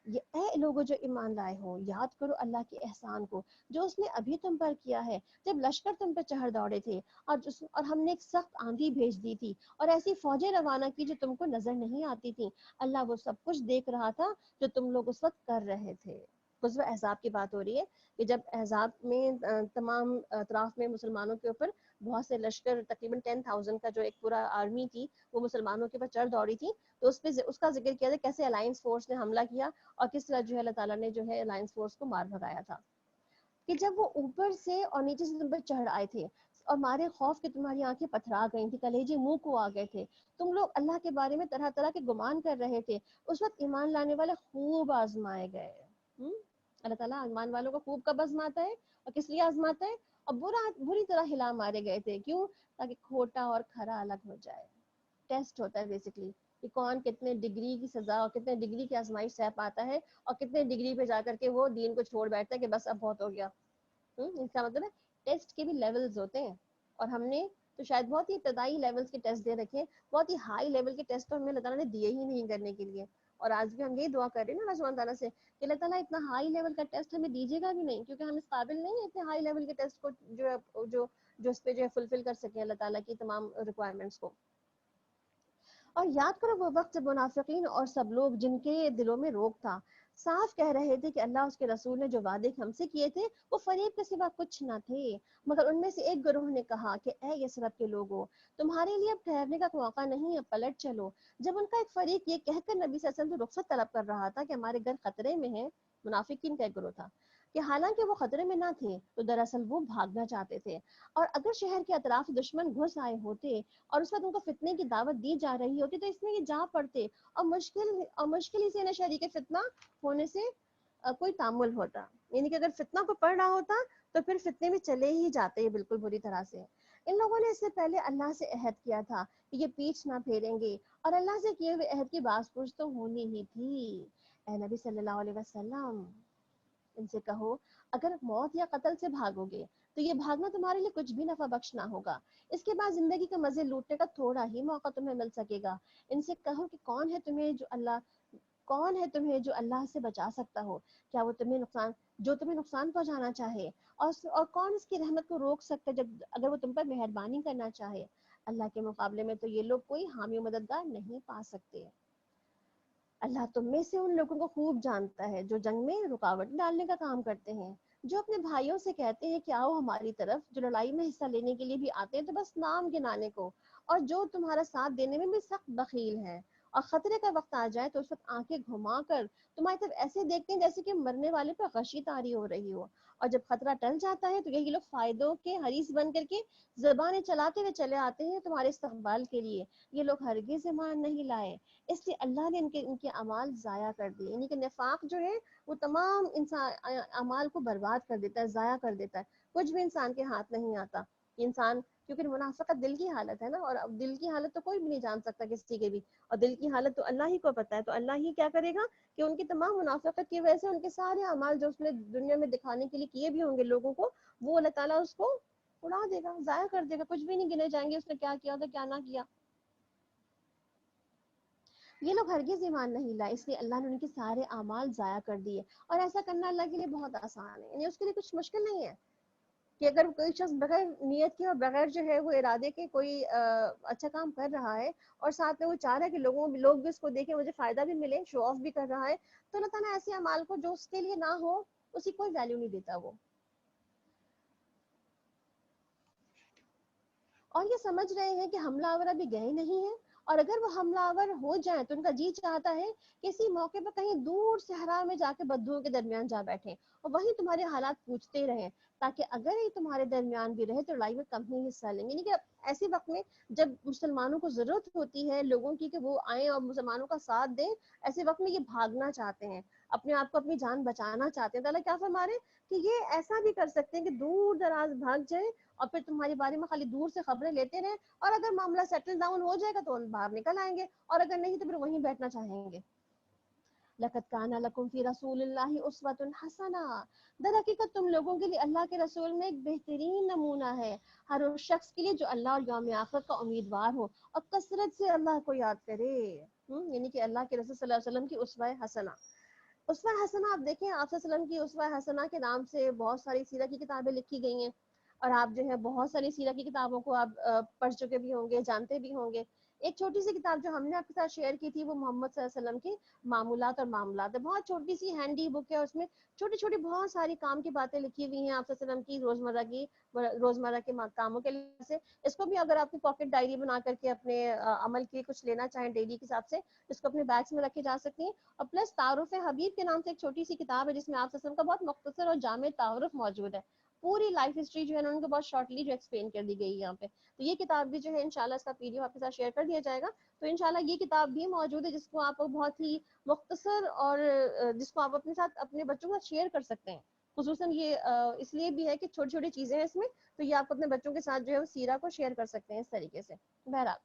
یہ اے لوگوں جو ایمان لائے ہو یاد کرو اللہ کے احسان کو جو اس نے ابھی تم پر کیا ہے، جب لشکر تم پہ چڑھ دوڑے تھے، اور ہم نے ایک سخت آندھی بھیج دی تھی اور ایسی فوجیں روانہ کی جو تم کو نظر نہیں آتی تھی. اللہ وہ سب کچھ دیکھ رہا تھا جو تم لوگ اس وقت کر رہے تھے. غزوہ احزاب کی بات ہو رہی ہے کہ جب احزاب میں تمام اطراف میں مسلمانوں کے اوپر بہت سے لشکر، تقریباً 10,000 کا جو ایک پورا آرمی تھی وہ مسلمانوں کے اوپر چڑھ دوڑی تھی، تو اس کا ذکر کیا تھا کیسے الائنس فورس نے حملہ کیا اور کس طرح جو ہے اللہ تعالیٰ نے جو ہے الائنس فورس کو مار بھگایا تھا. کہ جب وہ اوپر سے اور نیچے سے تم پر چڑھ آئے تھے اور مارے خوف کہ تمہاری آنکھیں پتھرا گئی تھی، کلیجے منہ کو آ گئے تھے، تم لوگ اللہ کے بارے میں طرح طرح کے گمان کر رہے تھے، اس وقت ایمان لانے والے خوب آزمائے گئے. اللہ تعالیٰ ایمان والوں کو خوب کب آزماتا ہے اور کس لیے آزماتا ہے؟ اور بری طرح ہلا مارے گئے تھے. کیوں؟ تاکہ کھوٹا اور کھرا الگ ہو جائے. ٹیسٹ ہوتا ہے بیسکلی کہ کون کتنے ڈگری کی سزا اور کتنے ڈگری کی آزمائش سہ پاتا ہے، اور کتنے ڈگری پہ جا کر کے وہ دین کو چھوڑ بیٹھتا ہے کہ بس اب بہت ہو گیا. اس کا مطلب ہے ٹیسٹ کے بھی لیولز ہوتے ہیں، اور ہم نے تو شاید بہت ہی ابتدائی لیولز کے ٹیسٹ دے رکھے ہیں، بہت ہی ہائی لیول کے ٹیسٹ تو ہمیں اللہ تعالیٰ نے دیے ہی نہیں کرنے کے لیے. اور آج بھی ہم یہی دعا کر رہے ہیں نا اللہ سبحانہ تعالیٰ سے کہ اللہ تعالیٰ اتنا ہائی لیول کا ٹیسٹ ہمیں دیجیے گا بھی نہیں، کیونکہ ہم اس قابل نہیں ہیں اتنے ہائی لیول کے ٹیسٹ کو جو اس پہ جو ہے فلفل کر سکیں اللہ تعالیٰ کی تمام ریکوائرمنٹس کو. اور یاد کرو وہ وقت جب منافقین اور سب لوگ جن کے دلوں میں روگ تھا صاف کہہ رہے تھے کہ اللہ اس کے رسول نے جو وعدے ہم سے کیے تھے وہ فریب کے سوا کچھ نہ تھے، مگر ان میں سے ایک گروہ نے کہا کہ اے یثرب کے لوگوں تمہارے لیے اب ٹھہرنے کا موقع نہیں، اب پلٹ چلو. جب ان کا ایک فریق یہ کہہ کر نبی صلی اللہ علیہ وسلم سے رخصت طلب کر رہا تھا کہ ہمارے گھر خطرے میں ہیں، منافقین کا ایک گروہ تھا کہ حالانکہ وہ خطرے میں نہ تھے تو دراصل وہ بھاگنا چاہتے تھے، اور اگر شہر کے اطراف دشمن گھس آئے ہوتے اور اس وقت ان کو فتنے کی دعوت دی جا رہی ہوتی تو اس میں یہ جا پڑتے، اور مشکل ہی سے نہ شریک فتنہ ہونے سے کوئی تعامل ہوتا. یعنی کہ اگر فتنہ کو پڑ رہا ہوتا تو پھر فتنے میں چلے ہی جاتے ہیں بالکل بری طرح سے. ان لوگوں نے اس سے پہلے اللہ سے عہد کیا تھا کہ یہ پیچھ نہ پھیریں گے، اور اللہ سے کیے ہوئے عہد کی باز پرس تو ہونی ہی تھی. اے نبی صلی اللہ علیہ وسلم ان سے کہو اگر موت یا قتل سے بھاگو گے تو یہ بھاگنا تمہارے لیے کچھ بھی نفع بخش نہ ہوگا، اس کے بعد زندگی کے مزے لوٹنے کا تھوڑا ہی موقع تمہیں مل سکے گا. ان سے کہو کہ کون ہے تمہیں جو اللہ سے بچا سکتا ہو، کیا وہ تمہیں نقصان پہنچانا چاہے، اور کون اس کی رحمت کو روک سکتا ہے اگر وہ تم پر مہربانی کرنا چاہے. اللہ کے مقابلے میں تو یہ لوگ کوئی حامی و مددگار نہیں پا سکتے. اللہ تم میں سے ان لوگوں کو خوب جانتا ہے جو جنگ میں رکاوٹ ڈالنے کا کام کرتے ہیں، جو اپنے بھائیوں سے کہتے ہیں کہ آؤ ہماری طرف، جو لڑائی میں حصہ لینے کے لیے بھی آتے ہیں تو بس نام گنانے کو، اور جو تمہارا ساتھ دینے میں بھی سخت بخیل ہیں، اور خطرے کا وقت آ جائے تو اس وقت آنکھیں گھما کر تمہاری طرف ایسے دیکھتے ہیں جیسے کہ مرنے والے پہ غشی طاری ہو رہی ہو، اور جب خطرہ ٹل جاتا ہے تو یہی لوگ فائدوں کے حریص بن کر کے زبانیں چلاتے ہوئے چلے آتے ہیں تمہارے استقبال کے لیے. یہ لوگ ہرگز ایمان نہیں لائے، اس لیے اللہ نے ان کے اعمال ضائع کر دیے. یعنی کہ نفاق جو ہے وہ تمام انسان اعمال کو برباد کر دیتا ہے، ضائع کر دیتا ہے، کچھ بھی انسان کے ہاتھ نہیں آتا. انسان کیونکہ منافقت دل کی حالت ہے نا، اور اب دل کی حالت تو کوئی بھی نہیں جان سکتا کسی کے بھی، اور دل کی حالت تو اللہ ہی کو پتہ ہے. تو اللہ ہی کیا کرے گا کہ ان کی تمام منافقت کی وجہ سے ان کے سارے اعمال جو اس نے دنیا میں دکھانے کے لیے کیے بھی ہوں گے لوگوں کو، وہ اللہ تعالیٰ اس کو اڑا دے گا، ضائع کر دے گا، کچھ بھی نہیں گنے جائیں گے اس نے کیا کیا تھا کیا نہ کیا. یہ لوگ ہرگز ایمان نہیں لائے، اس لیے اللہ نے ان کے سارے اعمال ضائع کر دیے. اور ایسا کرنا اللہ کے لیے بہت آسان ہے، یعنی اس کے لیے کچھ مشکل نہیں ہے کہ اگر کوئی شخص بغیر نیت کے اور بغیر جو ہے وہ ارادے کے کوئی اچھا کام کر رہا ہے اور ساتھ میں وہ چاہ رہا ہے کہ لوگ بھی اس کو دیکھیں، مجھے فائدہ بھی ملے، شو آف بھی کر رہا ہے، تو اللہ تعالیٰ ایسے اعمال کو جو اس کے لیے نہ ہو اس کی کوئی ویلیو نہیں دیتا وہ. اور یہ سمجھ رہے ہیں کہ حملہ آور ابھی گئے نہیں ہیں، اور اگر وہ حملہ آور ہو جائیں تو ان کا جی چاہتا ہے کہ اسی موقع پر کہیں دور صحرا میں جا کے بدوؤں کے درمیان جا بیٹھیں اور وہیں تمہارے حالات پوچھتے رہیں، تاکہ اگر یہ تمہارے درمیان بھی رہے تو لڑائی میں کم ہی حصہ لیں گے. یعنی کہ ایسے وقت میں جب مسلمانوں کو ضرورت ہوتی ہے لوگوں کی کہ وہ آئیں اور مسلمانوں کا ساتھ دیں، ایسے وقت میں یہ بھاگنا چاہتے ہیں، اپنے آپ کو اپنی جان بچانا چاہتے ہیں. تو اللہ کیا فرما رہے ہیں کہ یہ ایسا بھی کر سکتے ہیں کہ دور دراز بھاگ جائیں اور پھر تمہارے بارے میں خالی دور سے خبریں لیتے رہیں، اور اگر معاملہ سیٹل ڈاؤن ہو جائے گا تو باہر نکل آئیں گے، اور اگر نہیں تو پھر وہیں بیٹھنا چاہیں گے. لقد کان لکم فی رسول اللہ اسوۃ حسنہ، در حقیقت تم لوگوں کے لیے اللہ کے رسول میں ایک بہترین نمونہ ہے ہر اس شخص کے لیے جو اللہ اور یوم آخر کا امیدوار ہو اور کثرت سے اللہ کو یاد کرے. یعنی کہ اللہ کے رسول صلی اللہ علیہ وسلم کی اسوہ حسنہ. اسوہ حسنہ آپ دیکھیں، آپ صلی اللہ علیہ وسلم کی اسوہ حسنہ کے نام سے بہت ساری سیرت کی کتابیں لکھی گئی ہیں، اور آپ جو ہے بہت ساری سیرت کی کتابوں کو آپ پڑھ چکے بھی ہوں گے، جانتے بھی ہوں گے. ایک چھوٹی سی کتاب جو ہم نے آپ کے ساتھ شیئر کی تھی وہ محمد صلی اللہ علیہ وسلم کی معمولات اور معاملات ہے. بہت چھوٹی سی ہینڈی بک ہے، اس میں چھوٹی چھوٹی بہت ساری کام کی باتیں لکھی ہوئی ہیں آپ صلی اللہ علیہ وسلم کی روزمرہ کے کاموں کے لحاظ سے. اس کو بھی اگر آپ کی پاکٹ ڈائری بنا کر کے اپنے عمل کے کچھ لینا چاہیں ڈیلی کے حساب سے، اس کو اپنے بیگس میں رکھے جا سکتی ہیں. اور پلس تعارف حبیب کے نام سے ایک چھوٹی سی کتاب ہے جس میں آپ صلی اللہ علیہ وسلم کا بہت مختصر اور جامع تعارف موجود ہے. پوری لائف ہسٹری جو ہے ان کو بہت شارٹلی جو ایکسپلین کر دی گئی ہے یہاں پہ. تو یہ کتاب بھی جو ہے انشاءاللہ اس کا پی ڈی ایف آپ کے ساتھ شیئر کر دیا جائے گا. تو انشاءاللہ یہ کتاب بھی موجود ہے جس کو آپ بہت ہی مختصر اور جس کو آپ اپنے ساتھ اپنے بچوں کے ساتھ شیئر کر سکتے ہیں. خصوصاً یہ اس لیے بھی ہے کہ چھوٹی چھوٹی چیزیں ہیں اس میں، تو یہ آپ اپنے بچوں کے ساتھ جو ہے وہ سیرہ کو شیئر کر سکتے ہیں اس طریقے سے. بہرحال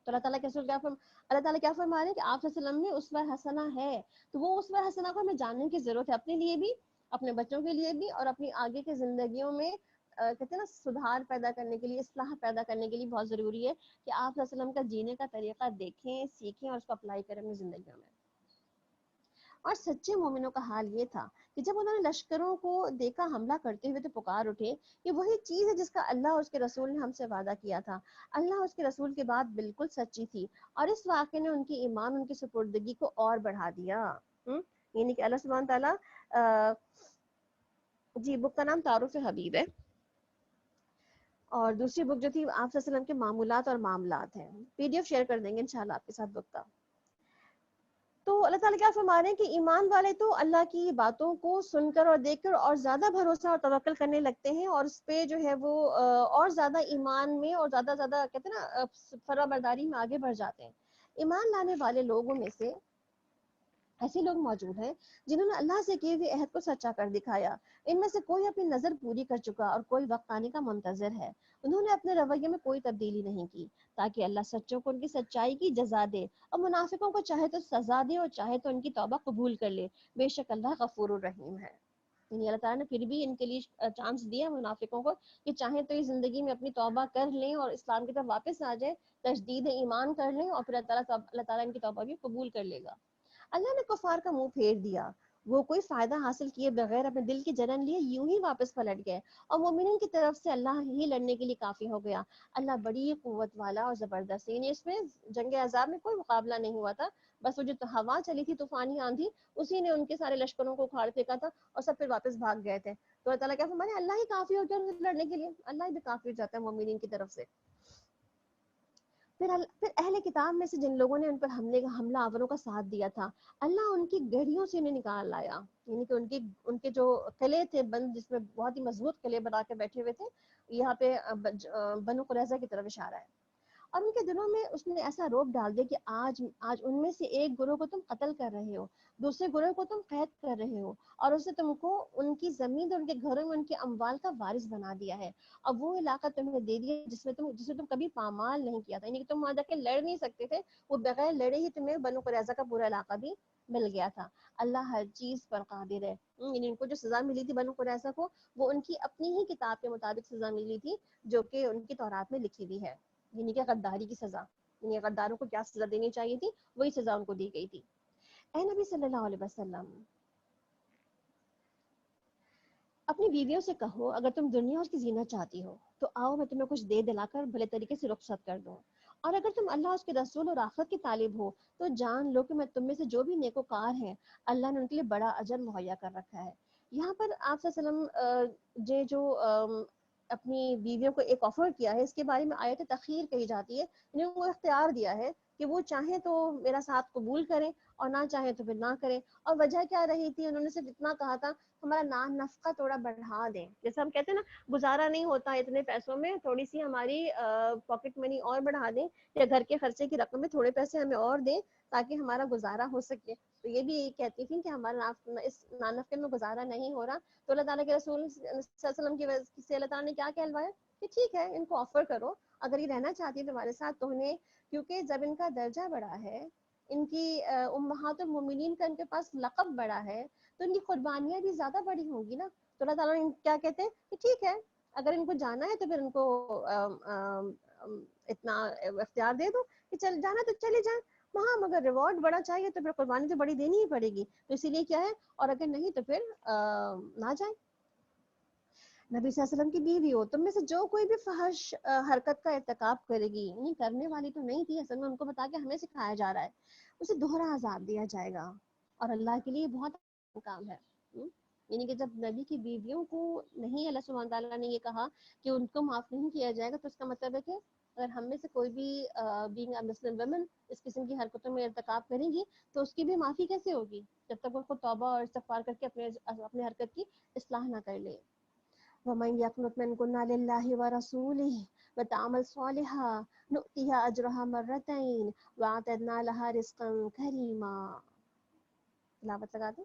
تو اللہ تعالیٰ اللہ تعالیٰ کیا فرما رہے ہیں کہ آپ صلی اللہ علیہ وسلم میں اسوہ حسنہ ہے. تو وہ اسوہ حسنہ کو ہمیں جاننے کی ضرورت ہے، اپنے لیے بھی، اپنے بچوں کے لیے بھی، اور اپنی آگے کی زندگیوں میں کہتے ہیں نا سدھار پیدا کرنے کے لیے، اصلاح پیدا کرنے کے لیے بہت ضروری ہے کہ آپ صلی اللہ علیہ وسلم کا جینے کا طریقہ دیکھیں، سیکھیں اور اس کو اپلائی کریں اپنی زندگیوں میں. اور سچے مومنوں کا حال یہ تھا کہ جب انہوں نے لشکروں کو دیکھا حملہ کرتے ہوئے تو پکار اٹھے کہ وہی چیز ہے جس کا اللہ اور اس کے رسول نے ہم سے وعدہ کیا تھا. اللہ اور اس کے رسول کی بات بالکل سچی تھی، اور اس واقعے نے ان کی ایمان، ان کی سپردگی کو اور بڑھا دیا. یعنی کہ اللہ سبحانہ تعالیٰ جی بک کا نام تعارف حبیب ہے، اور دوسری بک جو تھی آپ صلی اللہ علیہ وسلم کے معمولات اور معاملات ہیں. پی ڈی ایف شیئر کر دیں گے انشاءاللہ آپ کے ساتھ بک کا. تو اللہ تعالیٰ کیا فرما رہے ہیں کہ ایمان والے تو اللہ کی باتوں کو سن کر اور دیکھ کر اور زیادہ بھروسہ اور توکل کرنے لگتے ہیں، اور اس پہ جو ہے وہ اور زیادہ ایمان میں اور زیادہ کہتے ہیں نا فرما برداری میں آگے بڑھ جاتے ہیں. ایمان لانے والے لوگوں میں سے ایسے لوگ موجود ہیں جنہوں نے اللہ سے کیے ہوئے عہد کو سچا کر دکھایا. ان میں سے کوئی اپنی نظر پوری کر چکا اور کوئی وقت آنے کا منتظر ہے. انہوں نے اپنے رویے میں کوئی تبدیلی نہیں کی تاکہ اللہ سچوں کو ان کی سچائی کی جزا دے، اور منافقوں کو چاہے تو سزا دے اور چاہے تو ان کی توبہ قبول کر لے. بے شک اللہ غفور الرحیم ہے. یعنی اللہ تعالیٰ نے پھر بھی ان کے لیے چانس دیا منافقوں کو کہ چاہیں تو اس زندگی میں اپنی توبہ کر لیں اور اسلام کی طرف واپس آ جائیں، تجدید ایمان کر لیں، اور پھر اللہ تعالیٰ ان کی توبہ بھی قبول کر لے گا. اللہ نے کفار کا منہ پھیر دیا، وہ کوئی فائدہ حاصل کیے بغیر اپنے دل کی جلن لیے یوں ہی واپس پلٹ گئے، اور مومنین کی طرف سے اللہ ہی لڑنے کے لیے کافی ہو گیا. اللہ بڑی قوت والا اور زبردست. یعنی اس میں جنگ عذاب میں کوئی مقابلہ نہیں ہوا تھا، بس وہ جو ہوا چلی تھی طوفانی آندھی، اسی نے ان کے سارے لشکروں کو اکھاڑ پھینکا تھا اور سب پھر واپس بھاگ گئے تھے. تو اللہ تعالیٰ کیا فرمایا، اللہ ہی کافی ہوتا ہے لڑنے کے لیے، اللہ بھی کافی ہو جاتا ہے مومنین کی طرف سے. پھر اہل کتاب میں سے جن لوگوں نے ان پر حملہ آوروں کا ساتھ دیا تھا، اللہ ان کی گڑھیوں سے انہیں نکال لایا. یعنی کہ ان کے جو قلعے تھے بند، جس میں بہت ہی مضبوط قلعے بنا کے بیٹھے ہوئے تھے، یہاں پہ بنو قریظہ کی طرف اشارہ ہے. اور ان کے دلوں میں اس نے ایسا روب ڈال دیا کہ آج ان میں سے ایک گروہ کو تم قتل کر رہے ہو، دوسرے گروہ کو تم قید کر رہے ہو، اور اسے تم کو ان کی زمین اور ان کے گھروں میں ان کے اموال کا وارث بنا دیا ہے. اب وہ علاقہ تمہیں دے دیا جسے تم کبھی پامال نہیں کیا تھا. یعنی کہ تم وہاں جا کے لڑ نہیں سکتے تھے، وہ بغیر لڑے ہی تمہیں بنو قریظہ کا پورا علاقہ بھی مل گیا تھا. اللہ ہر چیز پر قادر ہے. یعنی ان کو جو سزا ملی تھی بنو قریظہ کو، وہ ان کی اپنی ہی کتاب کے مطابق سزا ملی تھی جو کہ ان کی تورات میں لکھی ہوئی ہے. یعنی کہ غداری کی سزا. یعنی غداروں کو کیا سزا دینی چاہیے تھی وہی سزا ان کو دی گئی تھی. اے نبی صلی اللہ علیہ وسلم اپنی بیویوں سے کہو اگر تم دنیا اور کی زینت چاہتی ہو تو آؤ میں تمہیں کچھ دے دلا کر بھلے طریقے سے رخصت کر دوں, اور اگر تم اللہ اس کے رسول اور آخرت کی طالب ہو تو جان لو کہ میں تم میں سے جو بھی نیکوکار ہیں اللہ نے ان کے لیے بڑا اجر مہیا کر رکھا ہے. یہاں پر آپ صلی اللہ علیہ وسلم جو اپنی بیویوں کو ایک آفر کیا ہے اس کے بارے میں آیت تخیر کہی جاتی ہے, یعنی وہ اختیار دیا ہے کہ وہ چاہیں تو میرا ساتھ قبول کریں اور نہ چاہیں تو پھر نہ کریں. اور وجہ کیا رہی تھی, انہوں نے صرف اتنا کہا تھا ہمارا نان نفقہ تھوڑا بڑھا دیں, جیسے ہم کہتے ہیں نا گزارا نہیں ہوتا اتنے پیسوں میں, تھوڑی سی ہماری پاکٹ منی اور بڑھا دیں یا گھر کے خرچے کی رقم میں تھوڑے پیسے ہمیں اور دیں تاکہ ہمارا گزارا ہو سکے. تو یہ بھی کہتی تھی کہ ہمارا اس نان نفقے میں گزارا نہیں ہو رہا, تو اللہ تعالیٰ کے رسول صلی اللہ علیہ وسلم کی وجہ سے اللہ تعالیٰ نے کیا کہلوایا کہ ٹھیک ہے ان کو آفر کرو, اگر یہ رہنا چاہتی ہے تمہارے ساتھ تو انہیں, کیونکہ جب ان کا درجہ بڑا ہے, ان کی امہات المومنین کا ان کے پاس لقب بڑا ہے, تو ان کی قربانیاں بھی زیادہ بڑی ہوں گی نا. تو اللہ تعالیٰ نے کیا کہتے ہیں کہ ٹھیک ہے اگر ان کو جانا ہے تو پھر ان کو اتنا اختیار دے دو کہ چل جانا تو چلے جائیں, وہاں مگر ریوارڈ بڑا چاہیے تو پھر قربانی تو بڑی دینی ہی پڑے گی, تو اسی لیے کیا ہے, اور اگر نہیں تو پھر نہ جائیں. نبی صلی اللہ علیہ وسلم کی بیوی ہو, تم میں سے جو کوئی بھی فحش حرکت کا ارتکاب کرے گی, یعنی کرنے والی تو نہیں تھی اصل میں, ان کو بتا کے ہمیں سکھایا جا رہا ہے, اسے دوہرا عذاب دیا جائے گا اور اللہ کے لیے بہت کام ہے. یعنی کہ جب نبی کی بیویوں کو نہیں اللہ سبحانہ تعالیٰ نے یہ کہا کہ ان کو معاف نہیں کیا جائے گا, تو اس کا مطلب ہے کہ اگر ہم میں سے کوئی بھی بینگ اے مسلم ویمن اس قسم کی حرکتوں میں ارتکاب کریں گی تو اس کی بھی معافی کیسے ہوگی جب تک وہ خود توبہ اور استغفار کر کے اپنے حرکت کی اصلاح نہ کر لے. وَمَن يَقْنُتْ مِنكُنَّ لِلَّهِ وَرَسُولِهِ وَتَعْمَلْ صَالِحًا نُؤْتِهَا أَجْرَهَا مَرَّتَيْنِ وَأَعْتَدْنَا لَهَا رِزْقًا كَرِيمًا. تلاوت لگا دیں.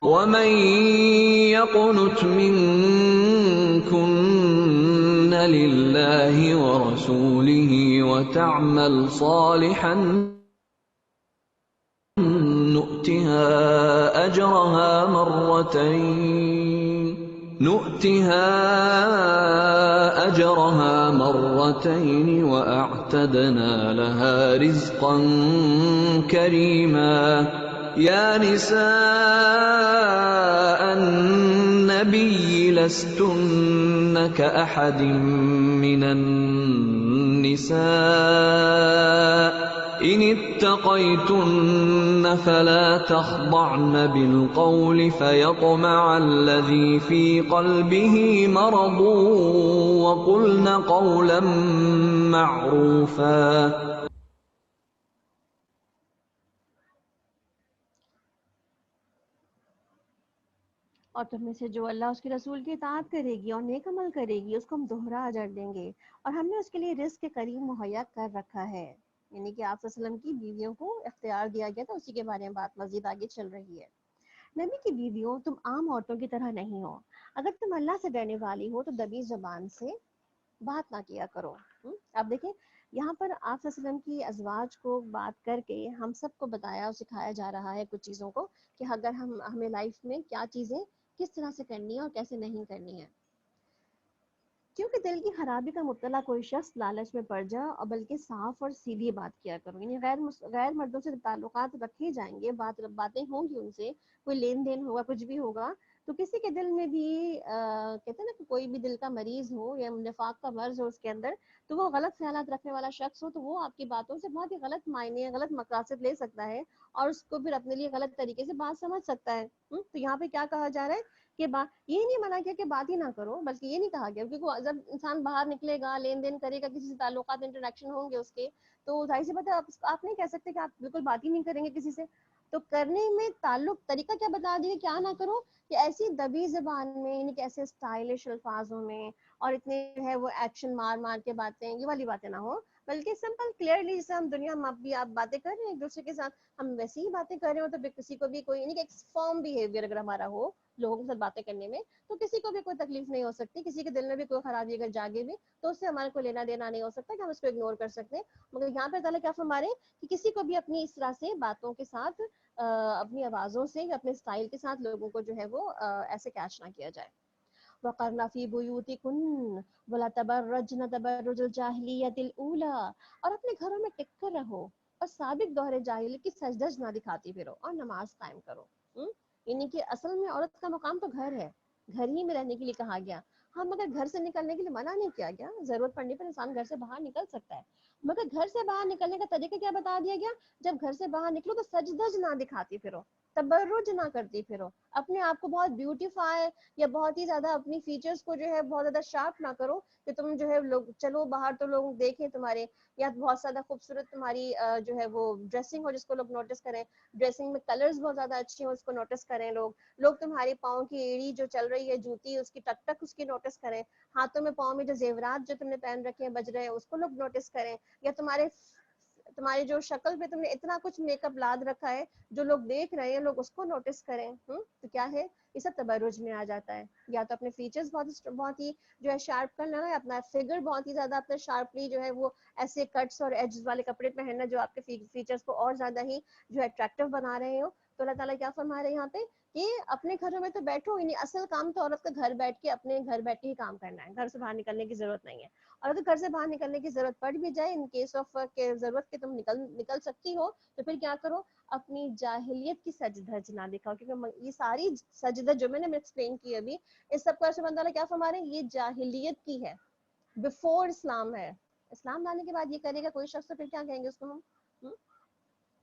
ومن يقنت منكن لله ورسوله وتعمل صالحا نؤتها أجرها مرتين وأعتدنا لها رزقا كريما. يا نساء النبي لستن كأحد من النساء إن اتقيتن فلا تخضعن بالقول فيطمع الذي في قلبه مرض وقلن قولا معروفا. اور تم میں سے جو اللہ اس کے رسول کی اطاعت کرے گی اور نیک عمل کرے گی اس کو ہم دوہرا اجر دیں گے, اور ہم نے اس کے لیے رزق کریم مہیا کر رکھا ہے. یعنی کہ آپ صلی اللہ علیہ وسلم کی بیویوں کو اختیار دیا گیا تھا, اسی کے بارے میں بات مزید آگے چل رہی ہے. نبی کی بیویوں تم عام عورتوں کی طرح نہیں ہو, اگر تم اللہ سے ڈرنے والی ہو تو دبی زبان سے بات نہ کیا کرو. اب دیکھیں یہاں پر آپ صلی اللہ علیہ وسلم کی ازواج کو بات کر کے ہم سب کو بتایا اور سکھایا جا رہا ہے کچھ چیزوں کو کہ اگر ہمیں لائف میں کیا چیزیں کس طرح سے کرنی ہے اور کیسے نہیں کرنی ہے. کیونکہ دل کی خرابی کا مبتلا کوئی شخص لالچ میں پڑ جائے, اور بلکہ صاف اور سیدھی بات کیا کرو. یعنی غیر مردوں سے تعلقات رکھے جائیں گے, باتیں ہوں گی, ان سے کوئی لین دین ہوگا, کچھ بھی ہوگا, تو کسی کے دل میں بھی کہتے ہیں نا کہ کوئی بھی دل کا مریض ہو یا نفاق کا مرض ہو اس کے اندر, تو وہ غلط خیالات رکھنے والا شخص ہو تو وہ آپ کی باتوں سے بہت ہی غلط معنی غلط مقاصد لے سکتا ہے اور اس کو پھر اپنے لیے غلط طریقے سے بات سمجھ سکتا ہے. تو یہاں پہ کیا کہا جا رہا ہے کہ یہ نہیں منع کیا کہ بات ہی نہ کرو, بلکہ یہ نہیں کہا گیا, کیونکہ جب انسان باہر نکلے گا, لین دین کرے گا, کسی سے تعلقات انٹریکشن ہوں گے اس کے, تو ظاہر سی بات ہے آپ نہیں کہہ سکتے کہ آپ بالکل بات ہی نہیں کریں گے کسی سے. تو کرنے میں تعلق طریقہ کیا بتا دیے, کیا نہ کرو کہ ایسی دبی زبان میں, یعنی کہ ایسے اسٹائلش الفاظوں میں اور اتنے جو ہے وہ ایکشن مار مار کے باتیں, یہ والی باتیں نہ ہو, بلکہ سمپل کلیئرلی جیسے ہم دنیا میں بھی آپ باتیں کر رہے ہیں ایک دوسرے کے ساتھ, ہم ویسے ہی باتیں کر رہے ہو, تو کسی کو بھی کوئی یعنی کہ ایک فارم بیہیویئر اگر ہمارا ہو لوگوں کے ساتھ باتیں کرنے میں, تو کسی کو بھی کوئی تکلیف نہیں ہو سکتی, کسی کے دل میں بھی کوئی خرابی اگر جاگے بھی تو اس سے ہمارے کو لینا دینا نہیں ہو سکتا کہ ہم اس کو اگنور کر سکتے ہیں. مگر یہاں پہ تعالیٰ کیا فرما رہے ہیں کہ کسی کو بھی اپنی اس طرح سے باتوں کے ساتھ اپنی آوازوں سے یا اپنے اسٹائل کے ساتھ لوگوں کو جو ہے وہ ایسے کیچ نہ کیا جائے. وقرن فی بیوتکن ولا تبرجن تبرج الجاہلیت الاولی، اور اپنے گھروں میں ٹک کر رہو اور سابق دور جاہلیت کی سجدج نہ دکھاتی پھرو، اور نماز قائم کرو۔ یعنی کہ اصل میں عورت کا مقام تو گھر ہے، گھر ہی میں رہنے کے لیے کہا گیا۔ ہم مگر گھر سے نکلنے کے لیے منع نہیں کیا گیا، ضرورت پڑنے پر انسان گھر سے باہر نکل سکتا ہے، مگر گھر سے باہر نکلنے کا طریقہ کیا بتا دیا گیا؟ جب گھر سے باہر نکلو تو سجدج نہ دکھاتی پھرو، تبرج نہ کرتی پھرو، اپنے آپ کو بہت بیوٹیفائی یا بہت ہی زیادہ اپنی فیچرز کو جو ہے بہت زیادہ شارپ نہ کرو کہ تم جو ہے لوگ چلو باہر تو لوگ دیکھیں تمہارے، یا بہت زیادہ خوبصورت تمہاری جو ہے وہ ڈریسنگ ہو جس کو لوگ نوٹس کریں، ڈریسنگ میں کلرز بہت زیادہ اچھے ہوں اس کو نوٹس کریں لوگ تمہاری پاؤں کی ایڑی جو چل رہی ہے جوتی اس کی ٹک ٹک اس کی نوٹس کریں، ہاتھوں میں پاؤں میں جو زیورات جو تم نے پہن رکھے ہیں بج رہے ہیں اس کو لوگ نوٹس کریں، یا تمہاری جو شکل پہ تم نے اتنا کچھ میک اپ لاد رکھا ہے جو لوگ دیکھ رہے ہیں لوگ اس کو نوٹس کریں، تو کیا ہے یہ سب تبرج میں آ جاتا ہے۔ یا تو اپنے فیچرز بہت ہی جو ہے شارپ کرنا ہے، اپنا فگر بہت ہی زیادہ اپنا شارپلی جو ہے وہ ایسے کٹس اور ایجز والے کپڑے پہننا جو آپ کے فیچرز کو اور زیادہ ہی جو ہے اٹریکٹیو بنا رہے ہو۔ تو اللہ تعالیٰ کیا فرما رہے ہیں یہاں پہ کہ اپنے گھروں میں تو بیٹھو، یعنی اصل کام تو عورت کا گھر بیٹھ کے اپنے گھر بیٹھ کے ہی کام کرنا ہے، گھر سے باہر نکلنے کی ضرورت نہیں ہے۔ اور اگر گھر سے باہر نکلنے کی ضرورت پڑ بھی جائے، ان کیس آف کہ ضرورت کہ تم نکل سکتی ہو، تو پھر کیا کرو؟ اپنی جاہلیت کی سج دھج نہ دکھاؤ، کیونکہ یہ ساری سجدہ جو میں نے ایکسپلین کی ابھی، اس سب کا سبحانہ تعالیٰ کیا فرما رہے ہیں؟ یہ جاہلیت کی ہے، بفور اسلام ہے۔ اسلام لانے کے بعد یہ کرے گا کوئی شخص تو پھر کیا کہیں گے اس کو ہم؟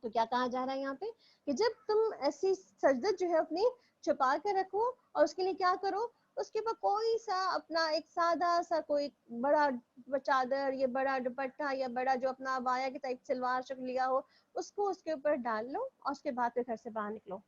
تو کیا کہا جا رہا ہے یہاں پہ کہ جب تم ایسی سجدت جو ہے اپنی چھپا کے رکھو، اور اس کے لیے کیا کرو؟ اس کے اوپر کوئی سا اپنا ایک سادہ سا کوئی بڑا چادر یا بڑا دوپٹہ یا بڑا جو اپنا عبایا کی ٹائپ سلوار شکل لیا ہو اس کو اس کے اوپر ڈال لو، اور اس کے بعد پھر گھر سے باہر نکلو۔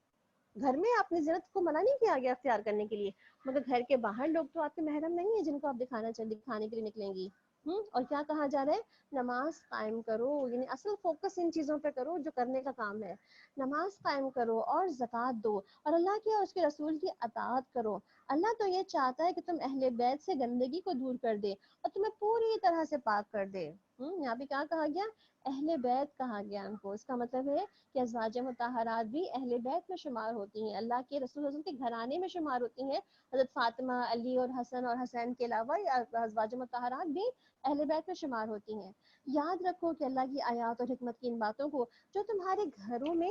گھر میں اپنی زینت کو منع نہیں کیا گیا اختیار کرنے کے لیے، مگر گھر کے باہر لوگ تو آپ کے محرم نہیں ہیں جن کو آپ دکھانے کے لیے نکلیں گی۔ اور کیا کہا جا رہا ہے؟ نماز قائم کرو، یعنی اصل فوکس ان چیزوں پہ کرو جو کرنے کا کام ہے۔ نماز قائم کرو اور زکوٰۃ دو، اور اللہ کی اور اس کے رسول کی اطاعت کرو۔ اللہ تو یہ چاہتا ہے کہ تم اہل بیت سے گندگی کو دور کر دے اور تمہیں پوری طرح سے پاک کر دے۔ یہاں پہ کیا کہا گیا؟ اہل بیت کہا گیا ان کو۔ اس کا مطلب ہے کہ ازواج مطہرات بھی اہل بیت میں شمار ہوتی ہیں، اللہ کے رسول کے گھرانے میں شمار ہوتی ہیں۔ حضرت فاطمہ، علی اور حسن اور حسین کے علاوہ ازواج مطہرات بھی اہل بیت میں شمار ہوتی ہیں۔ یاد رکھو کہ اللہ کی آیات اور حکمت کی ان باتوں کو جو تمہارے گھروں میں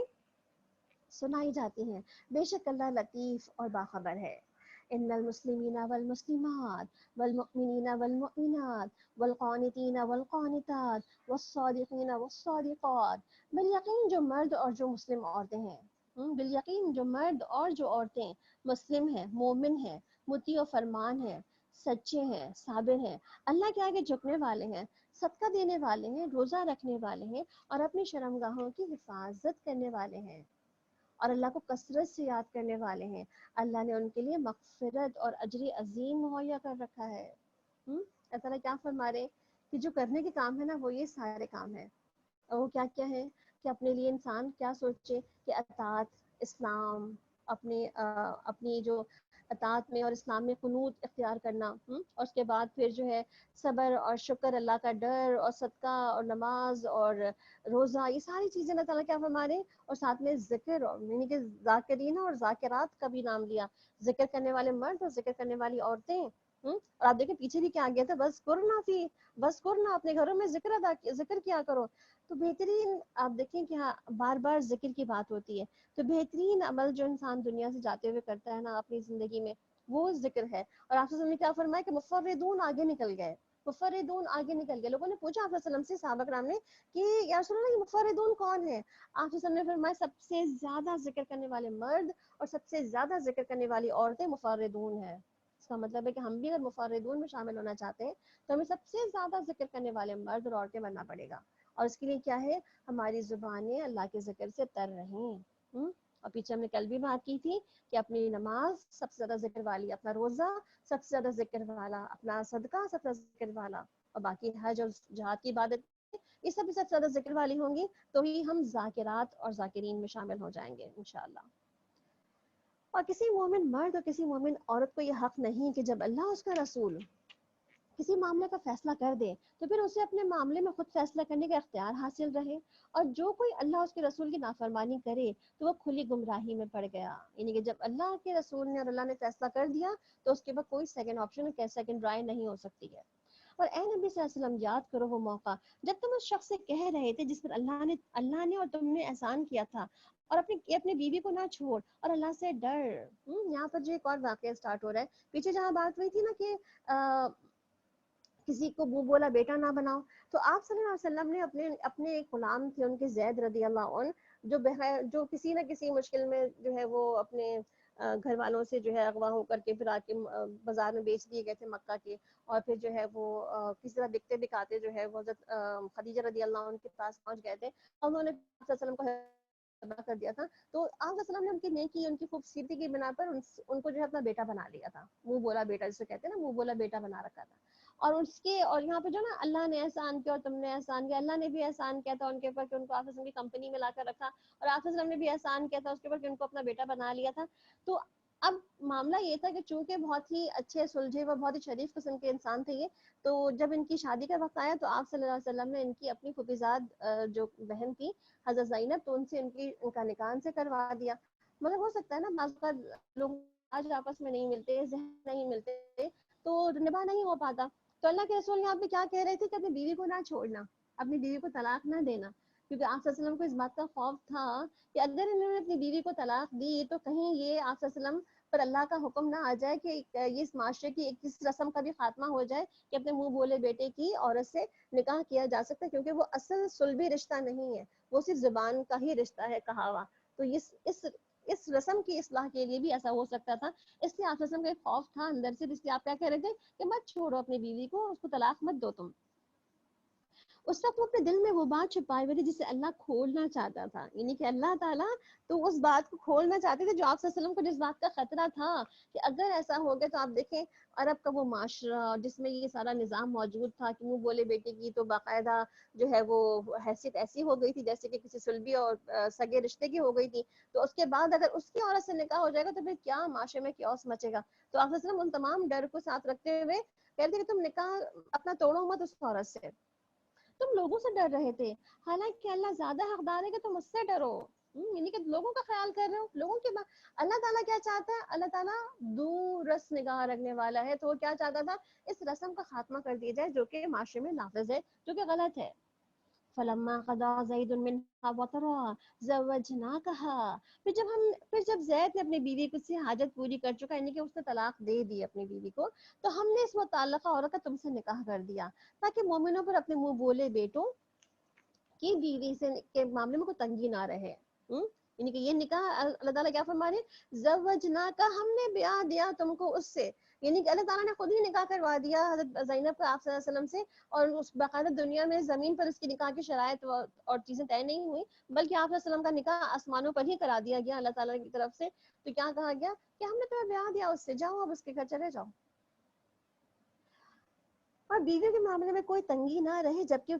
سنائی جاتی ہیں، بے شک اللہ لطیف اور باخبر ہے۔ ان المسلمین والمسلمات والمؤمنین والمؤمنات والقانتین والقانتات والصادقین والصادقات، بالیقین جو مرد اور جو مسلم عورتیں ہیں، بالیقین جو مرد اور جو عورتیں مسلم ہیں، مومن ہیں، مطیع و فرمان ہیں، سچے ہیں، صابر ہیں، اللہ کے آگے جھکنے والے ہیں، صدقہ دینے والے ہیں، روزہ رکھنے والے ہیں، اور اپنی شرمگاہوں کی حفاظت کرنے والے ہیں، اور اللہ کو کثرت سے یاد کرنے والے ہیں، اللہ نے ان کے لیے مغفرت اور اجر عظیم مہیا کر رکھا ہے۔ اللہ تعالیٰ کیا فرما رہے کہ جو کرنے کے کام ہے نا وہ یہ سارے کام ہیں، اور وہ کیا کیا ہے کہ اپنے لیے انسان کیا سوچے کہ اطاعت، اسلام، اپنی جو اطاعت میں اور اسلام میں قنوت اختیار کرنا، اور اس کے بعد پھر جو ہے صبر اور شکر، اللہ کا ڈر اور صدقہ اور نماز اور روزہ، یہ ساری چیزیں اللہ تعالیٰ کیا فرما رہے ہیں، اور ساتھ میں ذکر، یعنی کہ ذاکرین اور ذاکرات کا بھی نام لیا، ذکر کرنے والے مرد اور ذکر کرنے والی عورتیں۔ اور آپ دیکھیں پیچھے بھی کیا گیا تھا، بس کرنا اپنے گھروں میں ذکر کیا کرو۔ تو بہترین آپ دیکھیں کہ ہاں بار بار ذکر کی بات ہوتی ہے، تو بہترین عمل جو انسان دنیا سے جاتے ہوئے کرتا ہے نا اپنی زندگی میں وہ ذکر ہے۔ اور آپ نے کیا فرمایا کہ مفردون آگے نکل گئے، لوگوں نے پوچھا آپ وسلم سے، صحابہ کرام نے، کہ یا رسول اللہ یہ مفردون کون ہے؟ آپ نے فرمایا سب سے زیادہ ذکر کرنے والے مرد اور سب سے زیادہ ذکر کرنے والی عورتیں مفردون ہیں۔ اس کا مطلب ہے کہ ہم بھی اگر مفردون میں شامل ہونا چاہتے ہیں تو ہمیں سب سے زیادہ ذکر کرنے والے مرد اور عورتیں بننا پڑے گا، اور اس کے لیے کیا ہے؟ ہماری زبانیں اللہ کے ذکر سے تر رہیں۔ اور پیچھے ہم نے کل بھی بات کی تھی کہ اپنی نماز سب سے زیادہ ذکر والی، اپنا روزہ سب سے زیادہ ذکر والا، اپنا صدقہ سب سے زیادہ ذکر والا، اور باقی حج اور جہاد کی عبادت یہ سب بھی سب سے زیادہ ذکر والی ہوں گی، تو ہی ہم ذاکرات اور ذاکرین میں شامل ہو جائیں گے انشاءاللہ۔ اور کسی مومن مرد اور کسی مومن عورت کو یہ حق نہیں کہ جب اللہ اس کا رسول کسی معاملے کا فیصلہ کر دے تو پھر اسے اپنے معاملے میں خود فیصلہ کرنے کا اختیار حاصل رہے. اور جو کوئی اللہ اس کے رسول کی نافرمانی کرے تو وہ کھلی گمراہی میں پڑ گیا. یعنی کہ جب اللہ کے رسول نے اور اللہ نے فیصلہ کر دیا تو اس کے بعد کوئی سیکنڈ آپشن سیکنڈ رائے نہیں ہو سکتی ہے. اور اے نبی صلی اللہ علیہ وسلم یاد کرو وہ موقع جب تم اس شخص سے کہہ رہے تھے جس پر اللہ نے اور تم نے احسان کیا تھا اور اپنی بیوی کو نہ چھوڑ اور اللہ سے ڈر. یہاں پر جو ایک اور واقعہ سٹارٹ ہو رہا ہے. پیچھے جہاں بات ہوئی تھی نا کہ کسی کو منہ بولا بیٹا نہ بناؤ, تو آپ صلی اللہ علیہ وسلم نے اپنے ایک غلام تھے ان کے زید رضی اللہ عنہ جو کسی نہ کسی مشکل میں جو ہے وہ اپنے گھر والوں سے جو ہے اغوا ہو کر کے پھر آ کے بازار میں بیچ دیے گئے تھے مکہ کے, اور پھر جو ہے وہ کسی طرح بکتے بکاتے جو ہے وہ حضرت خدیجہ رضی اللہ عنہ کے پاس پہنچ گئے تھے. انہوں نے آپ صلی اللہ علیہ وسلم کو تباہ کر دیا تھا, تو آپ صلی اللہ علیہ وسلم نے ان کی نیکی ان کی خوبصورتی کی بنا پر ان کو جو ہے اپنا بیٹا بنا لیا تھا. منہ بولا بیٹا جسے کہتے ہیں نا, منہ بولا بیٹا بنا رکھا تھا. اور یہاں پہ جو نا اللہ نے احسان کیا اور تم نے احسان کیا, اللہ نے بھی احسان کیا تھا ان کے اوپر کہ ان کو آپ صلی اللہ علیہ وسلم کی کمپنی میں لا کر رکھا, اور آپ صلی اللہ علیہ وسلم نے بھی احسان کیا تھا اس کے اوپر کہ ان کو اپنا بیٹا بنا لیا تھا. تو اب معاملہ یہ تھا کہ چونکہ بہت ہی اچھے سلجھے و بہت ہی شریف قسم کے انسان تھے یہ, تو جب ان کی شادی کا وقت آیا تو آپ صلی اللہ علیہ وسلم نے ان کی اپنی پھوپھیزاد جو بہن تھی حضرت زینب, تو ان کا نکاح سے کروا دیا. مگر ہو سکتا ہے نا بعض اوقات لوگ آج آپس میں نہیں ملتے, ذہن نہیں ملتے, تو نباہ نہیں ہو پاتا. تو اللہ کے رسول یہاں پہ کیا کہہ رہے تھے کہ اپنی بیوی کو نہ چھوڑنا, اپنی بیوی کو طلاق نہ دینا, کیونکہ آپ صلی اللہ علیہ وسلم کو اس بات کا خوف تھا کہ اگر انہوں نے اپنی بیوی کو طلاق دی تو کہیں یہ آپ صلی اللہ علیہ وسلم پر اللہ کا حکم نہ آ جائے کہ یہ اس معاشرے کی ایک اس رسم کا بھی خاتمہ ہو جائے کہ اپنے منہ بولے بیٹے کی عورت سے نکاح کیا جا سکتا ہے, کیونکہ وہ اصل صلبی رشتہ نہیں ہے, وہ صرف زبان کا ہی رشتہ ہے کہا ہوا. تو اس رسم کی اصلاح کے لیے بھی ایسا ہو سکتا تھا, اس لیے آپ صلی اللہ علیہ وسلم کا ایک خوف تھا اندر سے, اس لیے آپ کیا کہہ رہے تھے کہ مت چھوڑو اپنی بیوی کو, اس کو طلاق مت دو تم. اس وقت وہ اپنے دل میں وہ بات چھپائے ہوئے تھے جسے اللہ کھولنا چاہتا تھا. یعنی کہ اللہ تعالیٰ تو اس بات کو کھولنا چاہتے تھے جو آپ صلی اللہ علیہ وسلم کو جس بات کا خطرہ تھا کہ اگر ایسا ہو گیا تو آپ دیکھیں عرب کا وہ معاشرہ جس میں یہ سارا نظام موجود تھا کہ منہ بولے بیٹے کی تو باقاعدہ جو ہے وہ حیثیت ایسی ہو گئی تھی جیسے کہ کسی سلبی اور سگے رشتے کی ہو گئی تھی. تو اس کے بعد اگر اس کی عورت سے نکاح ہو جائے گا تو پھر کیا معاشرے میں کیوس مچے گا. تو آپ صلی اللہ علیہ وسلم ان تمام ڈر کو ساتھ رکھتے ہوئے کہتے کہ تم نکاح اپنا توڑو مت اس عورت سے, تم لوگوں سے ڈر رہے تھے, حالانکہ اللہ زیادہ حقدار ہے کہ تم اس سے ڈرو. یعنی کہ لوگوں کا خیال کر رہے ہو, لوگوں کے اللہ تعالیٰ کیا چاہتا ہے, اللہ تعالیٰ دور رس نگاہ رکھنے والا ہے. تو وہ کیا چاہتا تھا, اس رسم کا خاتمہ کر دیا جائے جو کہ معاشرے میں نافذ ہے, جو کہ غلط ہے. فلما قضا زید منها وطرا زوجناکها, پھر جب زید نے اپنی بیوی کو سے حاجت پوری کر چکا, یعنی کہ اس نے طلاق دے دی اپنی بیوی کو, تو ہم نے اس متعلقہ عورت کا تم سے نکاح کر دیا تاکہ مومنوں پر اپنے منہ بولے بیٹوں کی بیوی سے کے معاملے میں کوئی تنگی نہ رہے. یعنی کہ یہ نکاح اللہ تعالیٰ کیا فرما رہے, زوجناکا, ہم نے بیاہ دیا تم کو اس سے. یعنی کہ اللہ تعالیٰ نے خود ہی نکاح کروا دیا حضرت زینب کا آپ صلی اللہ علیہ وسلم سے, اور اس باقاعدہ دنیا میں زمین پر اس کی نکاح کی شرائط اور چیزیں طے نہیں ہوئی, بلکہ آپ صلی اللہ علیہ وسلم کا نکاح آسمانوں پر ہی کرا دیا گیا اللہ تعالیٰ کی طرف سے. تو کیا کہا گیا کہ ہم نے تمہیں بیاہ دیا اس سے, جاؤ اب اس کے گھر چلے جاؤ, اور بیوی کے معاملے میں کوئی تنگی نہ رہے جبکہ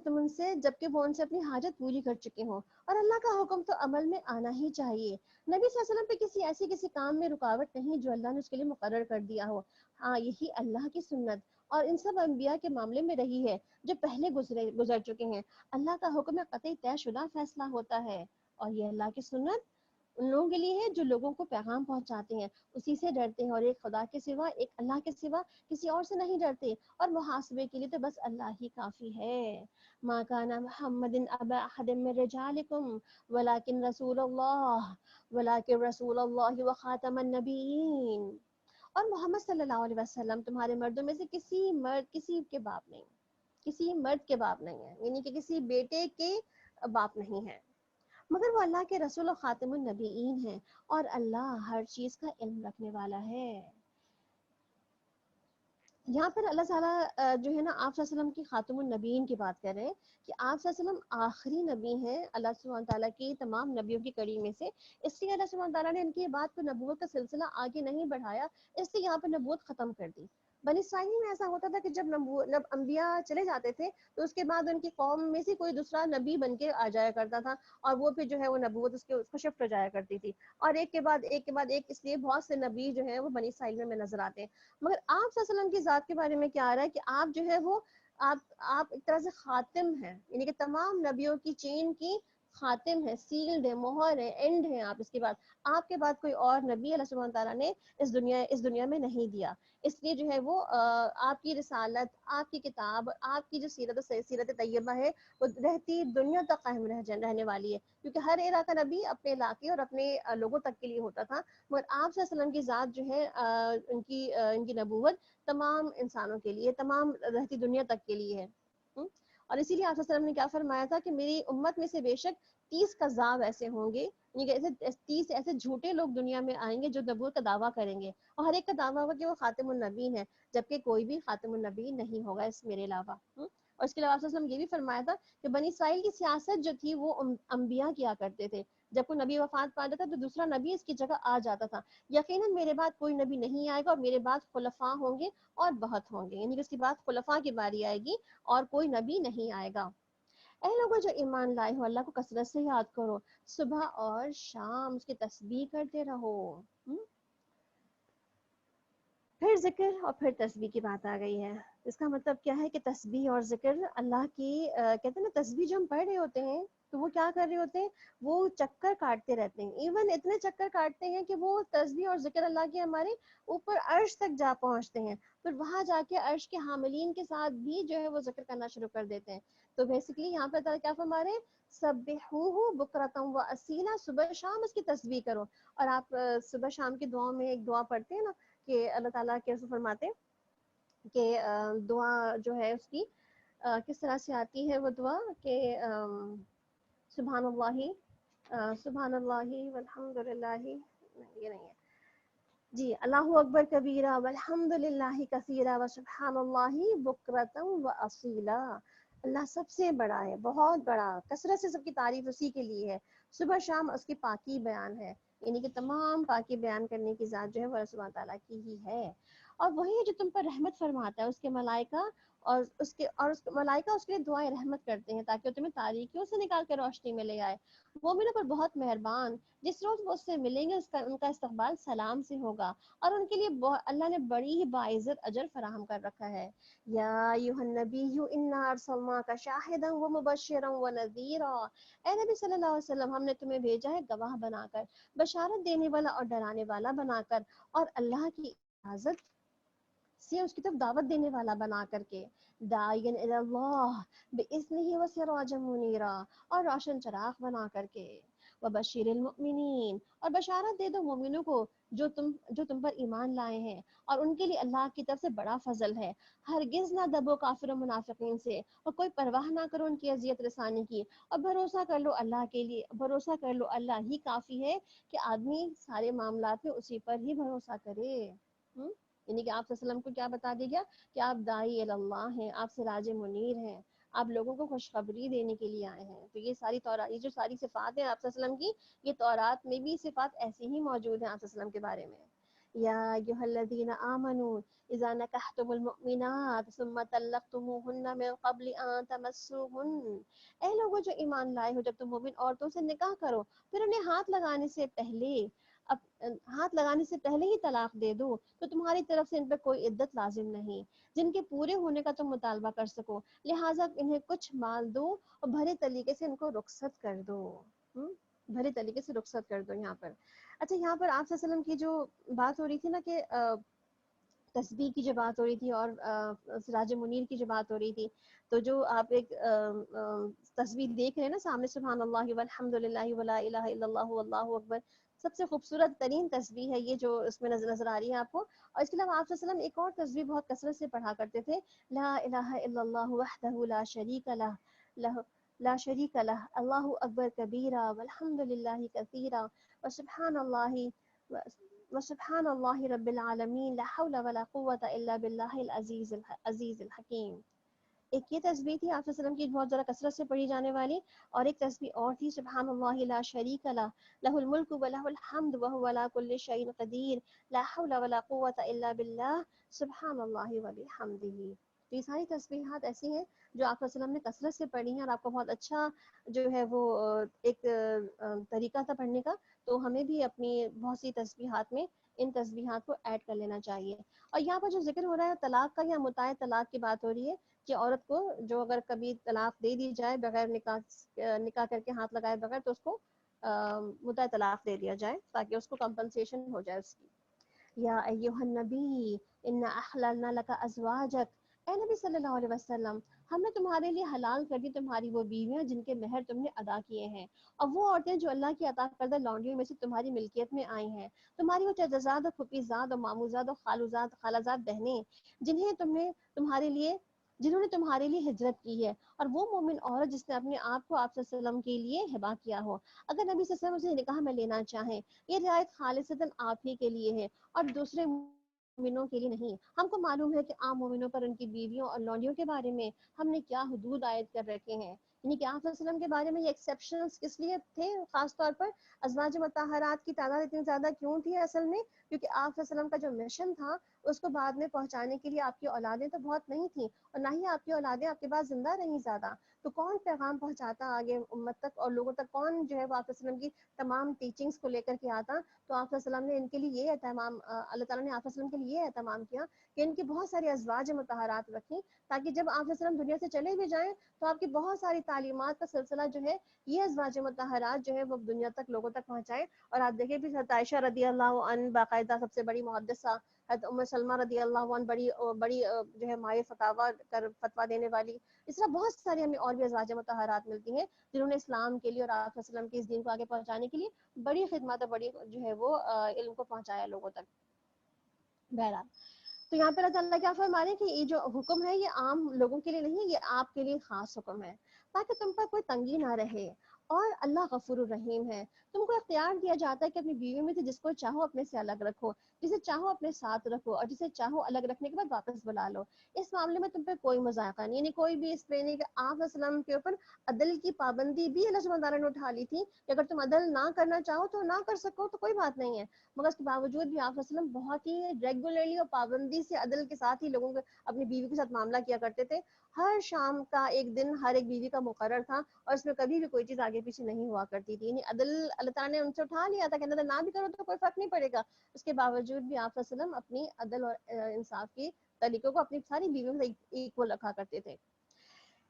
وہ ان سے اپنی حاجت پوری کر چکے ہوں. اور اللہ کا حکم تو عمل میں آنا ہی چاہیے. نبی صلی اللہ علیہ وسلم پہ کسی کام میں رکاوٹ نہیں جو اللہ نے اس کے لیے مقرر کر دیا ہو. ہاں, یہی اللہ کی سنت اور ان سب انبیاء کے معاملے میں رہی ہے جو پہلے گزر چکے ہیں. اللہ کا حکم قطعی طے شدہ فیصلہ ہوتا ہے, اور یہ اللہ کی سنت ان لوگوں کے لیے ہے جو لوگوں کو پیغام پہنچاتے ہیں, اسی سے ڈرتے ہیں, اور ایک خدا کے سوا, ایک اللہ کے سوا کسی اور سے نہیں ڈرتے, اور محاسبے کے لیے تو بس اللہ ہی کافی ہے. ما کان محمد ابا احد من رجالکم ولکن رسول اللہ وخاتم النبیین. اور محمد صلی اللہ علیہ وسلم تمہارے مردوں میں سے کسی کے باپ نہیں, کسی مرد کے باپ نہیں ہے, یعنی کہ کسی بیٹے کے باپ نہیں ہے, مگر وہ اللہ کے رسول و خاتم النبیین ہیں, اور اللہ ہر چیز کا علم رکھنے والا ہے. یہاں پر اللہ تعالیٰ جو ہے نا آپ صلی اللہ علیہ وسلم کی خاتم النبیین کی بات کر رہے ہیں کہ آپ صلی اللہ علیہ وسلم آخری نبی ہیں اللہ سبحانہ تعالیٰ کی تمام نبیوں کی کڑی میں سے. اس لیے اللہ سبحانہ تعالیٰ نے ان کی بات کو نبوت کا سلسلہ آگے نہیں بڑھایا, اس لیے یہاں پر نبوت ختم کر دی. بنی اسرائیل میں ایسا ہوتا تھا کہ جب انبیاء چلے جاتے تھے تو اس کے بعد ان کی قوم میں سے کوئی دوسرا نبی بن کے آ جایا کرتا تھا، اور وہ پھر جو ہے وہ نبوت اس کو شفٹ ہو جایا کرتی تھی، اور ایک کے بعد ایک کے بعد ایک، اس لیے بہت سے نبی جو ہے وہ بنی اسرائیل میں نظر آتے ہیں۔ مگر آپ صلی اللہ علیہ وسلم کی ذات کے بارے میں کیا آ رہا ہے کہ آپ جو ہے وہ آپ ایک طرح سے خاتم ہیں، یعنی کہ تمام نبیوں کی چین کی خاتم ہے، سیلڈ ہے، مہر ہے، اینڈ ہے آپ، اس کے بعد آپ کے بعد کوئی اور نبی اللہ سبحانہ تعالیٰ نے اس دنیا میں نہیں دیا، اس لیے جو ہے وہ آپ کی رسالت، آپ کی کتاب، آپ کی جو سیرت طیبہ ہے وہ رہتی دنیا تک قائم رہنے والی ہے، کیونکہ ہر ایرا کا نبی اپنے علاقے اور اپنے لوگوں تک کے لیے ہوتا تھا، مگر آپ صلی اللہ علیہ وسلم کی ذات جو ہے ان کی نبوت تمام انسانوں کے لیے، تمام رہتی دنیا تک کے لیے ہے۔ اور اسی لیے آپ صلی اللہ علیہ وسلم نے کیا فرمایا تھا کہ میری امت میں سے بے شک 30 کذاب ایسے ہوں گے، یعنی کہ ایسے 30 ایسے جھوٹے لوگ دنیا میں آئیں گے جو نبوت کا دعویٰ کریں گے، اور ہر ایک کا دعویٰ ہوگا کہ وہ خاتم النبیین ہے، جبکہ کوئی بھی خاتم النبی نہیں ہوگا اس میرے علاوہ۔ اور اس کے علاوہ صلی اللہ علیہ وسلم یہ بھی فرمایا تھا کہ بنی اسرائیل کی سیاست جو تھی وہ انبیاء کیا کرتے تھے، جب کوئی نبی وفات پا جاتا تو دوسرا نبی اس کی جگہ آ جاتا تھا، یقیناً میرے بعد کوئی نبی نہیں آئے گا اور میرے بعد خلفاء ہوں گے اور بہت ہوں گے، یعنی کہ اس کے بعد خلفاء کی باری آئے گی اور کوئی نبی نہیں آئے گا۔ اے لوگوں جو ایمان لائے ہو، اللہ کو کثرت سے یاد کرو، صبح اور شام اس کی تسبیح کرتے رہو۔ پھر ذکر اور پھر تسبیح کی بات آ گئی ہے، اس کا مطلب کیا ہے کہ تسبیح اور ذکر اللہ کی کہتے ہیں نا، تسبیح جو ہم پڑھ رہے ہوتے ہیں تو وہ کیا کر رہے ہوتے ہیں، وہ چکر کاٹتے رہتے ہیں، ایون اتنے چکر کاٹتے ہیں کہ وہ تسبیح اور ذکر اللہ کے ہمارے اوپر عرش تک جا پہنچتے ہیں، پھر وہاں جا کے عرش کے حاملین کے ساتھ بھی جو ہے وہ ذکر کرنا شروع کر دیتے ہیں۔ تو بیسیکلی یہاں پہ تعالیٰ کیا فرما رہے ہیں، سبحوہ بکرۃ و اصیلا، صبح شام اس کی تسبیح کرو۔ اور آپ صبح شام کی دعاؤں میں ایک دعا پڑھتے ہیں نا کہ اللہ تعالیٰ کیسے فرماتے ہیں کہ دعا جو ہے اس کی کس طرح سے آتی ہے وہ دعا کہ سبحان اللہ، سبحان اللہ والحمد للہ، یہ نہیں ہے جی، اللہ اکبر کبیرہ والحمد للہ کثیرہ وسبحان اللہ بکرۃ و اصیلا، اللہ سب سے بڑا ہے، بہت بڑا، کثرت سے سب کی تعریف اسی کے لیے ہے، صبح شام اس کی پاکی بیان ہے، یعنی کہ تمام پاکی بیان کرنے کی ذات جو ہے وہ اللہ سبحانہ تعالیٰ کی ہی ہے، اور وہی ہے جو تم پر رحمت فرماتا ہے، اس کے ملائکہ اور اس ملائکہ اس کے لیے دعائیں رحمت کرتے ہیں تاکہ وہ تمہیں تاریکیوں سے نکال کے روشنی میں لے آئے، مومنوں پر بہت مہربان، جس روز وہ اس سے ملیں گے ان کا استقبال سلام سے ہوگا، اور ان کے لیے اللہ نے بڑی ہی باعزت اجر فراہم کر رکھا ہے۔ یا ایھا النبی انا ارسلناک شاہدا ومبشرا ونذیرا، اے نبی صلی اللہ علیہ وسلم، ہم نے تمہیں بھیجا ہے گواہ بنا کر، بشارت دینے والا اور ڈرانے والا بنا کر، اور اللہ کی اجازت سے اس کی طرف دعوت دینے والا بنا کر کے، داعیا الی اللہ باذنہ وسراجا منیرا، اور روشن چراغ بنا کر کے، وبشر المؤمنین، اور بشارت دے دو مومنوں کو جو تم پر ایمان لائے ہیں، اور ان کے لیے اللہ کی طرف سے بڑا فضل ہے، ہرگز نہ دبو کافر و منافقین سے، اور کوئی پرواہ نہ کرو ان کی اذیت رسانی کی، اور بھروسہ کر لو اللہ کے لیے، بھروسہ کر لو اللہ ہی کافی ہے، کہ آدمی سارے معاملات میں اسی پر ہی بھروسہ کرے۔ یعنی کہ آپ صلی اللہ علیہ وسلم کو کیا بتا دیا گیا کہ آپ داعی اللہ ہیں، آپ سراج منیر ہیں، آپ لوگوں کو خوشخبری دینے کے لیے آئے ہیں، تو یہ ساری یہ جو ساری صفات ہیں آپ صلی اللہ علیہ وسلم کی، یہ تورات میں بھی صفات ایسی ہی موجود ہیں آپ صلی اللہ علیہ وسلم کے بارے میں۔ یا ایھا الذین آمنوا اذا نکحتم المؤمنات ثم طلقتموهن من قبل ان تمسوهن، اے لوگوں جو ایمان لائے ہو، جب تم مومن عورتوں سے نکاح کرو پھر انہیں ہاتھ لگانے سے پہلے ہی طلاق دے دو، تو تمہاری طرف سے ان پہ کوئی عدت لازم نہیں جن کے پورے ہونے کا تم مطالبہ کر سکو، لہٰذا انہیں کچھ مال دو اور بھرے طریقے سے ان کو رخصت کر دو، بھرے طریقے سے رخصت کر دو یہاں پر۔ اچھا، یہاں پر آپ صلی اللہ علیہ وسلم کی جو بات ہو رہی تھی نا کہ تسبیح کی جو بات ہو رہی تھی اور سراج منیر کی جو بات ہو رہی تھی، تو جو آپ ایک تصویر دیکھ رہے ہیں نا سامنے، سبحان اللہ والحمد للہ ولا الہ الا اللہ واللہ اکبر، سب سے خوبصورت ترین تسبیح ہے یہ جو اس میں نظر آ رہی ہے آپ کو۔ اور اس کے علاوہ آپ صلی اللہ علیہ وسلم ایک اور تسبیح بہت کثرت سے پڑھا کرتے تھے، لا الہ الا اللہ وحدہ لا شریک لا شریک لہ، اللہ اکبر کبیرہ والحمد للہ کثیرہ وسبحان اللہ رب العالمین، لا حول ولا قوة الا باللہ العزیز الحکیم۔ ایک یہ تسبیح تھی آپ وسلم کی بہت ذرا کثرت سے پڑھی جانے والی، اور ایک تسبیح اور تھی سبحان اللہ لا شریک لہ لہ الملک و لہ الحمد وہو علی کل شیء قدیر لا حول ولا قوۃ الا باللہ سبحان اللہ وبحمدہ۔ تو یہ ساری تسبیحات ایسی ہیں جو آپ وسلم نے کثرت سے پڑھی ہیں، اور آپ کو بہت اچھا جو ہے وہ ایک طریقہ تھا پڑھنے کا۔ تو ہمیں بھی اپنی بہت سی تسبیحات میں ان تسبیحات کو ایڈ کر لینا چاہیے۔ اور یہاں پر جو ذکر ہو رہا ہے طلاق کا یا متاع طلاق کی بات ہو رہی ہے کہ عورت کو جو اگر کبھی طلاق دے دی جائے بغیر نکاح کر کے ہاتھ لگائے بغیر، تو اس کو متاع طلاق دے دیا جائے تاکہ اس کو کمپنسیشن ہو جائے اس کی۔ یا ایھا النبی انا احللنا لک ازواجک، اے نبی صلی اللہ علیہ وسلم ہم نے تمہارے لیے حلال کر دی تمہاری وہ بیویاں جن کے مہر تم نے ادا کیے ہیں، اور وہ عورتیں جو اللہ کی عطا کردہ لونڈیوں میں سے تمہاری ملکیت میں آئی ہیں، تمہاری وہ چچا اور پھوپھی زاد اور مامو زاد اور خالہ زاد بہنیں جنہوں نے تمہارے لیے ہجرت کی ہے، اور وہ مومن عورت جس نے اپنے آپ کو آپ صلی اللہ علیہ وسلم کے لیے ہبا کیا ہو، اگر نبی صلی اللہ علیہ وسلم اسے نکاح میں لینا چاہیں، یہ رعایت خالصتاً آپ ہی کے لیے ہے اور دوسرے مومنوں کے لیے نہیں۔ ہم کو معلوم ہے کہ عام مومنوں پر ان کی بیویوں اور لونڈیوں کے بارے میں ہم نے کیا حدود عائد کر رکھے ہیں، یعنی کہ آپ صلی اللہ علیہ وسلم کے بارے میں یہ ایکسیپشنز کس لیے تھے، خاص طور پر ازواج مطہرات کی تعداد اتنی زیادہ کیوں تھی اصل میں، کیونکہ آپ صلی اللہ علیہ وسلم کا جو مشن تھا اس کو بعد میں پہنچانے کے لیے آپ کی اولادیں تو بہت نہیں تھیں، اور نہ ہی آپ کی اولادیں آپ کے پاس زندہ رہیں زیادہ، تو کون پیغام پہنچاتا آگے امت تک اور لوگوں تک، کون جو ہے وہ آپ صلی اللہ علیہ وسلم کی تمام ٹیچنگز کو لے کر کے آتا؟ تو آپ صلی اللہ علیہ وسلم نے ان کے لیے یہ اہتمام، اللہ تعالیٰ نے آپ صلی اللہ علیہ وسلم کے لیے یہ اہتمام کیا کہ ان کی بہت ساری ازواج مطہرات رکھیں، تاکہ جب آپ صلی اللہ علیہ وسلم دنیا سے چلے بھی جائیں تو آپ کی بہت ساری تعلیمات کا سلسلہ جو ہے یہ ازواج مطہرات جو ہے وہ دنیا تک لوگوں تک پہنچائے۔ اور آپ دیکھیں بھی حضرت عائشہ رضی اللہ عنہ باقاعدہ سب سے بڑی محدثہ، حضرت ام سلمہ رضی اللہ عنہ بڑی جو ہے مائع فتویٰ دینے والی، اس طرح بہت ساری ہمیں اور بھی ازواج مطہرات ملتی ہیں جنہوں نے اسلام کے لیے اور آپ صلی اللہ علیہ وسلم کے اس دین کو آگے پہنچانے کے لیے بڑی خدمات اور بڑی جو ہے وہ علم کو پہنچایا لوگوں تک۔ بہرحال تو یہاں پہ اللہ تعالیٰ کیا فرما رہے ہیں کہ یہ جو حکم ہے یہ عام لوگوں کے لیے نہیں، یہ آپ کے لیے خاص حکم ہے تاکہ تم پر کوئی تنگی نہ رہے، اور اللہ غفور الرحیم ہے۔ تم کو اختیار دیا جاتا ہے کہ اپنی بیوی میں سے جس کو چاہو اپنے سے الگ رکھو، جسے چاہو اپنے ساتھ رکھو، اور جسے چاہو الگ رکھنے کے بعد واپس بلا لو۔ اس معاملے میں تم پہ کوئی مذائقہ نہیں، یعنی کوئی بھی اس پہ نہیں کہ آپ علیہ السلام کے اوپر عدل کی پابندی بھی اللہ سبحانہ تعالیٰ نے اٹھا لی تھی کہ اگر تم عدل نہ کرنا چاہو تو نہ کر سکو تو کوئی بات نہیں ہے، مگر اس کے باوجود بھی آپ علیہ السلام بہت ہی ریگولرلی اور پابندی سے عدل کے ساتھ ہی لوگوں کو اپنی بیوی کے ساتھ معاملہ کیا کرتے تھے۔ ہر شام کا ایک دن ہر ایک بیوی کا مقرر تھا، اور اس میں کبھی بھی کوئی چیز آگے پیچھے نہیں ہوا کرتی تھی، یعنی عدل اللہ تعالیٰ نے ان سے اٹھا لیا تھا کہ عدل نہ بھی کرو تو کوئی فرق نہیں پڑے گا۔ اس کے باوجود بھی آپ صلی اللہ علیہ وسلم اپنی عدل اور انصاف کے طریقوں کو اپنی ساری بیویوں سے ایکول رکھا کرتے تھے۔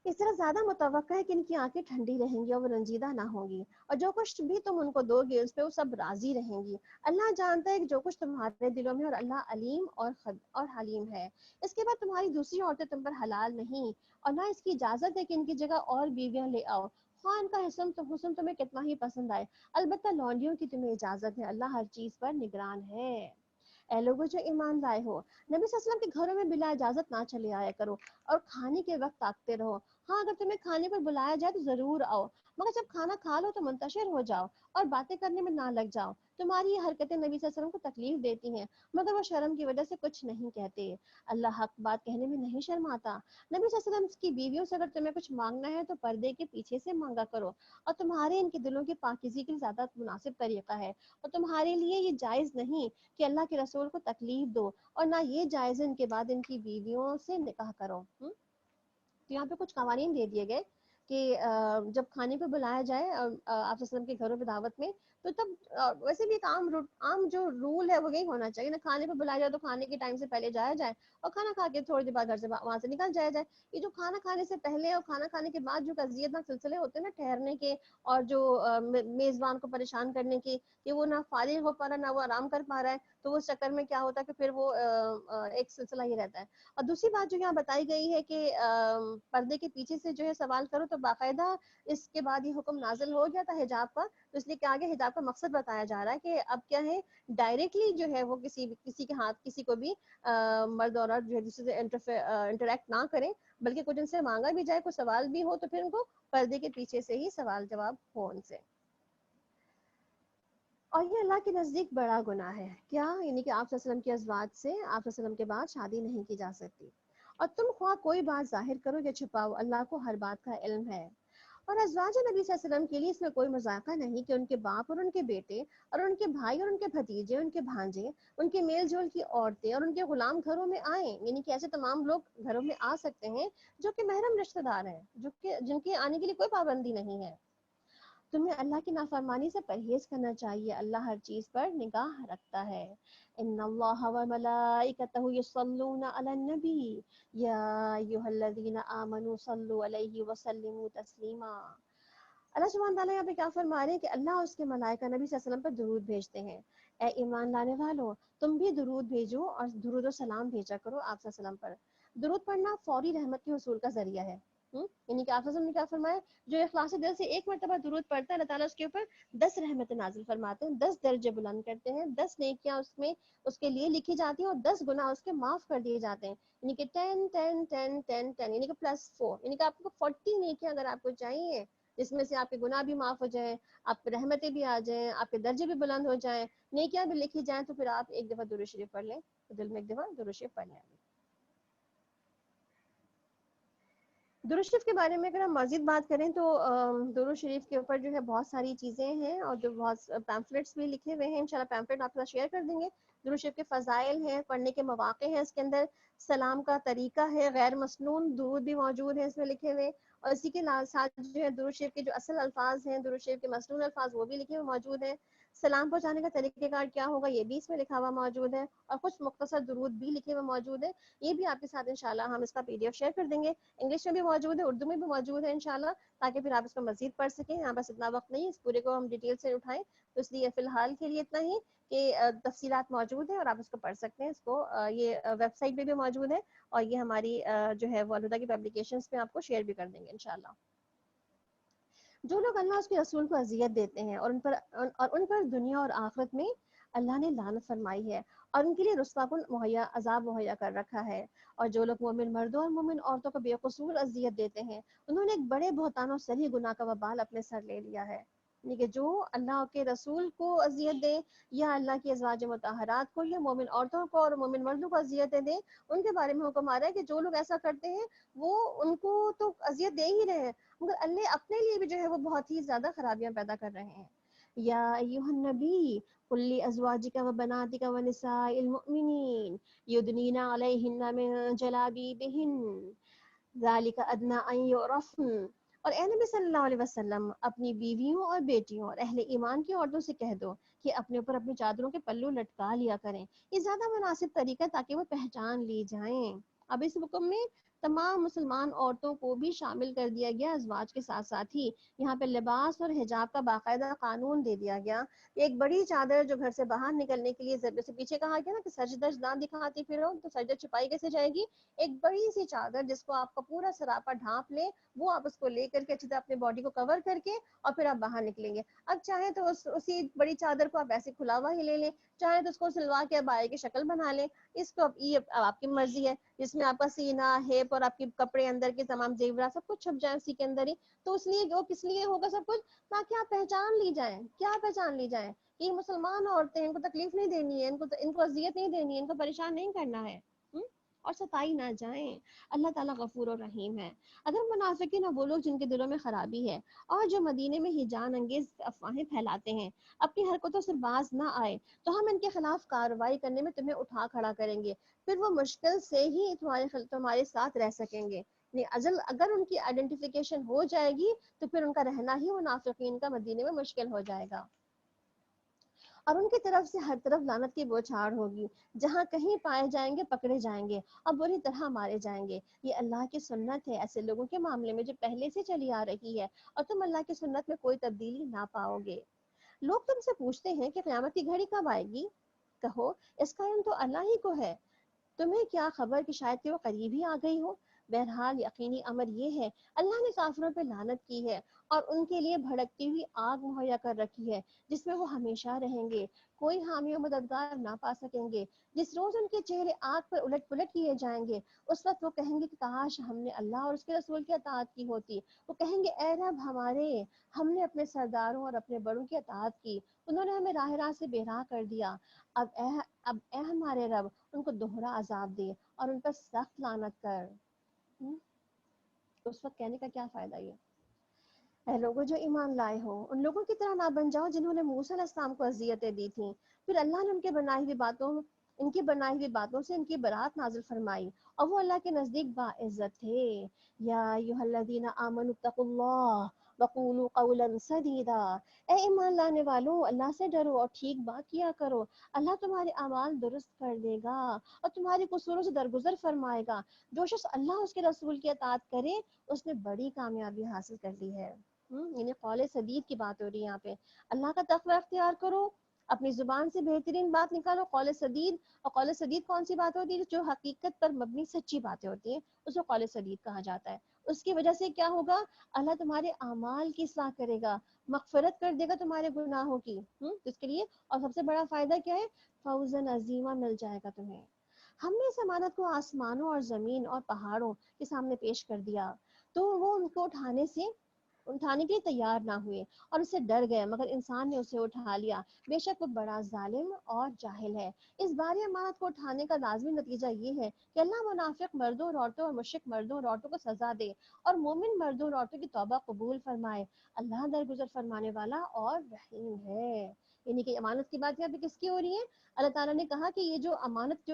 اس طرح زیادہ متوقع ہے کہ ان کی آنکھیں ٹھنڈی رہیں گی اور وہ رنجیدہ نہ ہوں گی، اور جو کچھ بھی تم ان کو دو گے اس پہ وہ سب راضی رہیں گی۔ اللہ جانتا ہے کہ جو کچھ تمہارے دلوں میں، اور اللہ علیم اور حلیم ہے۔ اس کے بعد تمہاری دوسری عورتیں تم پر حلال نہیں، اور نہ اس کی اجازت ہے کہ ان کی جگہ اور بیویاں لے آؤ، خواہ ان کا حسن تمہیں کتنا ہی پسند آئے۔ البتہ لونڈیوں کی تمہیں اجازت ہے، اللہ ہر چیز پر نگران ہے۔ اے لوگوں جو ایمان لائے ہو، نبی صلی اللہ علیہ وسلم کے گھروں میں بلا اجازت نہ چلے آیا کرو، اور کھانے کے وقت تاکتے رہو۔ ہاں اگر تمہیں کھانے پر بلایا جائے تو ضرور آؤ، مگر جب کھانا کھا لو تو منتشر ہو جاؤ اور باتیں کرنے میں نہ لگ جاؤ۔ تمہاری یہ حرکتیں نبی صلی اللہ علیہ وسلم کو تکلیف دیتی ہیں، مگر وہ شرم کی وجہ سے کچھ نہیں کہتے۔ اللہ حق بات کہنے میں نہیں شرماتا۔ نبی صلی اللہ علیہ وسلم کی بیویوں سے اگر تمہیں کچھ مانگنا ہے تو پردے کے پیچھے سے مانگا کرو، اور تمہارے ان کے دلوں کی پاکیزگی کے لیے زیادہ مناسب طریقہ ہے، اور تمہارے لیے یہ جائز نہیں کہ اللہ کے رسول کو تکلیف دو، اور نہ یہ جائز ہے ان کے بعد ان کی بیویوں سے نکاح کرو۔ تو یہاں پہ کچھ قوانین دے دیے گئے کہ جب کھانے پہ بلایا جائے آپ صلی اللہ علیہ وسلم کے گھروں پہ دعوت میں، تو تب ویسے بھی ایک عام جو رول ہے وہ یہی ہونا چاہیے نا، کھانے پہ بلایا جائے تو کھانے کے ٹائم سے پہلے جایا جائے، اور کھانا کھا کے تھوڑی دیر بعد گھر سے وہاں سے نکل جایا جائے۔ یہ جو کھانا کھانے سے پہلے اور کھانا کھانے کے بعد جو اذیت ناک سلسلے ہوتے ہیں نا ٹھہرنے کے، اور جو میزبان کو پریشان کرنے کے، کہ وہ نہ فارغ ہو پا رہا ہے نہ وہ آرام کر پا رہا ہے، تو اس چکر میں کیا ہوتا ہے کہ پھر وہ ایک سلسلہ ہی رہتا ہے۔ اور دوسری بات جو یہاں بتائی گئی ہے کہ پردے کے پیچھے سے جو ہے سوال کرو، تو باقاعدہ اس کے بعد یہ حکم نازل ہو گیا تھا حجاب کا، تو اس لیے کہ آگے حجاب کا مقصد بتایا جا رہا ہے کہ اب کیا ہے، ڈائریکٹلی جو ہے وہ کسی کے ہاتھ کسی کو بھی مرد اور عورت جو ہے جس سے انٹریکٹ نہ کریں، بلکہ کچھ ان سے مانگا بھی جائے، کوئی سوال بھی ہو تو پھر ان کو پردے کے پیچھے سے ہی سوال جواب ہو ان سے۔ اور یہ اللہ کے نزدیک بڑا گناہ ہے کیا، یعنی کہ آپ صلی اللہ علیہ وسلم کی ازواج سے آپ صلی اللہ علیہ وسلم کے بعد شادی نہیں کی جا سکتی۔ اور تم خواہ کوئی بات ظاہر کرو یا چھپاؤ، اللہ کو ہر بات کا علم ہے۔ اور ازواج نبی صلی اللہ علیہ وسلم کے لیے اس میں کوئی مذاقہ نہیں کہ ان کے باپ اور ان کے بیٹے اور ان کے بھائی اور ان کے بھتیجے، ان کے بھانجے، ان کے میل جول کی عورتیں اور ان کے غلام گھروں میں آئیں، یعنی کہ ایسے تمام لوگ گھروں میں آ سکتے ہیں جو کہ محرم رشتہ دار ہیں، جن کے آنے کے لیے کوئی پابندی نہیں ہے۔ تمہیں اللہ کی نافرمانی سے پرہیز کرنا چاہیے، اللہ ہر چیز پر نگاہ رکھتا ہے۔ ان اللہ و ملائکتہ یصلون علی النبی یا ایھا الذین آمنوا صلوا علیہ وسلموا تسلیما۔ اللہ سبحانہ تعالیٰ یہاں پہ کیا فرما رہے ہیں کہ اللہ اور اس کے ملائکہ نبی صلی اللہ علیہ وسلم پر درود بھیجتے ہیں۔ اے ایمان لانے والو، تم بھی درود بھیجو اور درود و سلام بھیجا کرو آپ صلی اللہ علیہ وسلم پر۔ درود پڑھنا فوری رحمت کے حصول کا ذریعہ ہے۔ یعنی کہ آپ صلی اللہ علیہ وسلم نے کیا فرمایا، جو اخلاص دل سے ایک مرتبہ درود پڑھتا ہے اللہ تعالیٰ اس کے اوپر 10 رحمتیں نازل فرماتے ہیں، 10 درجے بلند کرتے ہیں، 10 نیکیاں اس میں اس کے لیے لکھی جاتی ہیں اور 10 گناہ اس کے معاف کر دیے جاتے ہیں۔ یعنی کہ 10 10 10 10 10 یعنی کہ +4، یعنی کہ آپ کو 40 نیکیاں اگر آپ کو چاہیے جس میں سے آپ کے گناہ بھی معاف ہو جائیں، آپ پہ رحمتیں بھی آ جائیں، آپ کے درجے بھی بلند ہو جائیں، نیکیاں بھی لکھی جائیں، تو پھر آپ ایک دفعہ درود شریف پڑھ لیں، تو دل میں ایک دفعہ درود شریف پڑھ لیں۔ درود شریف کے بارے میں اگر ہم مزید بات کریں تو درود شریف کے اوپر جو ہے بہت ساری چیزیں ہیں اور جو بہت پیمفلیٹس بھی لکھے ہوئے ہیں، انشاءاللہ پیمفلیٹ آپ کے ساتھ شیئر کر دیں گے۔ درود شریف کے فضائل ہیں، پڑھنے کے مواقع ہیں، اس کے اندر سلام کا طریقہ ہے، غیر مسنون درود بھی موجود ہیں اس میں لکھے ہوئے، اور اسی کے ساتھ جو ہے درود شریف کے جو اصل الفاظ ہیں، درود شریف کے مسنون الفاظ وہ بھی لکھے ہوئے موجود ہیں۔ سلام پہنچانے کا طریقہ کار کیا ہوگا یہ بھی اس میں لکھا ہوا موجود ہے، اور کچھ مختصر درود بھی لکھے ہوئے موجود ہیں، یہ بھی آپ کے ساتھ انشاءاللہ ہم اس کا PDF شیئر کر دیں گے۔ انگلش میں بھی موجود ہے، اردو میں بھی موجود ہے انشاءاللہ، تاکہ پھر آپ اس کو مزید پڑھ سکیں۔ یہاں بس اتنا وقت نہیں اس پورے کو ہم ڈیٹیل سے اٹھائیں، تو اس لیے فی الحال کے لیے اتنا ہی کہ تفصیلات موجود ہیں اور آپ اس کو پڑھ سکتے ہیں۔ اس کو یہ ویب سائٹ پہ بھی موجود ہے، اور یہ ہماری جو ہے وہ الہدیٰ کی پبلیکیشنز پہ آپ کو شیئر بھی کر دیں گے انشاءاللہ۔ جو لوگ اللہ اس کے رسول کو اذیت دیتے ہیں اور ان پر دنیا اور آخرت میں اللہ نے لعنت فرمائی ہے اور ان کے لیے رسوا کن عذاب مہیا کر رکھا ہے، اور جو لوگ مومن مردوں اور مومن عورتوں کو بے قصور اذیت دیتے ہیں انہوں نے ایک بڑے بہتان اور صریح گناہ کا وبال اپنے سر لے لیا ہے۔ یعنی کہ جو اللہ کے رسول کو اذیت دے یا اللہ کی ازواج مطہرات کو یا مومن عورتوں کو اور مومن مردوں کو اذیتیں دے، ان کے بارے میں حکم آ رہا ہے کہ جو لوگ ایسا کرتے ہیں وہ ان کو تو اذیت دے ہی رہے ہیں، مگر اللہ اپنے لیے بھی جو ہے وہ بہت ہی زیادہ خرابیاں پیدا کر رہے ہیں۔ یا ایھا النبی قل لازواجک وبناتک ونساء المؤمنین یدنین علیہن من جلابیبہن ذالک ادنی ان یعرفن۔ اور اے نبی صلی اللہ علیہ وسلم اپنی بیویوں اور بیٹیوں اور اہل ایمان کی عورتوں سے کہہ دو کہ اپنے اوپر اپنی چادروں کے پلو لٹکا لیا کریں، یہ زیادہ مناسب طریقہ تاکہ وہ پہچان لی جائیں۔ اب اس حکم میں تمام مسلمان عورتوں کو بھی شامل کر دیا گیا، ازواج کے ساتھ ساتھ ہی یہاں پہ لباس اور حجاب کا باقاعدہ قانون دے دیا گیا۔ ایک بڑی چادر جو گھر سے باہر نکلنے کے لیے جیسے پیچھے کہا گیا نا کہ سج دج نہ دکھاتی پھرو، تو سجدہ چھپائی کیسے جائے گی؟ ایک بڑی سی چادر جس کو آپ کا پورا سراپا ڈھانپ لے، وہ آپ اس کو لے کر کے اچھی طرح اپنے باڈی کو کور کر کے اور پھر آپ باہر نکلیں گے۔ اب چاہے تو اسی بڑی چادر کو آپ ایسے کھلا ہوا ہی لے لیں، چاہے تو اس کو سلوا کے ابائے کی شکل بنا لیں، اس کو یہ آپ کی مرضی ہے، جس میں آپ کا سینہ، ہپ اور آپ کے کپڑے اندر کے تمام زیورات سب کچھ چھپ جائیں اسی کے اندر ہی۔ تو اس لیے وہ کس لیے ہوگا سب کچھ؟ تاکہ آپ پہچان لی جائیں۔ کیا پہچان لی جائیں؟ یہ مسلمان عورتیں، ان کو تکلیف نہیں دینی ہے، ان کو اذیت نہیں دینی ہے، ان کو پریشان نہیں کرنا ہے، اور ستائی نہ جائیں۔ اللہ تعالیٰ غفور و رحیم ہے۔ اگر منافقین وہ لوگ جن کے دلوں میں خرابی ہے اور جو مدینے میں ہیجان انگیز افواہیں پھیلاتے ہیں اپنی حرکتوں سے باز نہ آئے تو ہم ان کے خلاف کارروائی کرنے میں تمہیں اٹھا کھڑا کریں گے، پھر وہ مشکل سے ہی تمہارے ساتھ رہ سکیں گے۔ اگر ان کی آئیڈینٹیفیکیشن ہو جائے گی تو پھر ان کا رہنا ہی منافقین کا مدینے میں مشکل ہو جائے گا، اور ان کی طرف سے ہر طرف لعنت کی بوچھاڑ ہوگی، جہاں کہیں پائے جائیں گے پکڑے جائیں گے اور بری طرح مارے جائیں گے۔ یہ اللہ کی سنت ہے ایسے لوگوں کے معاملے میں جو پہلے سے چلی آ رہی ہے، اور تم اللہ کی سنت میں کوئی تبدیلی نہ پاؤ گے۔ لوگ تم سے پوچھتے ہیں کہ قیامت کی گھڑی کب آئے گی؟ کہو اس کا علم تو اللہ ہی کو ہے، تمہیں کیا خبر کہ شاید کہ وہ قریب ہی آ گئی ہو۔ بہرحال یقینی امر یہ ہے اللہ نے کافروں پہ لعنت کی ہے اور ان کے لیے بھڑکتی ہوئی آگ مہیا کر رکھی ہے جس میں وہ ہمیشہ رہیں گے، کوئی حامی و مددگار نہ پا سکیں گے۔ جس روز ان کے چہرے آگ پر الٹ پلٹ کیے جائیں گے، اس وقت وہ کہیں گے کہ کاش ہم نے اللہ اور اس کے رسول کی اطاعت کی ہوتی۔ وہ کہیں گے اے رب ہمارے، ہم نے اپنے سرداروں اور اپنے بڑوں کی اطاعت کی، انہوں نے ہمیں راہ راہ سے بے راہ کر دیا۔ اب اے ہمارے رب ان کو دوہرا عذاب دے اور ان پر سخت لعنت کر۔ اس وقت کہنے کا کیا فائدہ یہ؟ اے لوگوں جو ایمان لائے ہو، ان لوگوں کی طرح نہ بن جاؤ جنہوں نے موسیٰ علیہ السلام کو اذیتیں دی تھیں، پھر اللہ نے ان کی بنائی ہوئی باتوں سے ان کی برات نازل فرمائی اور وہ اللہ کے نزدیک باعزت تھے۔ یا ایھا الذین آمنوا اتقوا اللہ وقولوا قولا سدیدا، اے ایمان لانے والوں اللہ سے ڈرو اور ٹھیک بات کیا کرو، اللہ تمہارے اعمال درست کر دے گا اور تمہاری قصوروں سے درگزر فرمائے گا۔ جو شخص اللہ اس کے رسول کی اطاعت کرے اس نے بڑی کامیابی حاصل کر لی ہے۔ یعنی قول سدید کی بات ہو رہی ہے یہاں پہ، اللہ کا تقوی اختیار کرو، اپنی زبان سے بہترین بات نکالو، قول سدید۔ اور قول سدید کون سی بات ہوتی ہے؟ جو حقیقت پر مبنی سچی باتیں ہوتی ہیں اس کو قول سدید کہا جاتا ہے۔ اس کی وجہ سے کیا ہوگا؟ اللہ تمہارے اعمال کی اصلاح کرے گا، مغفرت کر دے گا تمہارے گناہوں کی، اس کے لیے۔ اور سب سے بڑا فائدہ کیا ہے؟ فوزاً عظیمہ مل جائے گا تمہیں۔ ہم نے اس امانت کو آسمانوں اور زمین اور پہاڑوں کے سامنے پیش کر دیا تو وہ ان کو اٹھانے کے لیے تیار نہ ہوئے اور اسے ڈر گئے، مگر انسان نے اسے اٹھا لیا، بے شک وہ بڑا ظالم اور جاہل ہے۔ اس باری امانت کو اٹھانے کا لازمی نتیجہ یہ ہے کہ اللہ منافق مردوں اور عورتوں اور مشرک مردوں اور عورتوں کو سزا دے اور مومن مردوں اور عورتوں کی توبہ قبول فرمائے۔ اللہ درگزر فرمانے والا اور رحیم ہے۔ یعنی کہ امانت کی بات یہاں پہ کس کی ہو رہی ہے؟ اللہ تعالیٰ نے کہا کہ یہ جو امانت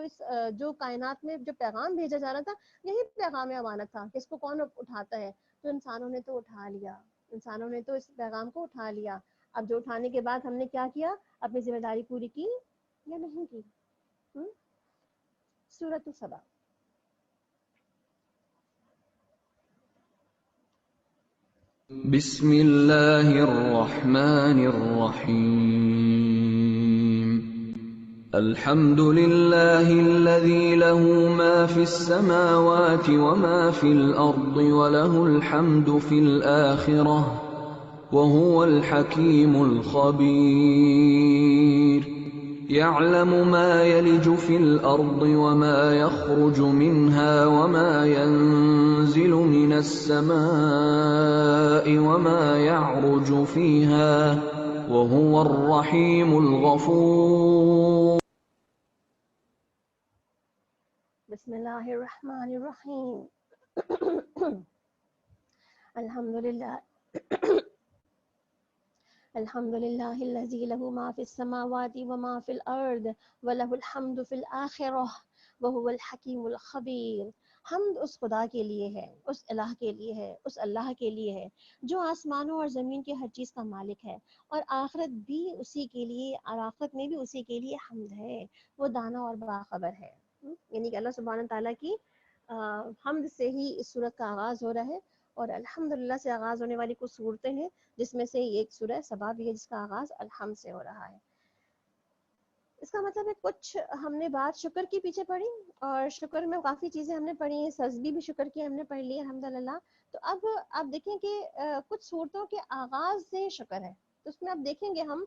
جو کائنات میں جو پیغام بھیجا جا رہا تھا، یہی پیغام امانت تھا کہ اس کو کون اٹھاتا ہے؟ تو انسانوں نے تو اٹھا لیا، انسانوں نے تو اس پیغام کو اٹھا لیا۔ اب جو اٹھانے کے بعد ہم نے کیا کیا؟ اپنی ذمہ داری پوری کی یا نہیں کی؟ سورۃ السبا۔ بسم اللہ الرحمن الرحیم۔ الحمد للہ الذی له ما فی السماوات وما فی الارض وله الحمد فی الآخرہ وهو الحکیم الخبیر۔ يعلم ما يلج في الأرض وما يخرج منها وما ينزل من السماء وما يعرج فيها وهو الرحيم الغفور۔ بسم اللہ الرحمن الرحیم۔ الحمد للہ الذی له ما فی السماوات وما فی الارض وله الحمد فی الآخرہ وهو الحکیم الخبیر۔ حمد اس خدا کے لیے ہے، اس الہ کے لیے ہے، اس اللہ کے لیے ہے جو آسمانوں اور زمین کے ہر چیز کا مالک ہے، اور آخرت بھی اسی کے لیے، اور آخرت میں بھی اسی کے لیے حمد ہے، وہ دانا اور باخبر ہے۔ یعنی کہ اللہ سبحانہ تعالیٰ کی حمد سے ہی اس سورت کا آغاز ہو رہا ہے، اور الحمدللہ سے آغاز ہونے والی کچھ صورتیں ہیں جس میں سے ایک سورہ سبا بھی ہے جس کا آغاز الحمد سے ہو رہا ہے۔ اس کا مطلب ہے کچھ ہم نے بات شکر کی پیچھے پڑھی، اور شکر میں کافی چیزیں ہم نے پڑھی ہیں، تسبیح بھی شکر کی ہم نے پڑھ لی الحمدللہ۔ تو اب آپ دیکھیں کہ کچھ صورتوں کے آغاز سے شکر ہے، تو اس میں آپ دیکھیں گے ہم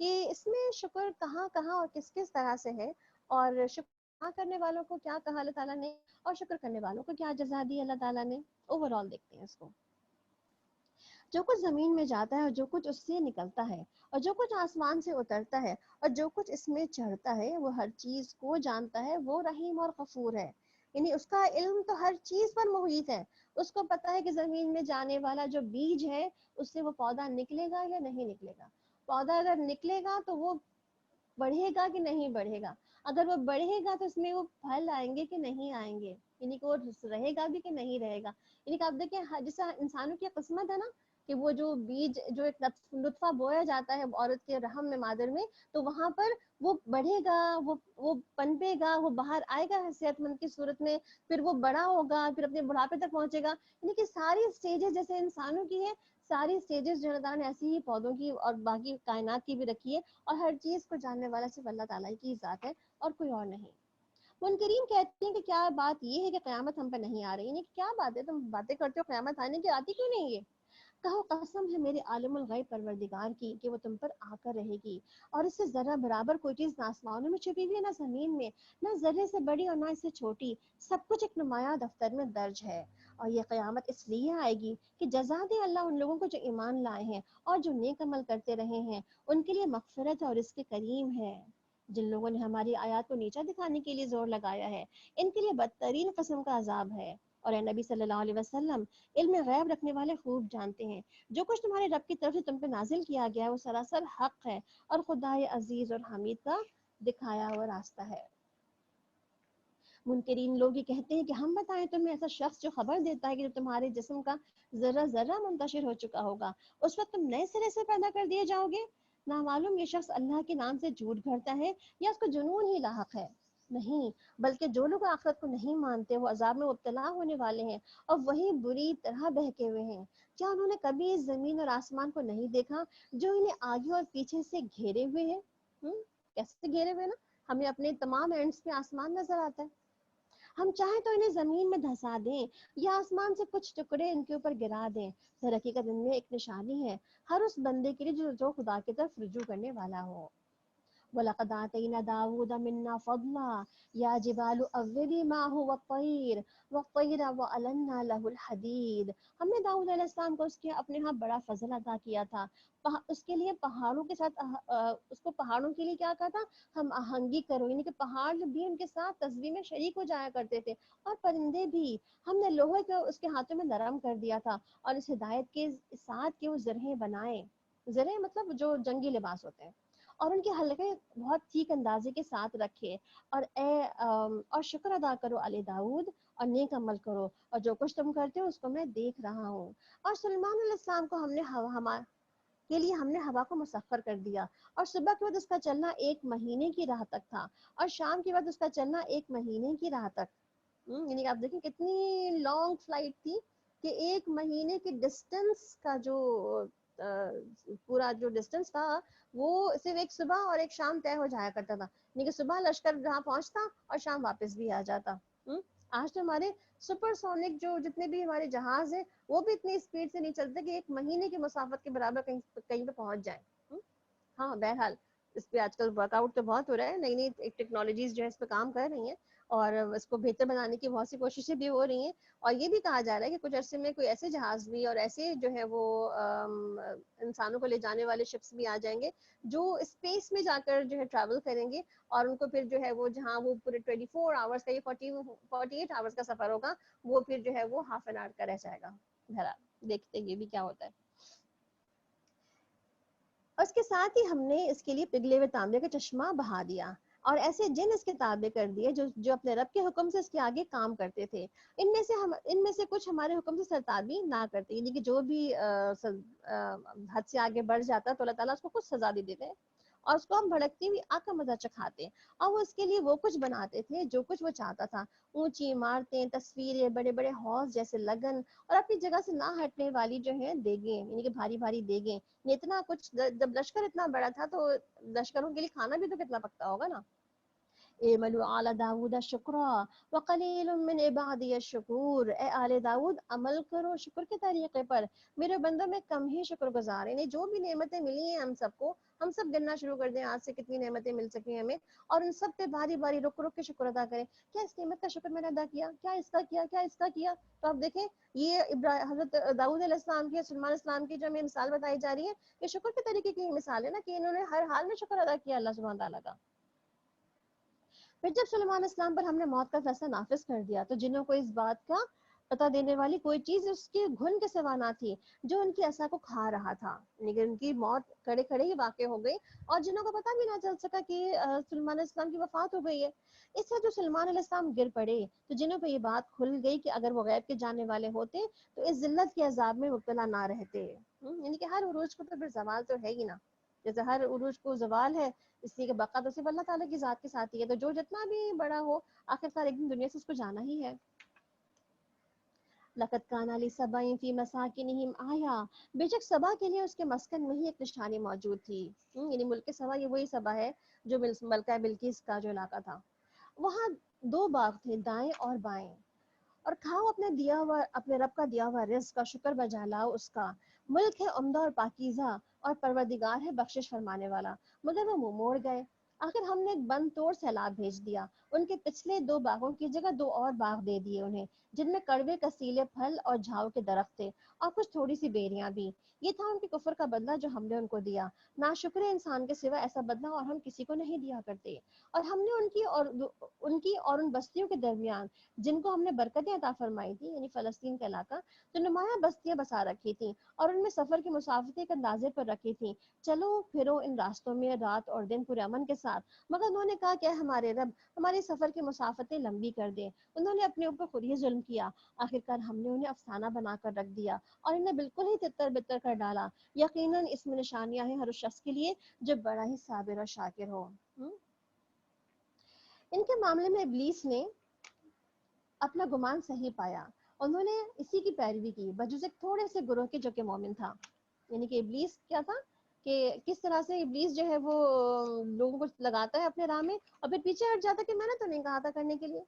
کہ اس میں شکر کہاں کہاں اور کس کس طرح سے ہے، اور شکر کرنے والوں کو کیا کہا اللہ تعالیٰ نے، اور شکر کرنے والوں کو کیا جزا دی اللہ تعالیٰ نے۔ اوور آل دیکھتے ہیں اس کو۔ جو کچھ زمین میں جاتا ہے اور جو کچھ اس سے نکلتا ہے اور جو کچھ آسمان سے اترتا ہے اور جو کچھ اس میں چڑھتا ہے، وہ ہر چیز کو جانتا ہے، وہ رحیم اور غفور ہے۔ یعنی اس کا علم تو ہر چیز پر محیط ہے، اس کو پتہ ہے کہ زمین میں جانے والا جو بیج ہے اس سے وہ پودا نکلے گا یا نہیں نکلے گا۔ پودا اگر نکلے گا تو وہ بڑھے گا کہ نہیں بڑھے گا، اگر وہ بڑھے گا تو اس میں وہ پھل آئیں گے کہ نہیں آئیں گے، یعنی کہ وہ رہے گا بھی کہ نہیں رہے گا۔ یعنی کہ آپ دیکھیں جیسے انسانوں کی قسمت ہے نا کہ وہ جو بیج، جو ایک نطفہ بویا جاتا ہے عورت کے رحم میں، مادر میں، تو وہاں پر وہ بڑھے گا، وہ پنپے گا، وہ باہر آئے گا صحت مند کی صورت میں، پھر وہ بڑا ہوگا، پھر اپنے بڑھاپے تک پہنچے گا۔ یعنی کہ ساری سٹیجز جیسے انسانوں کی ہے، ساری سٹیجز جو اللہ تعالیٰ نے ایسی ہی پودوں کی اور باقی کائنات کی بھی رکھی ہے، اور ہر چیز کو جاننے والا صرف اللہ تعالیٰ کی ذات ہے اور کوئی اور نہیں۔ منکرین کہتے ہیں کہ کیا بات یہ ہے کہ قیامت ہم پہ نہیں آ رہی، یعنی کیا بات ہے، تم باتیں کرتے ہو قیامت آنے کی، آتی کیوں نہیں ہے؟ کہو قسم ہے میرے عالم الغیب پروردگار کی کہ وہ تم پر آ کر رہے گی، اور اس سے ذرہ برابر کوئی چیز نہ آسمانوں میں چھپی ہوئی ہے نہ زمین میں، نہ ذرے سے بڑی اور نہ اس سے چھوٹی، سب کچھ ایک نمایاں دفتر میں درج ہے۔ اور یہ قیامت اس لیے آئے گی کہ جزا دے اللہ ان لوگوں کو جو ایمان لائے ہیں اور جو نیک عمل کرتے رہے ہیں، ان کے لیے مغفرت اور رزق کریم ہے۔ جن لوگوں نے ہماری آیات کو نیچا دکھانے کے لیے زور لگایا ہے، ان کے لیے بدترین قسم کا عذاب ہے۔ اور اے نبی صلی اللہ علیہ وسلم، علم غیب رکھنے والے خوب جانتے ہیں جو کچھ تمہارے رب کی طرف سے تم پہ نازل کیا گیا ہے وہ سراسر حق ہے، اور خدائے عزیز اور حمید کا دکھایا ہوا راستہ ہے۔ منکرین لوگ یہ کہتے ہیں کہ ہم بتائیں تمہیں ایسا شخص جو خبر دیتا ہے کہ جو تمہارے جسم کا ذرہ ذرہ منتشر ہو چکا ہوگا، اس وقت تم نئے سرے سے پیدا کر دیے جاؤ گے؟ نامعلوم یہ شخص اللہ کے نام سے جھوٹ گھڑتا ہے یا اس کو جنون ہی لاحق ہے؟ نہیں، بلکہ جو لوگ آخرت کو نہیں مانتے وہ عذاب میں مبتلا ہونے والے ہیں، اور وہی بری طرح بہکے ہوئے ہیں۔ کیا انہوں نے کبھی اس زمین اور آسمان کو نہیں دیکھا جو انہیں آگے اور پیچھے سے گھیرے ہوئے ہیں؟ کیسے گھیرے ہوئے نا؟ ہمیں اپنے تمام اینڈز پہ آسمان نظر آتا ہے، ہم چاہیں تو انہیں زمین میں دھسا دیں یا آسمان سے کچھ ٹکڑے ان کے اوپر گرا دیں، در حقیقت ان میں ایک نشانی ہے ہر اس بندے کے لیے جو خدا کی طرف رجوع کرنے والا ہو۔ وَلَقَدْ آتَيْنَا دَاوُودَ مِنَّا فَضْلًا يَا جِبَالُ أَوِّبِي مَعَهُ وَالطَّيْرَ وَأَلَنَّا لَهُ الْحَدِيدَ۔ ہم نے داؤد علیہ السلام کو اس کے اپنے ہاں بڑا فضل عطا کیا تھا، اس کے لیے پہاڑوں کے ساتھ اس کو پہاڑوں کے لیے کیا کہا تھا؟ ہم آہنگی کرو، یعنی کہ پہاڑ بھی ان کے ساتھ تصویر میں شریک ہو جایا کرتے تھے، اور پرندے بھی ہم نے لوہے کو اس کے ہاتھوں میں نرم کر دیا تھا، اور اس ہدایت کے ساتھ کہ وہ زرہیں بنائے، زرہیں مطلب جو جنگی لباس ہوتے ہیں، اور ان کے حلقے بہت ٹھیک اندازے کے ساتھ رکھے، اور شکر ادا کرو آل داؤد، اور نیک عمل کرو، اور جو کچھ تم کرتے ہو اس کو میں دیکھ رہا ہوں۔ اور سلیمان علیہ السلام کو ہم نے ہوا کو مسخر کر دیا، اور صبح کے بعد اس کا چلنا 1 مہینے کی راہ تک تھا، اور شام کے بعد اس کا چلنا 1 مہینے کی راہ تک۔ یعنی کہ آپ دیکھیں کتنی لانگ فلائٹ تھی کہ 1 مہینے کی ڈسٹینس کا جو پورا جو ڈسٹینس تھا وہ صرف ایک صبح اور ایک شام طے ہو جایا کرتا تھا، یعنی کہ صبح لشکر جہاں پہنچتا اور شام واپس بھی آ جاتا۔ آج تو ہمارے سپر سونک جو جتنے بھی ہمارے جہاز ہیں وہ بھی اتنی اسپیڈ سے نہیں چلتے کہ 1 مہینے کی مسافت کے برابر کہیں پہ پہنچ جائیں۔ ہاں بہرحال اس پہ آج کل ورک آؤٹ تو بہت ہو رہا ہے، نئی نئی ٹیکنالوجیز جو ہے اس پہ کام کر رہی ہیں، اور اس کو بہتر بنانے کی بہت سی کوششیں بھی ہو رہی ہیں، اور یہ بھی کہا جا رہا ہے کہ کچھ عرصے میں کوئی ایسے جہاز بھی اور ایسے جو ہے وہ انسانوں کو لے جانے والے شپس بھی آ جائیں گے جو اسپیس میں جا کر جو ہے ٹریول کریں گے، اور ان کو پھر جو ہے وہ جہاں وہ پورے 24 آورس کا یہ 48 آورس کا سفر ہوگا، وہ پھر جو ہے وہ ہاف این آور کا رہ جائے گا۔ بہرحال دیکھتے ہیں یہ بھی کیا ہوتا ہے۔ اور اس کے ساتھ ہی ہم نے اس کے لیے پگھلے ہوئے تانبے کا چشمہ بہا دیا، اور ایسے جن اس کے تابع کر دیے جو اپنے رب کے حکم سے اس کے آگے کام کرتے تھے۔ ان میں سے کچھ ہمارے حکم سے سرتابی نہ کرتے، یعنی کہ جو بھی حد سے آگے بڑھ جاتا تو اللہ تعالیٰ اس کو کچھ سزا دے دیتے ہیں، اور اس کو ہم بھڑکتی ہوئی آگ کا مزہ چکھاتے، اور وہ اس کے لیے وہ کچھ بناتے تھے جو کچھ وہ چاہتا تھا، اونچی عمارتیں، تصویریں، بڑے بڑے حوض جیسے لگن، اور اپنی جگہ سے نہ ہٹنے والی جو ہے دیگیں، یعنی کہ بھاری بھاری دیگیں۔ اتنا کچھ، جب لشکر اتنا بڑا تھا تو لشکروں کے لیے کھانا بھی تو کتنا پکتا ہوگا نا۔ اعملوا آل داود شکرا وقلیل من عبادی الشکور، اے آل داود عمل کرو شکر کے طریقے پر، میرے بندوں میں کم ہی شکر گزار ہیں۔ جو بھی نعمتیں ملی ہیں ہم سب گننا شروع کر دیں آج سے کتنی نعمتیں مل سکی ہمیں، اور ان سب پہ باری باری رک رک کے شکر ادا کریں۔ کیا اس نعمت کا شکر میں نے ادا کیا؟ کیا اس کا کیا؟ کیا اس کا کیا؟ تو آپ دیکھیں یہ حضرت داؤد علیہ السلام کی، سلیمان علیہ السلام کی جو ہمیں مثال بتائی جا رہی ہے، یہ شکر کے طریقے کی مثال ہے نا، کہ انہوں نے ہر حال میں شکر ادا کیا اللہ سبحانہ تعالیٰ کا۔ پھر جب سلیمان علیہ السلام پر ہم نے موت کا فیصلہ نافذ کر دیا تو جنوں کو اس بات کا پتہ دینے والی کوئی چیز اس کے گھن کے سوا نہ تھی جو ان کی عصا کو کھا رہا تھا، لیکن ان کی موت کھڑے کھڑے ہی واقع ہو گئی، اور جنوں کو پتہ بھی نہ چل سکا کہ سلیمان علیہ السلام کی وفات ہو گئی ہے۔ اس سے جو سلیمان علیہ السلام گر پڑے تو جنوں کو یہ بات کھل گئی کہ اگر وہ غیب کے جاننے والے ہوتے تو اس ذلت کے عذاب میں مبتلا نہ رہتے۔ یعنی کہ ہر عروج کو تو پھر زوال تو ہے ہی نا، جیسے ہر عروج کو زوال ہے، اس لیے کہ بقا تو صرف اللہ تعالیٰ کی ذات کے ساتھ ہی ہے، تو جو جتنا بھی بڑا ہو آخرکار ایک دن دنیا سے اس کو جانا ہی ہے۔ لقد کان لسبع فی مساکنہم آیا، بے شک سبا کے لیے اس کے مسکن میں ہی ایک نشانی موجود تھی، یعنی ملک سبا، یہ وہی سبا ہے جو ملکہ بلقیس کا جو علاقہ تھا۔ وہاں 2 باغ تھے دائیں اور بائیں، اور کھاؤ اپنے رب کا دیا ہوا رزق کا شکر بجا لاؤ اس کا. ملک ہے عمدہ اور پاکیزہ اور پروردگار ہے بخشش فرمانے والا. مگر وہ منہ موڑ گئے. آخر ہم نے ایک بند توڑ سیلاب بھیج دیا. ان کے پچھلے 2 باغوں کی جگہ 2 اور باغ دے دیے انہیں، جن میں کڑوے کسیلے پھل اور جھاؤ کے درخت تھے اور کچھ تھوڑی سی بیریاں بھی. یہ تھا ان کے کفر کا بدلہ جو ہم نے ان کو دیا. ناشکر انسان کے سوا ایسا بدلہ اور ہم کسی کو نہیں دیا کرتے. اور ہم نے ان کی اور ان بستیوں کے درمیان جن کو ہم نے برکتیں عطا فرمائی تھی، یعنی فلسطین کا علاقہ، تو نمایاں بستیاں بسا رکھی تھیں اور ان میں سفر کی مسافت ایک اندازے پر رکھی تھیں. چلو پھرو ان راستوں میں رات اور دن پورے امن کے ساتھ. مگر انہوں نے کہا کہ ہمارے رب ہمارے سفر کی مسافتیں لمبی کر دے. انہوں نے اپنے اوپر خود ہی ظلم کیا. آخرکار ہم نے انہیں افسانہ بنا کر رکھ دیا اور انہیں بالکل ہی تتر بتر کر ڈالا. یقیناً اس میں نشانیاں ہیں ہر اس شخص کے لیے جو بڑا ہی صابر اور شاکر ہو. ان کے معاملے میں ابلیس نے اپنا گمان صحیح پایا. انہوں نے اسی کی پیروی کی بجز ایک تھوڑے سے گروہ کے جو کہ مومن تھا. یعنی کہ ابلیس کیا تھا کہ کس طرح سے ابلیس جو ہے وہ لوگوں کو لگاتا ہے اپنے راہ میں اور پھر پیچھے ہٹ جاتا کہ میں نے تو نہیں کہا تھا کرنے کے لیے.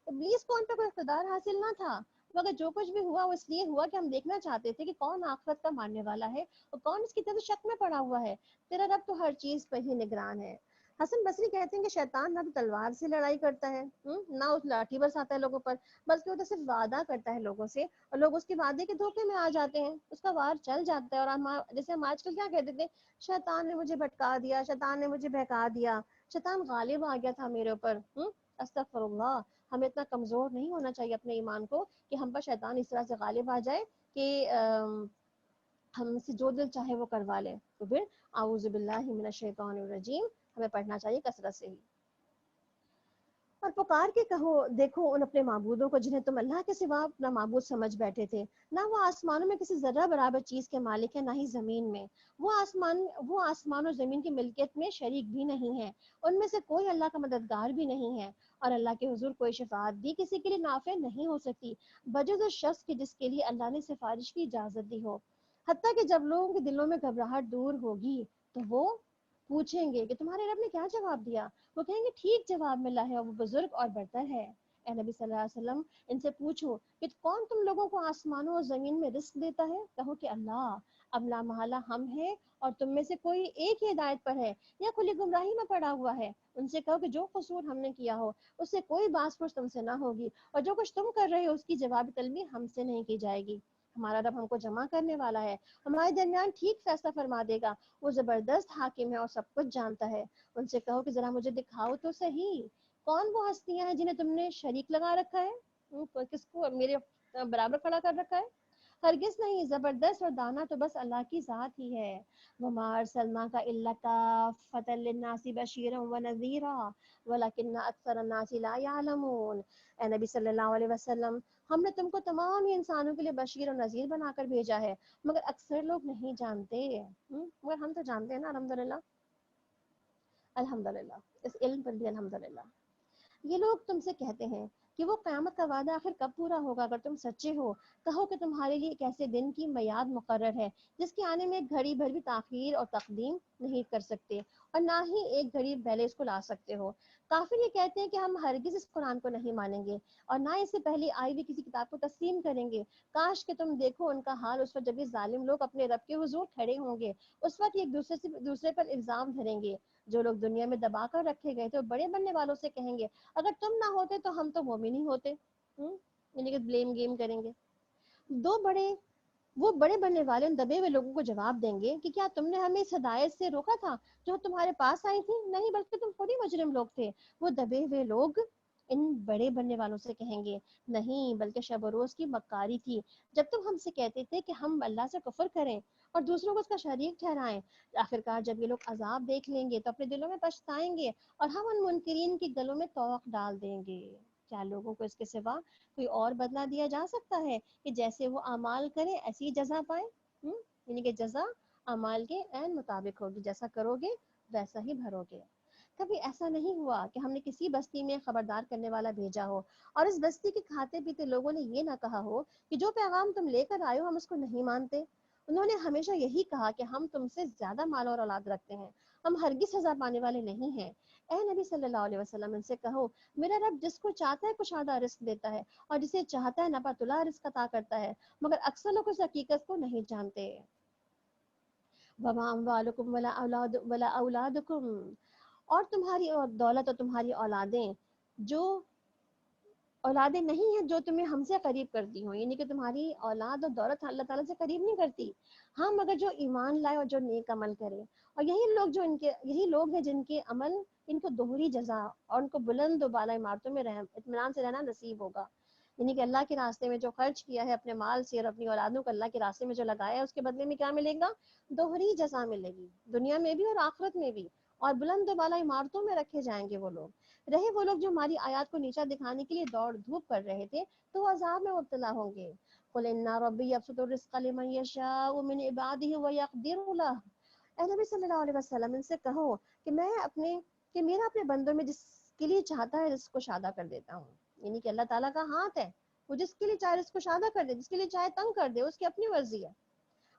ابلیس کو ان پہ کوئی اقتدار حاصل نہ تھا، مگر جو کچھ بھی ہوا وہ اس لیے ہوا کہ ہم دیکھنا چاہتے تھے کہ کون آخرت کا ماننے والا ہے اور کون اس کی طرف شک میں پڑا ہوا ہے. تیرا رب تو ہر چیز پر ہی نگران ہے. حسن بصری کہتے ہیں کہ شیطان نہ تو تلوار سے لڑائی کرتا ہے نہ اس لاٹھی برساتا ہے لوگوں پر، بلکہ وہ تو صرف وعدہ کرتا ہے لوگوں سے اور لوگ اس کے وعدے کے دھوکے میں آ جاتے ہیں. اس کا وار چل جاتا ہے. اور جیسے ہم آج کل کیا کہتے تھے، شیطان نے مجھے بھٹکا دیا، شیطان نے مجھے بہکا دیا، شیطان غالب آ گیا تھا میرے اوپر. استغفر اللہ. ہمیں اتنا کمزور نہیں ہونا چاہیے اپنے ایمان کو کہ ہم پر شیطان اس طرح سے غالب آ جائے کہ ہم سے جو دل چاہے وہ کروا لے. تو پھر اعوذ باللہ من الشیطان الرجیم ہمیں پڑھنا چاہیے کثرت سے ہی. اور پکار کے کہو دیکھو ان اپنے معبودوں کو جنہیں تم اللہ کے سوا اپنا معبود سمجھ بیٹھے تھے. نہ وہ آسمانوں میں کسی ذرہ برابر چیز کے مالک ہے، نہ ہی زمین میں. وہ آسمان اور زمین کی ملکیت میں شریک بھی نہیں ہے. ان میں سے کوئی اللہ کا مددگار بھی نہیں ہے اور اللہ کے حضور کوئی شفاعت بھی کسی کے لیے نافع نہیں ہو سکتی بجز اس شخص کے جس کے لیے اللہ نے سفارش کی اجازت دی ہو. حتیٰ کہ جب لوگوں کے دلوں میں گھبراہٹ دور ہوگی تو وہ پوچھیں گے کہ تمہارے رب نے کیا جواب دیا. وہ کہیں گے ٹھیک جواب ملا ہے اور وہ بزرگ اور برتر ہے. اے نبی صلی اللہ علیہ وسلم ان سے پوچھو کہ کون تم لوگوں کو آسمانوں اور زمین میں رزق دیتا ہے. کہو کہ اللہ. اب لا محالہ ہم ہیں اور تم میں سے کوئی ایک ہی ہدایت پر ہے یا کھلی گمراہی میں پڑا ہوا ہے. ان سے کہو کہ جو قصور ہم نے کیا ہو اس سے کوئی باس پرس تم سے نہ ہوگی اور جو کچھ تم کر رہے ہو اس کی جواب طلبی ہم سے نہیں کی جائے گی. ہمارا رب ہم کو جمع کرنے والا ہے، ہمارے درمیان ٹھیک فیصلہ فرما دے گا. وہ زبردست حاکم ہے اور سب کچھ جانتا ہے. ان سے کہو کہ ذرا مجھے دکھاؤ تو صحیح کون وہ ہستیاں ہیں جنہیں تم نے شریک لگا رکھا ہے، کس کو میرے برابر کھڑا کر رکھا ہے. ہرگز نہیں، زبردست اور دانا تو بس اللہ کی ذات ہی ہے. وما ارسلناک الا کافۃ للناس بشیرا ونذیرا ولکن اکثر الناس لا یعلمون. اے نبی صلی اللہ علیہ وسلم ہم نے تم کو تمام ہی انسانوں کے لیے بشیر اور نذیر بنا کر بھیجا ہے مگر اکثر لوگ نہیں جانتے. مگر ہم تو جانتے ہیں نا الحمدللہ. الحمدللہ اس علم پر بھی الحمدللہ. یہ لوگ تم سے کہتے ہیں کہ وہ قیامت کا وعدہ آخر کب پورا ہوگا اگر تم سچے ہو. کہو کہ تمہارے لیے ایک ایسے دن کی میعاد مقرر ہے جس کے آنے میں ایک گھڑی بھر بھی تاخیر اور تقدیم نہیں کر سکتے اور نہ ہی ایک گھڑی پہلے اس کو لا سکتے ہو. کافر یہ کہتے ہیں کہ ہم ہرگز اس قرآن کو نہیں مانیں گے اور نہ اس سے پہلے آئی ہوئی کسی کتاب کو تسلیم کریں گے. کاش کہ تم دیکھو ان کا حال اس وقت جب یہ ظالم لوگ اپنے رب کے حضور کھڑے ہوں گے. اس وقت ایک دوسرے پر الزام دھریں گے. جو لوگ دنیا میں دبا کر رکھے گئے تھے وہ بڑے بننے والوں سے کہیں گے اگر تم نہ ہوتے تو ہم تو مومن ہی ہوتے. یعنی کہ بلیم گیم کریں گے. وہ بڑے بننے والے ان دبے ہوئے لوگوں کو جواب دیں گے کہ کیا تم نے ہمیں اس ہدایت سے روکا تھا جو تمہارے پاس آئی تھی؟ نہیں، بلکہ تم خود ہی مجرم لوگ تھے. وہ دبے ہوئے لوگ ان بڑے بننے والوں سے کہیں گے نہیں، بلکہ شب و روز کی مکاری تھی جب تم ہم سے کہتے تھے کہ ہم اللہ سے کفر کریں اور دوسروں کو اس کا شریک ٹھہرائیں. آخرکار جب یہ لوگ عذاب دیکھ لیں گے تو اپنے دلوں میں پچھتائیں گے اور ہم ان منکرین کے گلوں میں توق ڈال دیں گے. کیا لوگوں کو اس کے سوا کوئی اور بدلہ دیا جا سکتا ہے کہ جیسے وہ اعمال کریں ایسی جزا پائیں؟ یعنی کہ جزا اعمال کے عین مطابق ہوگی، جیسا کرو گے ویسا ہی بھرو گے. کبھی ایسا نہیں ہوا کہ ہم نے کسی بستی میں خبردار کرنے والا بھیجا ہو اور اس بستی کے کھاتے پیتے لوگوں نے یہ نہ کہا ہو کہ جو پیغام تم لے کر آئے ہو ہم اس کو نہیں مانتے. انہوں نے ہمیشہ یہی کہا کہ ہم تم سے زیادہ مال اور اولاد رکھتے ہیں ہم ہرگز سزا پانے والے نہیں ہیں۔ اے نبی صلی اللہ علیہ وسلم ان سے کہو میرا رب جس کو چاہتا ہے کشادہ رزق دیتا ہے اور جسے چاہتا ہے نپاتلا رزق عطا کرتا ہے، مگر اکثر لوگ اس حقیقت کو نہیں جانتے۔ وما اموالکم ولا اولادکم، اور تمہاری دولت اور تمہاری اولادیں جو اولادیں نہیں ہیں جو تمہیں ہم سے قریب کرتی ہوں، یعنی کہ تمہاری اولاد اور دولت اللہ تعالیٰ سے قریب نہیں کرتی، ہاں مگر جو ایمان لائے اور جو نیک عمل کرے، اور یہی لوگ ہیں جن کے عمل ان کو دوہری جزا اور ان کو بلند و بالا عمارتوں میں اطمینان سے رہنا نصیب ہوگا۔ یعنی کہ اللہ کے راستے میں جو خرچ کیا ہے اپنے مال سے اور اپنی اولادوں کو اللہ کے راستے میں جو لگایا ہے، اس کے بدلے میں کیا ملے گا؟ دوہری جزا ملے گی، دنیا میں بھی اور آخرت میں بھی، اور بلند و بالا عمارتوں میں رکھے جائیں گے وہ لوگ۔ رہے وہ لوگ جو ہماری آیات کو نیچا دکھانے کے لیے دوڑ دھوپ کر رہے تھے، تو وہ عذاب میں مبتلا ہوں گے۔ قل ان ربی یبسط الرزق لمن یشاء من عباده ویقدر له، اے نبی صلی اللہ علیہ وسلم ان سے کہو کہ میرا اپنے بندوں میں جس کے لیے چاہتا ہے رزق کو شادہ کر دیتا ہوں، یعنی کہ اللہ تعالیٰ کا ہاتھ ہے، وہ جس کے لیے چاہے رزق کو شادہ کر دے، جس کے لیے چاہے تنگ کر دے، اس کی اپنی مرضی ہے۔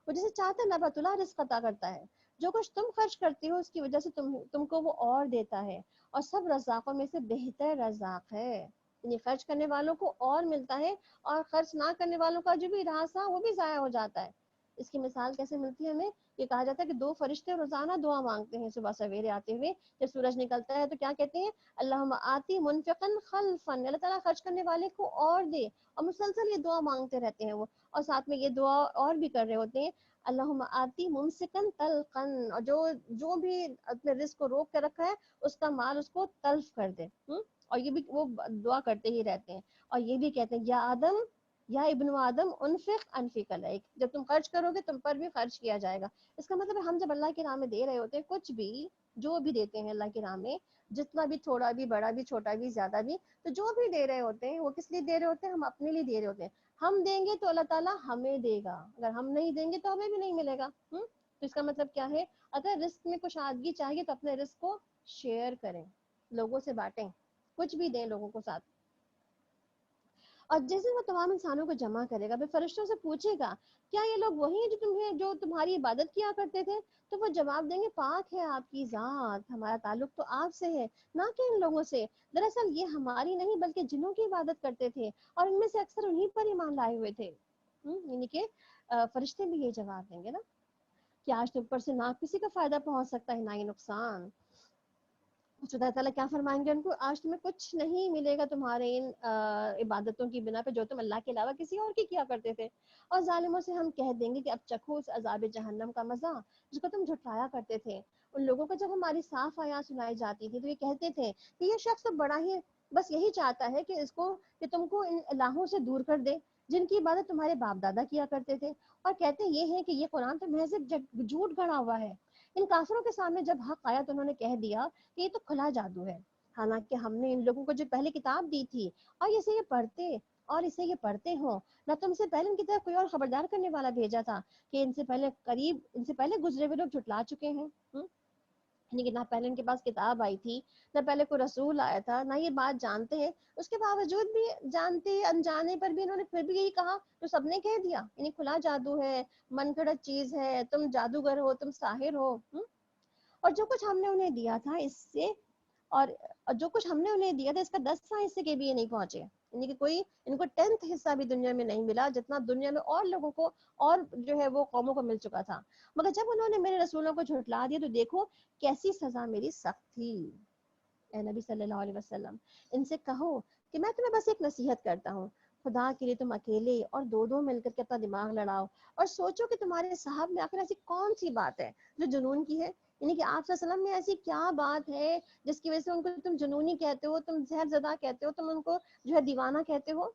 وہ جسے چاہتا ہے نبات اللہ رزق عطا کرتا ہے، جو کچھ تم خرچ کرتی ہو اس کی وجہ سے تم کو وہ اور دیتا ہے، اور سب رزاقوں میں سے بہتر رزاق ہے، یعنی خرچ کرنے والوں کو اور ملتا ہے، اور خرچ نہ کرنے والوں کا جو بھی راستہ وہ بھی ضائع ہو جاتا ہے۔ اس کی مثال کیسے ملتی ہے ہمیں؟ یہ کہا جاتا ہے کہ دو فرشتے روزانہ دعا مانگتے ہیں صبح سویرے آتے ہوئے، جب سورج نکلتا ہے تو کیا کہتے ہیں؟ اللہم آتی منفقا خلفا، اللہ تعالیٰ خرچ کرنے والے کو اور دے، اور مسلسل یہ دعا مانگتے رہتے ہیں وہ، اور ساتھ میں یہ دعا اور بھی کر رہے ہوتے ہیں اللہم آتی ممسکن تلقن، اور جو بھی اپنے رزق کو روک کے رکھا ہے اس کا مال اس کو تلف کر دے۔ اور یہ بھی وہ دعا کرتے ہی رہتے ہیں، اور یہ بھی کہتے ہیں یا آدم یا ابن آدم انفق انفق علیک، جب تم خرچ کرو گے تم پر بھی خرچ کیا جائے گا۔ اس کا مطلب ہے ہم جب اللہ کی راہ میں دے رہے ہوتے ہیں کچھ بھی، جو بھی دیتے ہیں اللہ کی راہ میں، جتنا بھی، تھوڑا بھی، بڑا بھی، چھوٹا بھی، زیادہ بھی، تو جو بھی دے رہے ہوتے ہیں وہ کس لیے دے رہے ہوتے ہیں؟ ہم اپنے لیے دے رہے ہوتے ہیں۔ ہم دیں گے تو اللہ تعالیٰ ہمیں دے گا، اگر ہم نہیں دیں گے تو ہمیں بھی نہیں ملے گا۔ تو اس کا مطلب کیا ہے؟ اگر رزق میں کشادگی چاہیے تو اپنے رزق کو شیئر کریں، لوگوں سے بانٹیں، کچھ بھی دیں لوگوں کو ساتھ۔ اور جیسے وہ تمام انسانوں کو جمع کرے گا، پھر فرشتوں سے پوچھے گا کیا یہ لوگ وہی ہیں جو تمہاری عبادت کیا کرتے تھے؟ تو وہ جواب دیں گے پاک ہے آپ کی ذات، ہمارا تعلق تو آپ سے ہے نہ کہ ان لوگوں سے، دراصل یہ ہماری نہیں بلکہ جنوں کی عبادت کرتے تھے، اور ان میں سے اکثر انہیں پر ایمان لائے ہوئے تھے۔ یعنی کہ فرشتے بھی یہ جواب دیں گے نا کہ آج تم پر سے نہ کسی کا فائدہ پہنچ سکتا ہے نہ ہی نقصان۔ خدا تعالیٰ کیا فرمائیں گے ان کو؟ آج تمہیں کچھ نہیں ملے گا تمہارے ان عبادتوں کی بنا پہ جو تم اللہ کے علاوہ کسی اور کی کیا کرتے تھے، اور ظالموں سے ہم کہہ دیں گے کہ اب چکھو اس عذاب جہنم کا مزہ جس کو تم جھٹلایا کرتے تھے۔ ان لوگوں کو جب ہماری صاف آیات سنائی جاتی تھی تو یہ کہتے تھے کہ یہ شخص تو بڑا ہی بس یہی چاہتا ہے کہ تم کو ان الہوں سے دور کر دے جن کی عبادت تمہارے باپ دادا کیا کرتے تھے، اور کہتے یہ ہے کہ یہ قرآن تو محض جھوٹ گھڑا ہوا ہے۔ ان کافروں کے سامنے جب حق آیا تو انہوں نے کہہ دیا کہ یہ تو کھلا جادو ہے، حالانکہ ہم نے ان لوگوں کو جو پہلے کتاب دی تھی اور اسے یہ پڑھتے ہوں، نہ تم سے پہلے ان کی طرف کوئی اور خبردار کرنے والا بھیجا تھا کہ ان سے پہلے گزرے ہوئے لوگ جھٹلا چکے ہیں۔ یعنی کہ نہ پہلے ان کے پاس کتاب آئی تھی، نہ پہلے کوئی رسول آیا تھا، نہ یہ بات جانتے ہیں، اس کے باوجود بھی جانتے انجانے پر بھی انہوں نے پھر بھی یہی کہا جو سب نے کہہ دیا، یعنی کھلا جادو ہے، من گھڑت چیز ہے، تم جادوگر ہو، تم ساحر ہو۔ اور جو کچھ ہم نے انہیں دیا تھا اس سے اور جو کچھ ہم نے انہیں دیا تھا اس کا 10واں حصے کے بھی یہ نہیں پہنچے، یعنی کہ کوئی ان کو 10th حصہ بھی دنیا میں نہیں ملا جتنا دنیا میں اور لوگوں کو اور جو ہے وہ قوموں کو مل چکا تھا، مگر جب انہوں نے میرے رسولوں کو جھٹلا دیا تو دیکھو کیسی سزا میری سخت تھی۔ اے نبی صلی اللہ علیہ وسلم ان سے کہو کہ میں تمہیں بس ایک نصیحت کرتا ہوں، خدا کے لیے تم اکیلے اور دو مل کر کے اپنا دماغ لڑاؤ اور سوچو کہ تمہارے صاحب میں آخر ایسی کون سی بات ہے جو جنون کی ہے، یعنی کہ آپ صلی اللہ علیہ وسلم میں ایسی کیا بات ہے جس کی وجہ سے ان کو تم جنونی کہتے ہو، تم زہر زدہ کہتے ہو، تم ان کو جو ہے دیوانہ کہتے ہو؟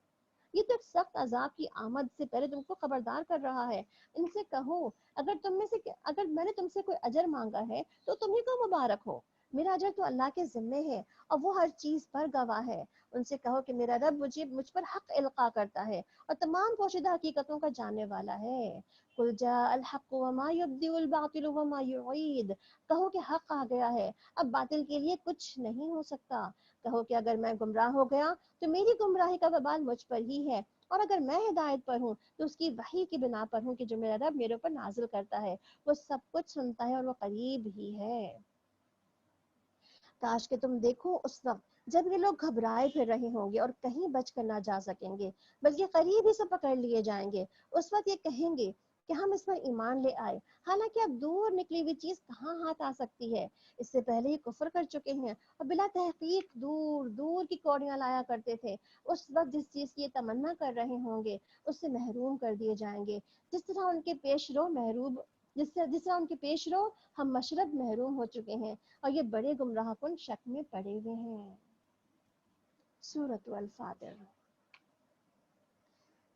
یہ تو ایک سخت عذاب کی آمد سے پہلے تم کو خبردار کر رہا ہے۔ ان سے کہو اگر میں نے تم سے کوئی اجر مانگا ہے تو تمہیں کو مبارک ہو، میرا اجر تو اللہ کے ذمے ہے اور وہ ہر چیز پر گواہ ہے۔ ان سے کہو کہ میرا رب مجھ پر حق القا کرتا ہے اور تمام پوشیدہ حقیقتوں کا جاننے والا ہے۔ قل جاء الحق وما يبدئ الباطل وما يعيد، کہو کہ حق آ گیا ہے، اب باطل کے لیے کچھ نہیں ہو سکتا۔ کہو کہ اگر میں گمراہ ہو گیا تو میری گمراہی کا وبال مجھ پر ہی ہے، اور اگر میں ہدایت پر ہوں تو اس کی وحی کی بنا پر ہوں کہ جو میرا رب میرے اوپر نازل کرتا ہے، وہ سب کچھ سنتا ہے اور وہ قریب ہی ہے۔ کاش کہ تم دیکھو اس وقت جب یہ لوگ گھبرائے پھر رہے ہوں گے اور کہیں بچ کر نہ جا سکیں گے، بلکہ قریب ہی سے پکڑ لیے جائیں گے۔ اس وقت یہ کہیں گے کہ ہم اس پر ایمان لے آئے، حالانکہ اب دور نکلی ہوئی چیز کہاں ہاتھ آ سکتی ہے، اس سے پہلے ہی کفر کر چکے ہیں اور بلا تحقیق دور دور کی کوڑیاں لایا کرتے تھے۔ اس وقت جس چیز کی یہ تمنا کر رہے ہوں گے اس سے محروم کر دیے جائیں گے، جس طرح ان کے پیش رو محروم جس طرح ان کے پیش رو ہم مشرب محروم ہو چکے ہیں اور یہ بڑے گمراہ کن شک میں پڑے ہوئے ہیں۔ سورۃ الفاتر۔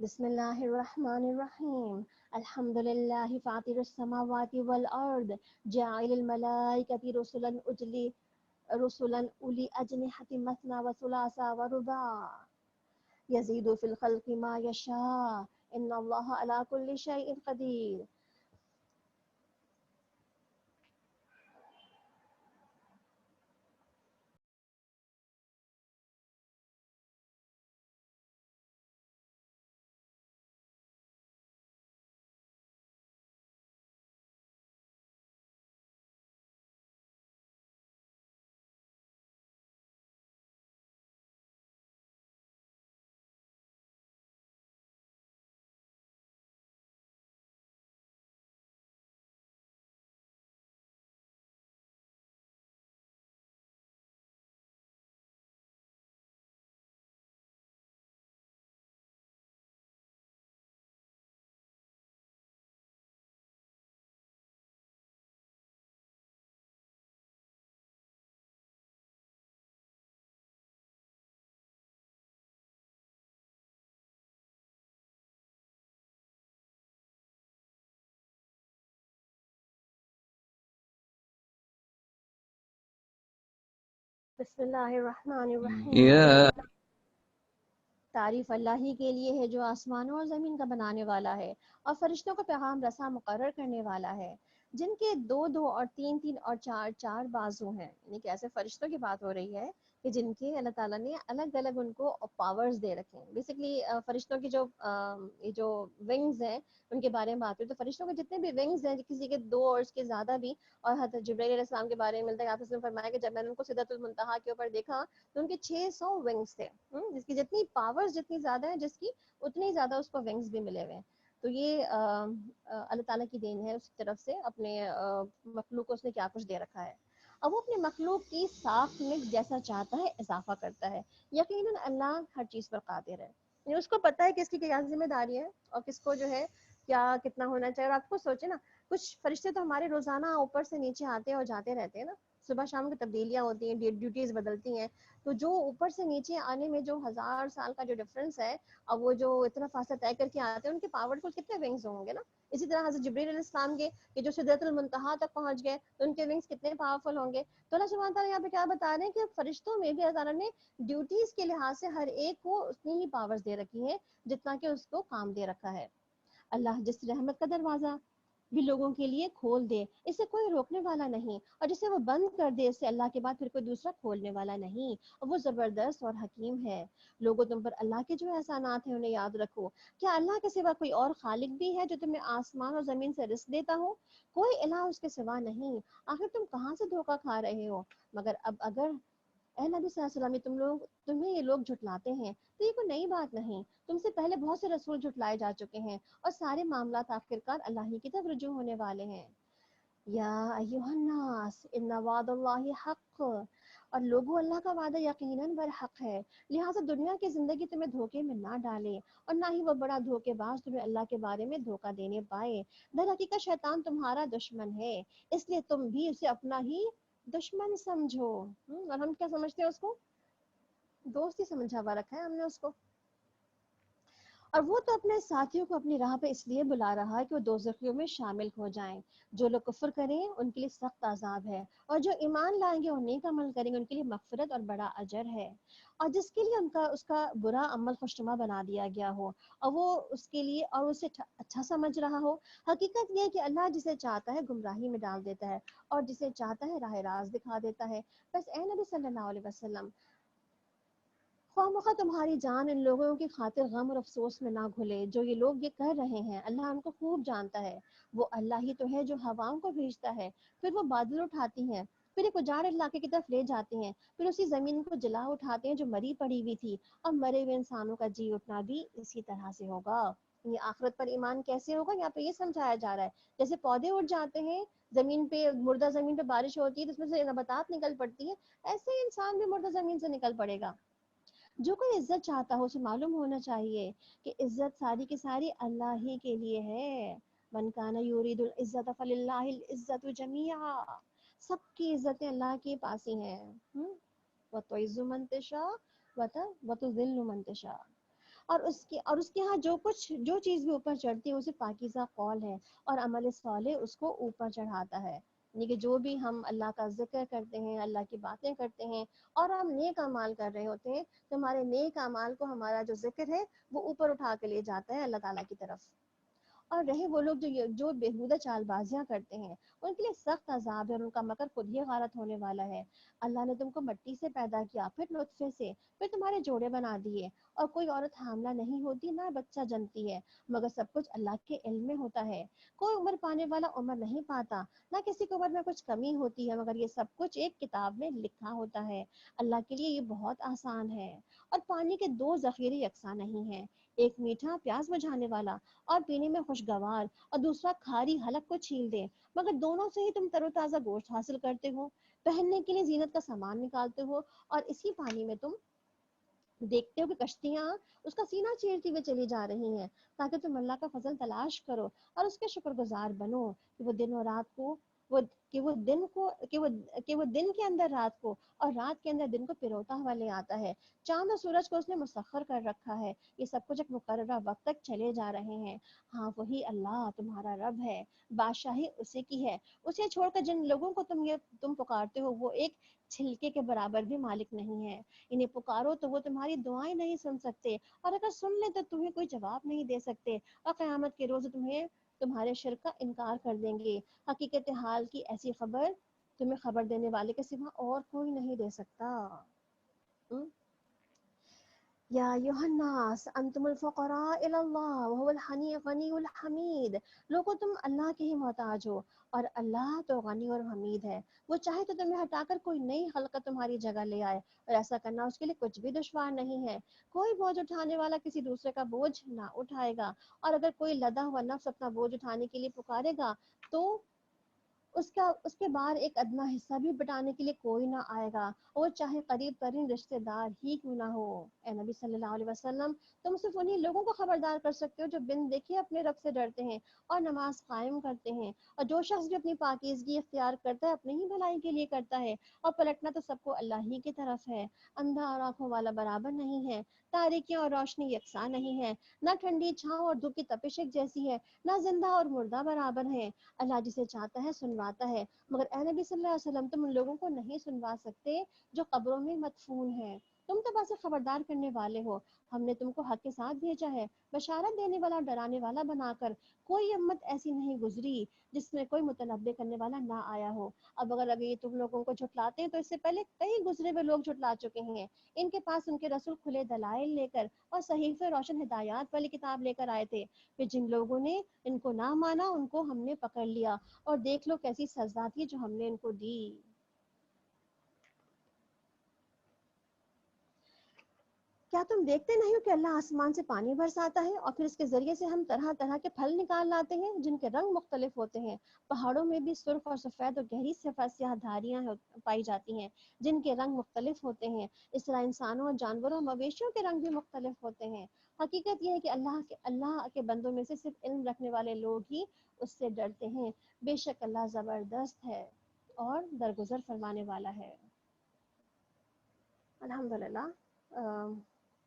بسم اللہ الرحمن الرحیم۔ الحمد للہ فاطر السماوات والارض جاعل الملائکۃ رسلا اولی اجنحۃ مثنی وثلاث ورباع یزید فی الخلق ما یشاء ان اللہ علی کل شیء قدیر۔ بسم اللہ الرحمن الرحیم۔ يا تعریف اللہ ہی کے لیے ہے جو آسمانوں اور زمین کا بنانے والا ہے اور فرشتوں کو پیغام رساں مقرر کرنے والا ہے، جن کے دو دو اور تین تین اور چار چار بازو ہیں، یعنی کہ ایسے فرشتوں کی بات ہو رہی ہے کہ جن کے اللہ تعالیٰ نے الگ الگ ان کو پاورز دے رکھے ہیں۔ بیسکلی فرشتوں کی یہ جو ونگز ہیں ان کے بارے میں بات ہوئی تو فرشتوں کے جتنے بھی ونگز ہیں، کسی کے دو اور اس کے زیادہ بھی، اور حضرت جبرائیل علیہ السلام کے بارے میں ملتا ہے، آپ نے فرمایا کہ جب میں نے ان کو سدرۃ المنتہا کے اوپر دیکھا تو ان کے 600 ونگز تھے، جس کی جتنی پاورز جتنی زیادہ ہے جس کی اتنی زیادہ اس کو ونگز بھی ملے ہوئے ہیں۔ تو یہ اللہ تعالیٰ کی دین ہے، اس کی طرف سے اپنے مخلوق کو اس نے کیا کچھ دے رکھا ہے۔ اب وہ اپنے مخلوق کی ساخت میں جیسا چاہتا ہے اضافہ کرتا ہے۔ یقیناً اللہ ہر چیز پر قادر ہے، یعنی اس کو پتہ ہے کہ اس کی کیا ذمہ داری ہے اور کس کو جو ہے کیا کتنا ہونا چاہیے۔ اور آپ کو سوچیں نا، کچھ فرشتے تو ہمارے روزانہ اوپر سے نیچے آتے اور جاتے رہتے ہیں نا، صبح شام کی تبدیلیاں ہوتی ہیں، ڈیوٹیز بدلتی ہیں، تو جو اوپر سے نیچے آنے میں جو 1000 سال کا جو ڈفرنس ہے، اور وہ جو اتنا فاصلہ طے کر کے آتے ہیں ان کے پاورفل کتنے ونگز ہوں گے نا۔ اسی طرح حضرت جبرائیل علیہ السلام کے کہ جو سدرۃ المنتہا تک پہنچ گئے تو ان کے ونگز کتنے پاورفل ہوں گے۔ تو اللہ سبحانہ تعالیٰ یہاں پہ کیا بتا رہے ہیں کہ فرشتوں میں بھی اللہ تعالیٰ نے ڈیوٹیز کے لحاظ سے ہر ایک کو اتنی ہی پاورز دے رکھی ہیں جتنا کہ اس کو کام دے رکھا ہے۔ اللہ جس رحمت کا دروازہ بھی لوگوں کے لیے کھول دے اسے کوئی روکنے والا نہیں، اور جسے وہ بند کر دے اسے اللہ کے بعد پھر کوئی دوسرا کھولنے والا نہیں، اور وہ زبردست اور حکیم ہے۔ لوگوں تم پر اللہ کے جو احسانات ہیں انہیں یاد رکھو۔ کیا اللہ کے سوا کوئی اور خالق بھی ہے جو تمہیں آسمان اور زمین سے رزق دیتا ہو؟ کوئی الہ اس کے سوا نہیں، آخر تم کہاں سے دھوکہ کھا رہے ہو؟ مگر اب اگر اے نبی صلی اللہ علیہ وسلم تمہیں یہ لوگ جھٹلاتے ہیں تو یہ کوئی نئی بات نہیں، تم سے پہلے بہت سے رسول جھٹلائے جا چکے ہیں اور سارے معاملات آخرکار اللہ ہی کی طرف رجوع ہونے والے ہیں۔ یا ایھا الناس ان وعد اللہ حق، اور لوگوں اللہ کا وعدہ یقیناً برحق ہے، لہٰذا دنیا کی زندگی تمہیں دھوکے میں نہ ڈالے اور نہ ہی وہ بڑا دھوکے باز تمہیں اللہ کے بارے میں دھوکہ دینے پائے۔ در حقیقت شیطان تمہارا دشمن ہے، اس لیے تم بھی اسے اپنا ہی دشمن سمجھو۔ اور ہم کیا سمجھتے ہیں اس کو؟ دوست ہی سمجھا ہوا رکھا ہے ہم نے اس کو۔ اور وہ تو اپنے ساتھیوں کو اپنی راہ پہ اس لیے بلا رہا ہے کہ وہ دوزخیوں میں شامل ہو جائیں۔ جو لوگ کفر کریں ان کے لیے سخت عذاب ہے، اور جو ایمان لائیں گے اور نیک عمل کریں گے ان کے لیے مغفرت اور بڑا اجر ہے۔ اور جس کے لیے اس کا برا عمل خوشنما بنا دیا گیا ہو اور وہ اس کے لیے اور اسے اچھا سمجھ رہا ہو، حقیقت یہ ہے کہ اللہ جسے چاہتا ہے گمراہی میں ڈال دیتا ہے اور جسے چاہتا ہے راہ راست دکھا دیتا ہے۔ بس اے نبی صلی اللہ علیہ وسلم، خواہ مخواہ تمہاری جان ان لوگوں کی خاطر غم اور افسوس میں نہ گھلے جو یہ لوگ یہ کر رہے ہیں، اللہ ان کو خوب جانتا ہے۔ وہ اللہ ہی تو ہے جو ہواؤں کو بھیجتا ہے، پھر وہ بادل اٹھاتی ہیں پھر ایک اجاڑ علاقے کی طرف لے جاتے ہیں، پھر اسی زمین کو جلا اٹھاتے ہیں جو مری پڑی ہوئی تھی، اور مرے ہوئے انسانوں کا جی اٹھنا بھی اسی طرح سے ہوگا۔ یہ آخرت پر ایمان کیسے ہوگا، یہاں پہ یہ سمجھایا جا رہا ہے۔ جیسے پودے اٹھ جاتے ہیں زمین پہ، مردہ زمین پہ بارش ہوتی ہے تو اس میں سے نباتات نکل پڑتی ہے، ایسے ہی انسان بھی مردہ زمین سے نکل پڑے گا۔ جو کوئی عزت چاہتا ہو اسے معلوم ہونا چاہیے کہ عزت ساری کی ساری اللہ ہی کے لیے ہے۔ من کان یرید العزت فللہ العزت جمیعا، سب کی عزتیں اللہ کے پاس ہی ہیں۔ وَتُعِزُّ مَن تَشَاءُ وَتُذِلُّ مَن تَشَاءُ، اور اس کے ہاں جو چیز بھی اوپر چڑھتی ہے اسے پاکیزہ قول ہے، اور عمل صالح اس کو اوپر چڑھاتا ہے۔ یعنی کہ جو بھی ہم اللہ کا ذکر کرتے ہیں، اللہ کی باتیں کرتے ہیں، اور ہم نیک اعمال کر رہے ہوتے ہیں، تو ہمارے نیک اعمال کو ہمارا جو ذکر ہے وہ اوپر اٹھا کے لے جاتا ہے اللہ تعالیٰ کی طرف۔ اور رہے وہ لوگ جو بےہودہ چال بازیاں کرتے ہیں، ان کے لیے سخت عذاب ہے، اور ان کا مکر خود ہی غارت ہونے والا ہے۔ اللہ نے تم کو مٹی سے پیدا کیا، پھر نطفے سے، پھر تمہارے جوڑے بنا دیے، اور کوئی عورت حاملہ نہیں ہوتی نہ بچہ جنتی ہے، مگر سب کچھ اللہ کے علم میں ہوتا ہے۔ کوئی عمر پانے والا عمر نہیں پاتا، نہ کسی کو عمر میں کچھ کمی ہوتی ہے، مگر یہ سب کچھ ایک کتاب میں لکھا ہوتا ہے۔ اللہ کے لیے یہ بہت آسان ہے۔ اور پانی کے دو ذخیرے یکساں نہیں ہیں، ایک میٹھا پیاس بجھانے والا اور پینے میں خوشگوار، اور دوسرا کھاری حلق کو چھیل دے، مگر دونوں سے ہی تم تر و تازہ گوشت حاصل کرتے ہو، پہننے کے لیے زینت کا سامان نکالتے ہو، اور اسی پانی میں تم دیکھتے ہو کہ کشتیاں اس کا سینہ چیرتی ہوئے چلی جا رہی ہیں، تاکہ تم اللہ کا فضل تلاش کرو اور اس کے شکر گزار بنو کہ وہ دن اور رات کو وہ کہ وہ دن کو کہ وہ دن کے اندر رات کو اور رات کے اندر دن کو پروتا ہوا لے آتا ہے۔ چاند اور سورج کو اس نے مسخر کر رکھا ہے، یہ سب کچھ ایک مقررہ وقت تک چلے جا رہے ہیں۔ ہاں وہی اللہ تمہارا رب ہے، بادشاہی اسی کی ہے۔ اسے چھوڑ کر جن لوگوں کو تم پکارتے ہو وہ ایک چھلکے کے برابر بھی مالک نہیں ہے۔ انہیں پکارو تو وہ تمہاری دعائیں نہیں سن سکتے، اور اگر سن لیں تو تمہیں کوئی جواب نہیں دے سکتے، اور قیامت کے روز تمہارے شرک کا انکار کر دیں گے۔ حقیقت حال کی ایسی خبر تمہیں خبر دینے والے کے سوا اور کوئی نہیں دے سکتا۔ یا ایھا الناس انتم الفقراء الی اللہ وهو الغنی الحمید، لوگو تم اللہ کے ہی محتاج ہو، اور اللہ تو غنی اور حمید ہے۔ وہ چاہے تو تمہیں ہٹا کر کوئی نئی خلقت تمہاری جگہ لے آئے، اور ایسا کرنا اس کے لیے کچھ بھی دشوار نہیں ہے۔ کوئی بوجھ اٹھانے والا کسی دوسرے کا بوجھ نہ اٹھائے گا، اور اگر کوئی لدا ہوا نفس اپنا بوجھ اٹھانے کے لیے پکارے گا تو اس کے بعد ایک ادنا حصہ بھی بٹانے کے لیے کوئی نہ آئے گا، اور چاہے قریب ترین رشتہ دار ہی کیوں نہ ہو۔ اے نبی صلی اللہ علیہ وسلم، تم صرف انہی لوگوں کو خبردار کر سکتے ہو جو بن دیکھے اپنے رب سے ڈرتے ہیں اور نماز قائم کرتے ہیں، اور جو شخص بھی اپنی پاکیزگی اختیار کرتا ہے اپنی ہی بھلائی کے لیے کرتا ہے، اور پلٹنا تو سب کو اللہ ہی کی طرف ہے۔ اندھا اور آنکھوں والا برابر نہیں ہے، تاریکیاں اور روشنی یکساں نہیں ہے، نہ ٹھنڈی چھاؤں اور دھوپ کی تپش ایک جیسی ہے، نہ زندہ اور مردہ برابر ہے۔ اللہ جسے چاہتا ہے سنواتا ہے، مگر اے نبی صلی اللہ علیہ وسلم تم ان لوگوں کو نہیں سنوا سکتے جو قبروں میں مدفون ہیں۔ تم تو بس خبردار کرنے والے ہو، ہم نے تم کو حق کے ساتھ بھیجا ہے، بشارت دینے والا اور ڈرانے والا بنا کر۔ کوئی امت ایسی نہیں گزری جس میں کوئی متنبع کرنے والا نہ آیا ہو۔ اب اگر یہ تم لوگوں کو جھٹلاتے ہیں تو اس سے پہلے کئی گزرے ہوئے لوگ جھٹلا چکے ہیں، ان کے پاس ان کے رسول کھلے دلائل لے کر اور صحیفے روشن ہدایات والی کتاب لے کر آئے تھے، پھر جن لوگوں نے ان کو نہ مانا ان کو ہم نے پکڑ لیا، اور دیکھ لو کیسی سزا تھی جو ہم نے ان کو دی۔ کیا تم دیکھتے نہیں ہو کہ اللہ آسمان سے پانی برساتا ہے، اور پھر اس کے ذریعے سے ہم طرح طرح کے پھل نکال لاتے ہیں جن کے رنگ مختلف ہوتے ہیں۔ پہاڑوں میں بھی سرخ اور سفید اور گہری سیاہ دھاریاں پائی جاتی ہیں جن کے رنگ مختلف ہوتے ہیں۔ اس طرح انسانوں اور جانوروں اور مویشیوں کے رنگ بھی مختلف ہوتے ہیں۔ حقیقت یہ ہے کہ اللہ کے بندوں میں سے صرف علم رکھنے والے لوگ ہی اس سے ڈرتے ہیں۔ بے شک اللہ زبردست ہے اور درگزر فرمانے والا ہے۔ الحمدللہ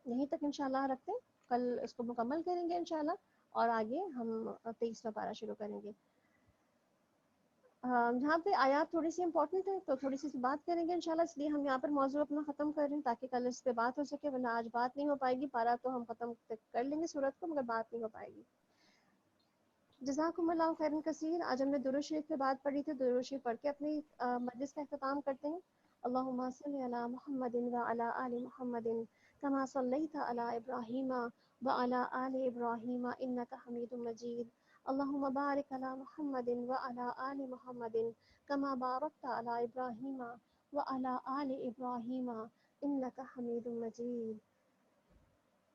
یہیں تک انشاءاللہ رکھتے ہیں، کل اس کو مکمل کریں گے انشاءاللہ، اور آگے ہم 23واں پارہ شروع کریں گے۔ جہاں پہ آیات تھوڑی سی امپورٹنٹ ہے تو تھوڑی سی بات کریں گے انشاءاللہ، اس لیے ہم یہاں پر موضوع اپنا ختم کر رہے ہیں تاکہ کل اس پہ بات ہو سکے، ورنہ آج بات نہیں ہو پائے گی۔ پارہ تو ہم ختم کر لیں گے سورت کو، مگر بات نہیں ہو پائے گی۔ جزاکم اللہ خیرا کثیر۔ آج ہم نے درود شریف پہ بات پڑھی تھی، درود شریف پڑھ کے اپنی مجلس کا اختتام کرتے ہیں۔ اللہم صلی علی محمد وعلی آل محمد کما صلیت علی ابراہیم وعلی آل ابراہیم انک حمید مجید۔ اللهم بارك على محمد وعلى آل محمد كما باركت على إبراهيم وعلى آل إبراهيم إنك حميد مجيد.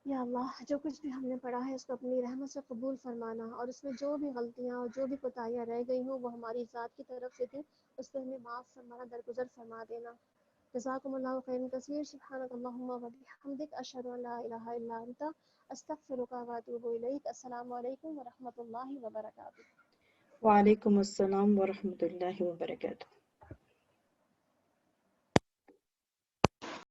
یا اللہ جو کچھ بھی ہم نے پڑھا ہے اس کو اپنی رحمت سے قبول فرمانا، اور اس میں جو بھی غلطیاں اور جو بھی کوتاہیاں رہ گئی ہوں وہ ہماری ذات کی طرف سے تھی، اس پہ ہمیں معاف فرمانا، درگزر فرما دینا. جزاکم اللہ خیرا کثیر. سبحانک اللہم و بحمدک اشہد ان لا الہ الا انت استغفرک و اتوب الیک. السلام علیکم و رحمۃ اللہ وبرکاتہ. وعلیکم السلام ورحمۃ اللہ وبرکاتہ.